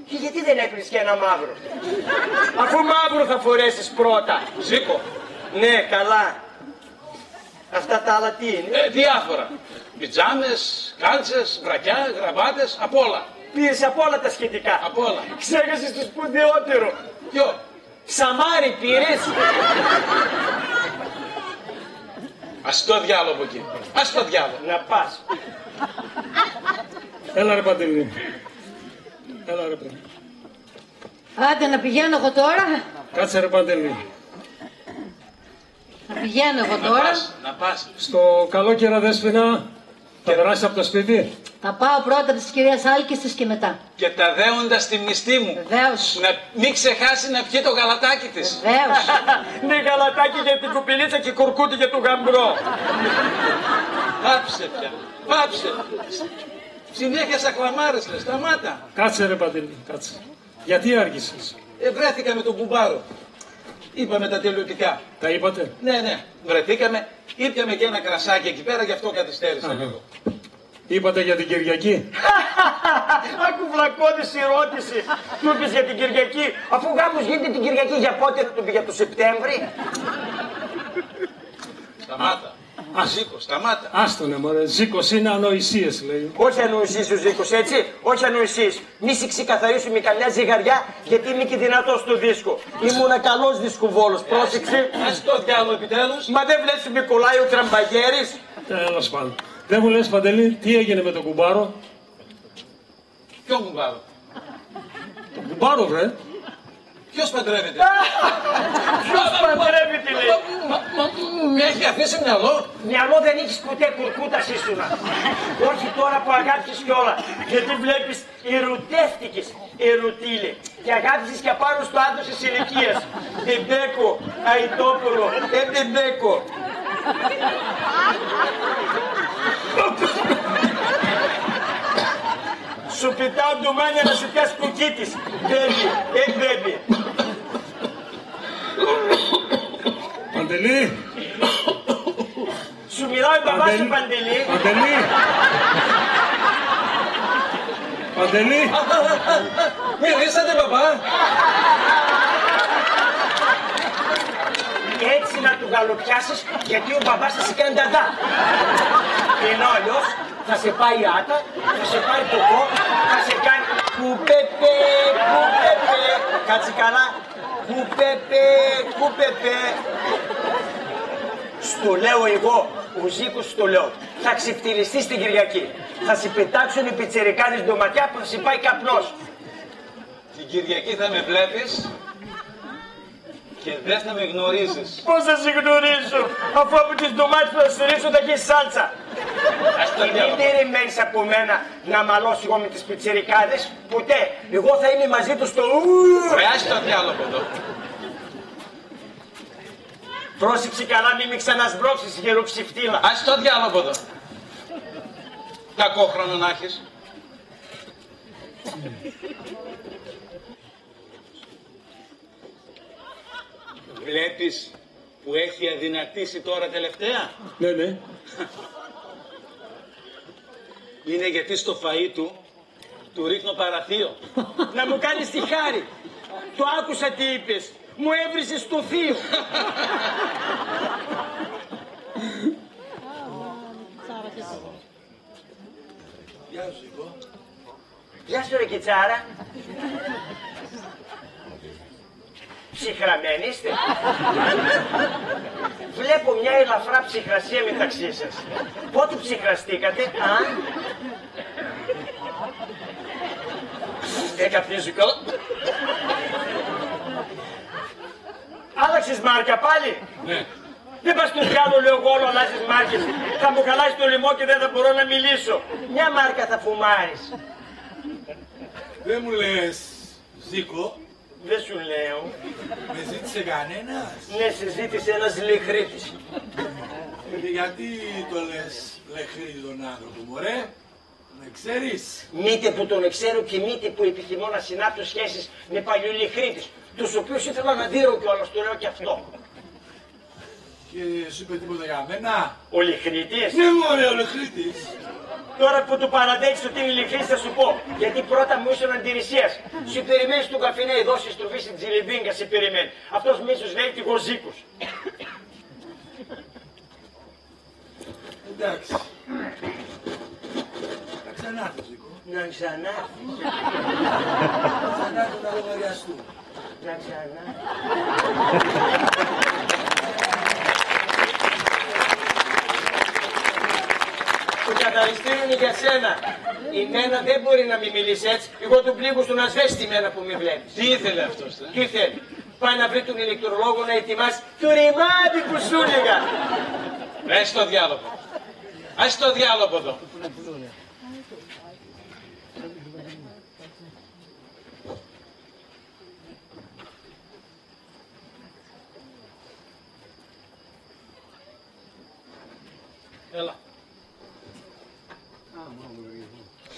Και γιατί δεν έπαιρνες και ένα μαύρο? Αφού μαύρο θα φορέσεις πρώτα. Ζήκο. Ναι, καλά. Αυτά τα άλλα τι είναι? Διάφορα. Πιτζάμες, κάλτσες, βρακιά, γραβάτες, απ' όλα. Πήρες από όλα τα σχετικά. Απ' όλα. Ξέχασες το σπουδαιότερο. Ποιο? Σαμάρι πήρες? Ας το διάλογο από εκεί. Ας το διάλογο. Να πας. Έλα ρε Παντελή. Έλα ρε παιδί. Άντε να πηγαίνω εγώ τώρα. Κάτσε ρε Παντελή. Να πηγαίνω εγώ τώρα. Να πας. Στο καλό, κύριε Δέσποινα, θα περάσεις από το σπίτι. Θα πάω πρώτα από της κυρίας Άλκης της και μετά. Και τα δέοντα στη μνηστή μου. Βεβαίως. Να μην ξεχάσει να πιει το γαλατάκι της. Βεβαίως. Ναι, γαλατάκι για την κουπινίτσα και κουρκούτι για τον γαμπρό. Πάψε πια. Πάψε. Συνέχεια σακλαμάρες λες. Σταμάτα. Κάτσε ρε Παντελή, κάτσε. Γιατί άργησες? Βρέθηκα με τον κουμπάρο. Είπαμε τα τελειωτικά. Τα είπατε? Ναι. Βρεθήκαμε. Ήπιαμε και ένα κρασάκι εκεί πέρα, γι' αυτό καθυστέρησα λίγο. Είπατε για την Κυριακή? Άκου βλακώδης ερώτηση. Του είπες για την Κυριακή. Αφού ο γάμος γίνεται την Κυριακή, για πότε θα του πει, για το Σεπτέμβρη? Σταμάτα. Ζήκο, σταμάτα. Άστονε μωρέ, Ζήκος είναι ανοησίες λέει. Όχι ανοησίες ο Ζήκος, έτσι. Όχι ανοησίες. Μη σε ξεκαθαρίσουμε καμιά ζυγαριά, γιατί είμαι και δυνατός στο δίσκο. Ήμουνα καλός δισκοβόλος, πρόσεξε. Ας το διάλογο επιτέλους. Μα δεν βλέπεις με κολλάει ο τραμπαγέρης? Τέλος πάντων. Δεν μου λες Παντελή, τι έγινε με τον κουμπάρο? Ποιο κουμπάρο? Τον κουμπάρο βρε. Ποιος παντρεύεται? Ποιος παντρεύεται λέει? Με έχει αφήσει μυαλό. Μυαλό δεν έχεις ποτέ, κουρκούτα ήσουνα. Όχι τώρα που αγάπησες κιόλα. Γιατί βλέπεις ερωτεύτηκες, ερωτήλε. Και αγάπησες και απάνω στο άντρο της ηλικίας. Μπεμπέκο, Αϊτόπουλο, μπεμπέκο. Σου πετάω ντομάνια να σου πιάσει κουκίτης. Μπέμπι, μπέμπι. Παντελή. Σου μιλάει ο μπαμπάς σου, Παντελή. Παντελή. Παντελή. Μιλήσατε μπαμπά. Έτσι να του γαλοπιάσεις, γιατί ο μπαμπάς θα σε κάνει ταντά. Ενώ αλλιώς θα σε πάει άτα, θα σε πάρει ποκό, θα σε κάνει κουπέπε, κουπέπε. Κάτσε καλά. Κουπέπε, κουπέπε. Στο λέω εγώ, ο Ζήκος στο λέω. Θα ξεφτυλιστείς την Κυριακή. Θα σε πετάξουν οι πιτσιρικάδες ντοματιά που θα σε πάει καπνός. Την Κυριακή θα με βλέπεις και δεν θα με γνωρίζεις. Πώς θα σε γνωρίζω, αφού από τις ντομάτες που θα σε ρίξω θα έχεις σάλτσα. Και μην περιμένεις από μένα να μαλώσω εγώ με τις πιτσιρικάδες, ποτέ. Εγώ θα είμαι μαζί τους στο Ρε, άσε το διάλογο εδώ. Πρόσεξε καλά, μην με ξανασμπρώξεις, γεροψηφτήλα. Άσε το διάλογο εδώ. Κακό χρόνο να έχεις. Βλέπεις που έχει αδυνατήσει τώρα τελευταία. Ναι. Είναι γιατί στο φαΐ του ρίχνω παραθείο. Να μου κάνεις τη χάρη. Το άκουσα τι είπες. Μου έβρισες το θείο. Γεια σου, Ζήκο. Γεια σου ρε Κιτσάρα. Ψυχραμένοι είστε? Βλέπω μια ελαφρά ψυχρασία μεταξύ σας. Πότε ψυχραστήκατε, α? Δεν καπνίζω καλά. Άλλαξες μάρκα πάλι? Ναι. Δεν πας στο διάλογο, λέω εγώ, όλο αλλάζεις μάρκες. Θα μου χαλάσει το λαιμό και δεν θα μπορώ να μιλήσω. Μια μάρκα θα φουμάρεις. Δεν μου λες, Ζήκο. Δεν σου λέω. Με ζήτησε κανένας. Ναι, σε ζήτησε ένας λιχρίτης. Και γιατί το λες λεχρήτη τον άνθρωπο, μωρέ? Με ξέρεις? Μήτε που τον ξέρω και μήτε που επιθυμώ να συνάπτω σχέσεις με παλιολιχρίτες, τους οποίους ήθελα να δείρω κιόλας, το λέω και αυτό. Και σου είπε τίποτα για μένα? Ο λιχρίτης? Ναι, μωρέ, ο λιχρίτης. Τώρα που του παραδέχεις ότι είναι λιχρίτης θα σου πω. Γιατί πρώτα μου ήσουν αντιρρησίας. Σου περιμένει στον καφενέ, δώσει στροφή στην Τζιλιμπίνκα, σε περιμένει. Αυτός μίσος λέει και εγώ Ζήκος. Εντάξει. Θα ξανάρθω, Ζήκο. Να ξανάρθεις. Θα ξανάρθω να λογαριαστούμε. Να ξανάρθεις. Το καθαριστήριο είναι για σένα. Η μένα δεν μπορεί να μην μιλήσει έτσι. Εγώ τον πλήγω στον ασβέστη τη μένα που με βλέπει. Τι ήθελε αυτός, Τι θέλει? Πάει να βρει τον ηλεκτρολόγο να ετοιμάσει το ρημάδι που σου έλεγα. Ας το διάλογο. Ας το διάλογο εδώ.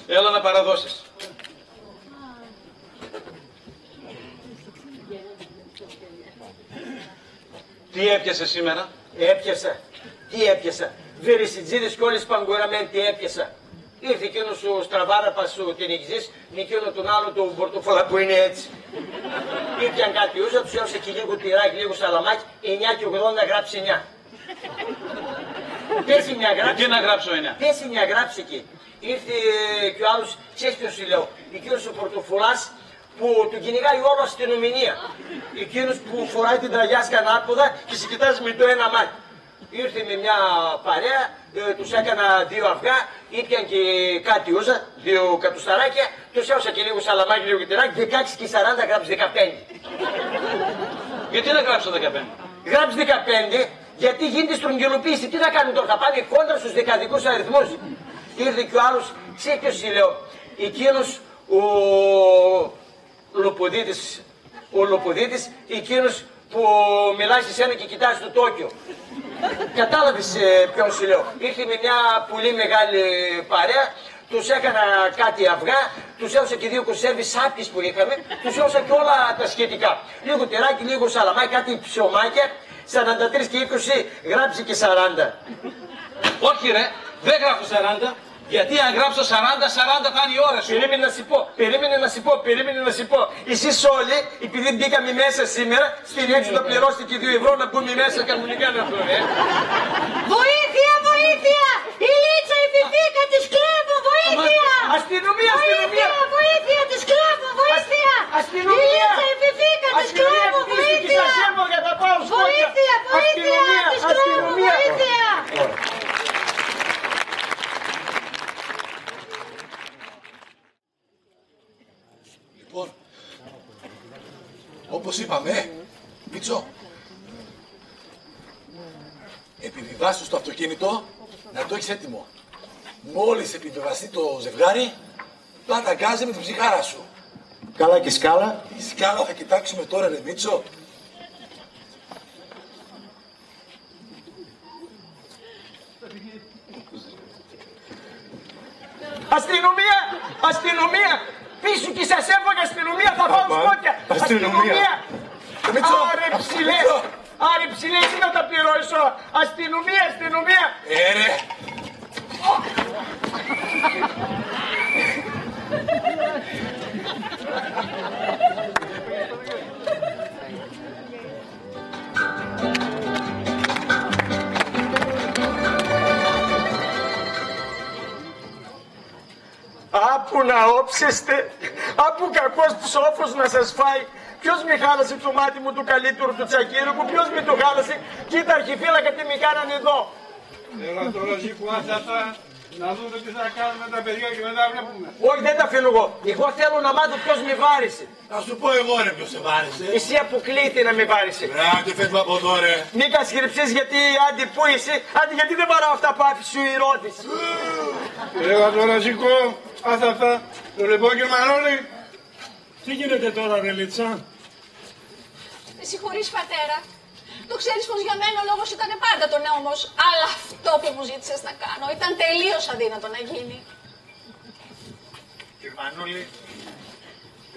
Έλα να παραδώσεις. Τι έπιασε σήμερα? Έπιασα. Τι έπιασα? Βερεσιτζίδες και όλες παγκοραμένοι έπιασα. Ήρθε εκείνος ο στραβάραπας ο κυνηγητής με εκείνο τον άλλο τον πορτοφόλα που είναι έτσι. Ήπιαν κάτι ούσα, τους έδωσε και λίγο τυράκι, λίγο σαλαμάκι, 9,80 γράψει 9. Πες 9 γράψει. Τι να γράψω 9. Πες 9 γράψει εκεί. Ήρθε και ο άλλος, ξέρεις ποιος σου λέω, εκείνος ο πορτοφολάς που του κυνηγάει όλο αστυνομία. Εκείνος που φοράει την τραγιάσκα ανάποδα και σε κοιτάζει με το ένα μάτι. Ήρθε με μια παρέα, τους έκανα 2 αυγά, ήπιαν και κάτι ούζα, 2 κατουσταράκια, τους έωσα και λίγο σαλαμάκι, λίγο τυράκι, 16 και 40 γράψει 15. Γιατί να γράψω 15? Γράψει 15, γιατί γίνεται στρογγυλοποίηση. Τι να κάνουν τώρα, θα πάνε κόντρα στους δεκαδικούς αριθμούς. Ήρθε και ο άλλος, ξέρεις ποιος λέω, εκείνος ο Λοποδίτης, εκείνος που μιλάει σε σένα και κοιτάζει το Τόκιο. Κατάλαβες ποιον σου λέω. Ήρθε με μια πολύ μεγάλη παρέα, τους έκανα κάτι αυγά, τους έδωσα και 2 κονσέρβες σάπιες που είχαμε, τους έδωσα και όλα τα σχετικά. Λίγο τυράκι, λίγο σαλαμάκι, κάτι ψωμάκια, 43 και 20 γράψει και 40. Όχι ρε, δεν γράφω 40. Γιατί αν γράψω 40 θα είναι η ώρα σου. Περίμενε να σου πω. Εσείς όλοι, επειδή μπήκαμε μέσα σήμερα, στην έξοδο πληρώσετε και 2 ευρώ να μπούμε μέσα κανονικά να βρω, Βοήθεια, βοήθεια! Η Λίτσα, η Φιφίκα, της κλέβουν, βοήθεια! Αστυνομία! Βοήθεια, της κλέβουν, βοήθεια! Αστυνομία! Η Λίτσα, η Φιφίκα, της κλέβουν, βοήθεια! Βοήθεια, της κλέβουν, βοήθεια! Λοιπόν, όπως είπαμε, Μίτσο, επιβιβάσου στο αυτοκίνητο να το έχεις έτοιμο. Μόλις επιβιβαστεί το ζευγάρι, πάτα γκάζι με την ψυχάρα σου. Καλά και σκάλα. Η σκάλα θα κοιτάξουμε τώρα, ρε Μίτσο. Αστυνομία! Πίσω και σας έφαγε αστυνομία, θα πάω σκότια! Αστυνομία! Άρε ψηλέ, τι να τα πληρώσω! Αστυνομία! Ρε! Άπου να όψεστε, άπου κακός ψόφος να σας φάει. Ποιος με χάλασε το μάτι μου του καλύτερου του τσακίρικου, ποιος με το χάλασε, κοίτα αρχιφύλακα τι με κάνανε εδώ. Έλα τώρα Ζήκου, αυτά, να δούμε τι θα κάνουμε με τα παιδιά και μετά βλέπουμε. Όχι, δεν τα αφήνω εγώ. Εγώ θέλω να μάθω ποιος με βάρισε. Να σου πω εγώ ρε ποιος σε βάρισε. Εσύ αποκλείεται να με βάρισε. Άντε φεύγω από εδώ ρε. Μην κασχυριψείς γιατί άντι που είσαι, άντι γιατί δεν βαράω αυτά που άφησε η ρώτηση. Έλα τώρα Ζήκου, αυτά, το λοιπόν και Μανώλη. Τι γίνεται τώρα ρε Λίτσα? Με συγχωρείς πατέρα. Το ξέρεις πως για μένα ο λόγος ήταν πάντα το νόμος, αλλά αυτό που μου ζήτησες να κάνω ήταν τελείως αδύνατο να γίνει. Κύριε Μανώλη,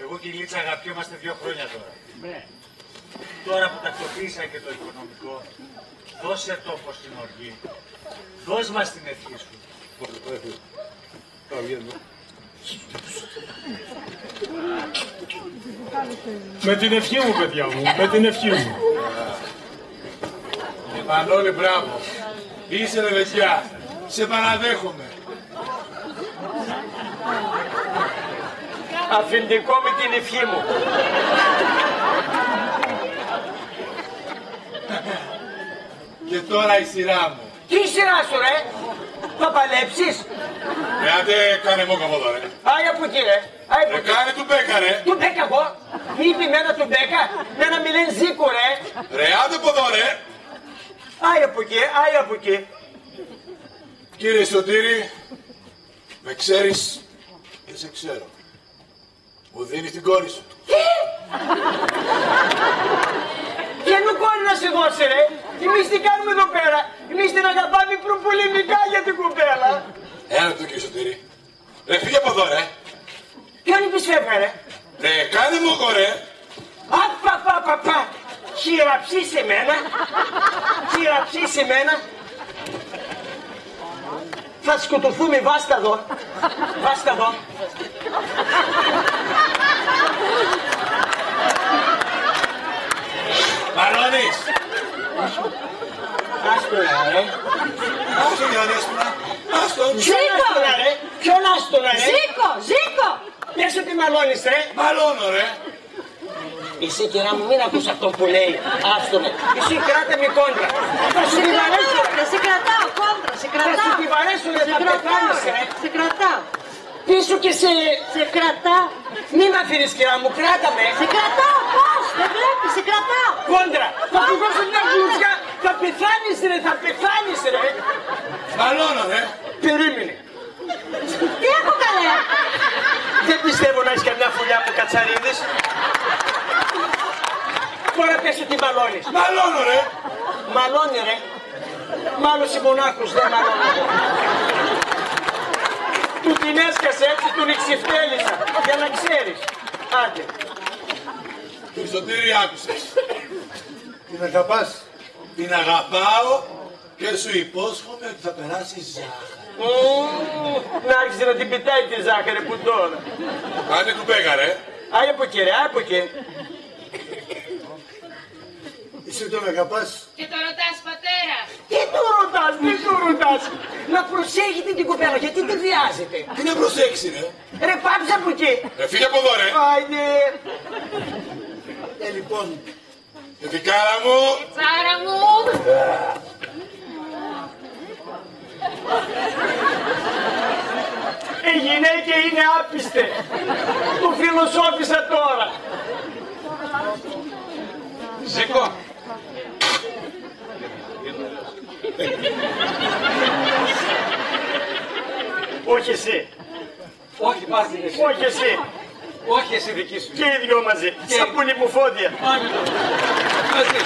εγώ και η Λίτσα αγαπιόμαστε 2 χρόνια τώρα. Ναι. Τώρα που τακτοποίησα και το οικονομικό, δώσε τόπο στην οργή. Δώσ' μας την ευχή σου. Με την ευχή μου, παιδιά μου, με την ευχή μου. Μανώλη, μπράβο. Είσαι ρεβεσιά. Σε παραδέχομαι. Αφεντικό με την ευχή μου. Και τώρα η σειρά μου. Τι η σειρά σου ρε, θα παλέψεις. Άντε κάνε μόκα από εδώ ρε. Άι από εκεί ρε. Κάνε του Μπέκα ρε. Του Μπέκα εγώ. Είπε μένα του Μπέκα, μένα μη λένε Ζήκο ρε. Ρε άντε από εδώ ρε. Άι από εκεί. Κύριε Σωτήρη, με ξέρεις και σε ξέρω. Μου δίνεις την κόρη σου. Τι! Τι εννοώ κόρη να σε δώσει ρε. Εμείς τι κάνουμε εδώ πέρα. Εμείς την αγαπάμε προπολεμικά για την κουμπέλα. Ένα το κύριο Σωτήρη. Ρε φύγε από εδώ ρε. Ποιον είπες φεύγα ρε. Ρε κάνε μου κορέ. Απαπαπαπα. Χειραψείς εμένα. Χειραψείς εμένα. Θα σκοτωθούμε, βάστα εδώ. Βάστα εδώ. Μαλώνεις. Άστονα ρε. Άστο για ανέσπουνα. Άστο. Άστονα ρε. Ποιον άστονα ρε. Ζήκο. Πες ότι μαλώνεις ρε. Μαλώνω ρε. Εσύ κυρά μου, μην ακούς αυτό που λέει. Άστονα. Εσύ κράτα με κόντρα. Θα σου τη βαρέσω. Σε κρατάω, κόντρα, σε κρατάω. Θα σου τη βαρέσω ρε, θα πεθάνεις ρε. Σε κρατάω. Πίσω και σε κρατάω. Μη μ' αφήνεις κυρά μου, κράτα με. Σε κρατάω, πώς, δεν βλέπεις, σε κρατάω. Κόντρα. Θα του δώσω μια γλουτσιά. Θα πεθάνεις ρε, θα πεθάνεις ρε. Μαλώνω ρε. Περίμενε. Τι έχω καλέ. Δεν πιστεύω να έχεις καμιά φουλιά από κατσαρίδες. Τώρα πες ότι μαλώνεις. Μαλώνω ρε. Μαλώνει ρε. Μάλωσε μονάχος, δεν μαλώνω. Του την έσκασε έτσι, του νηξιφτέλησα. Για να ξέρεις. Άντε. Κύριε Σωτήρη άκουσες. Την αγαπάς. Την αγαπάω και σου υπόσχομαι ότι θα περάσει ζάχαρη. Να άρχισε να την πετάει τη ζάχαρη που τώρα. Άντε κουμπέγα ρε. Άι από εκεί ρε, από εκεί. Εσύ τον αγαπάς. Και το ρωτάς, πατέρα. Τι του ρωτάς. Να προσέχετε την κοπέλα, γιατί τη βιάζετε. Τι να προσέξει ρε. Ρε πάψε από εκεί. Φύγε από εδώ ρε. Άιντε. Λοιπόν. Δικάρα μου. Τσάρα μου. Η γυναίκα είναι άπιστε. Του φιλοσόφισα τώρα. Ζήκω. Όχι εσύ. Όχι, πας την εσύ. Όχι εσύ. Όχι εσύ δική σου. Και οι δυο μαζί. Σαπούνι μου φώδια. Μαζί.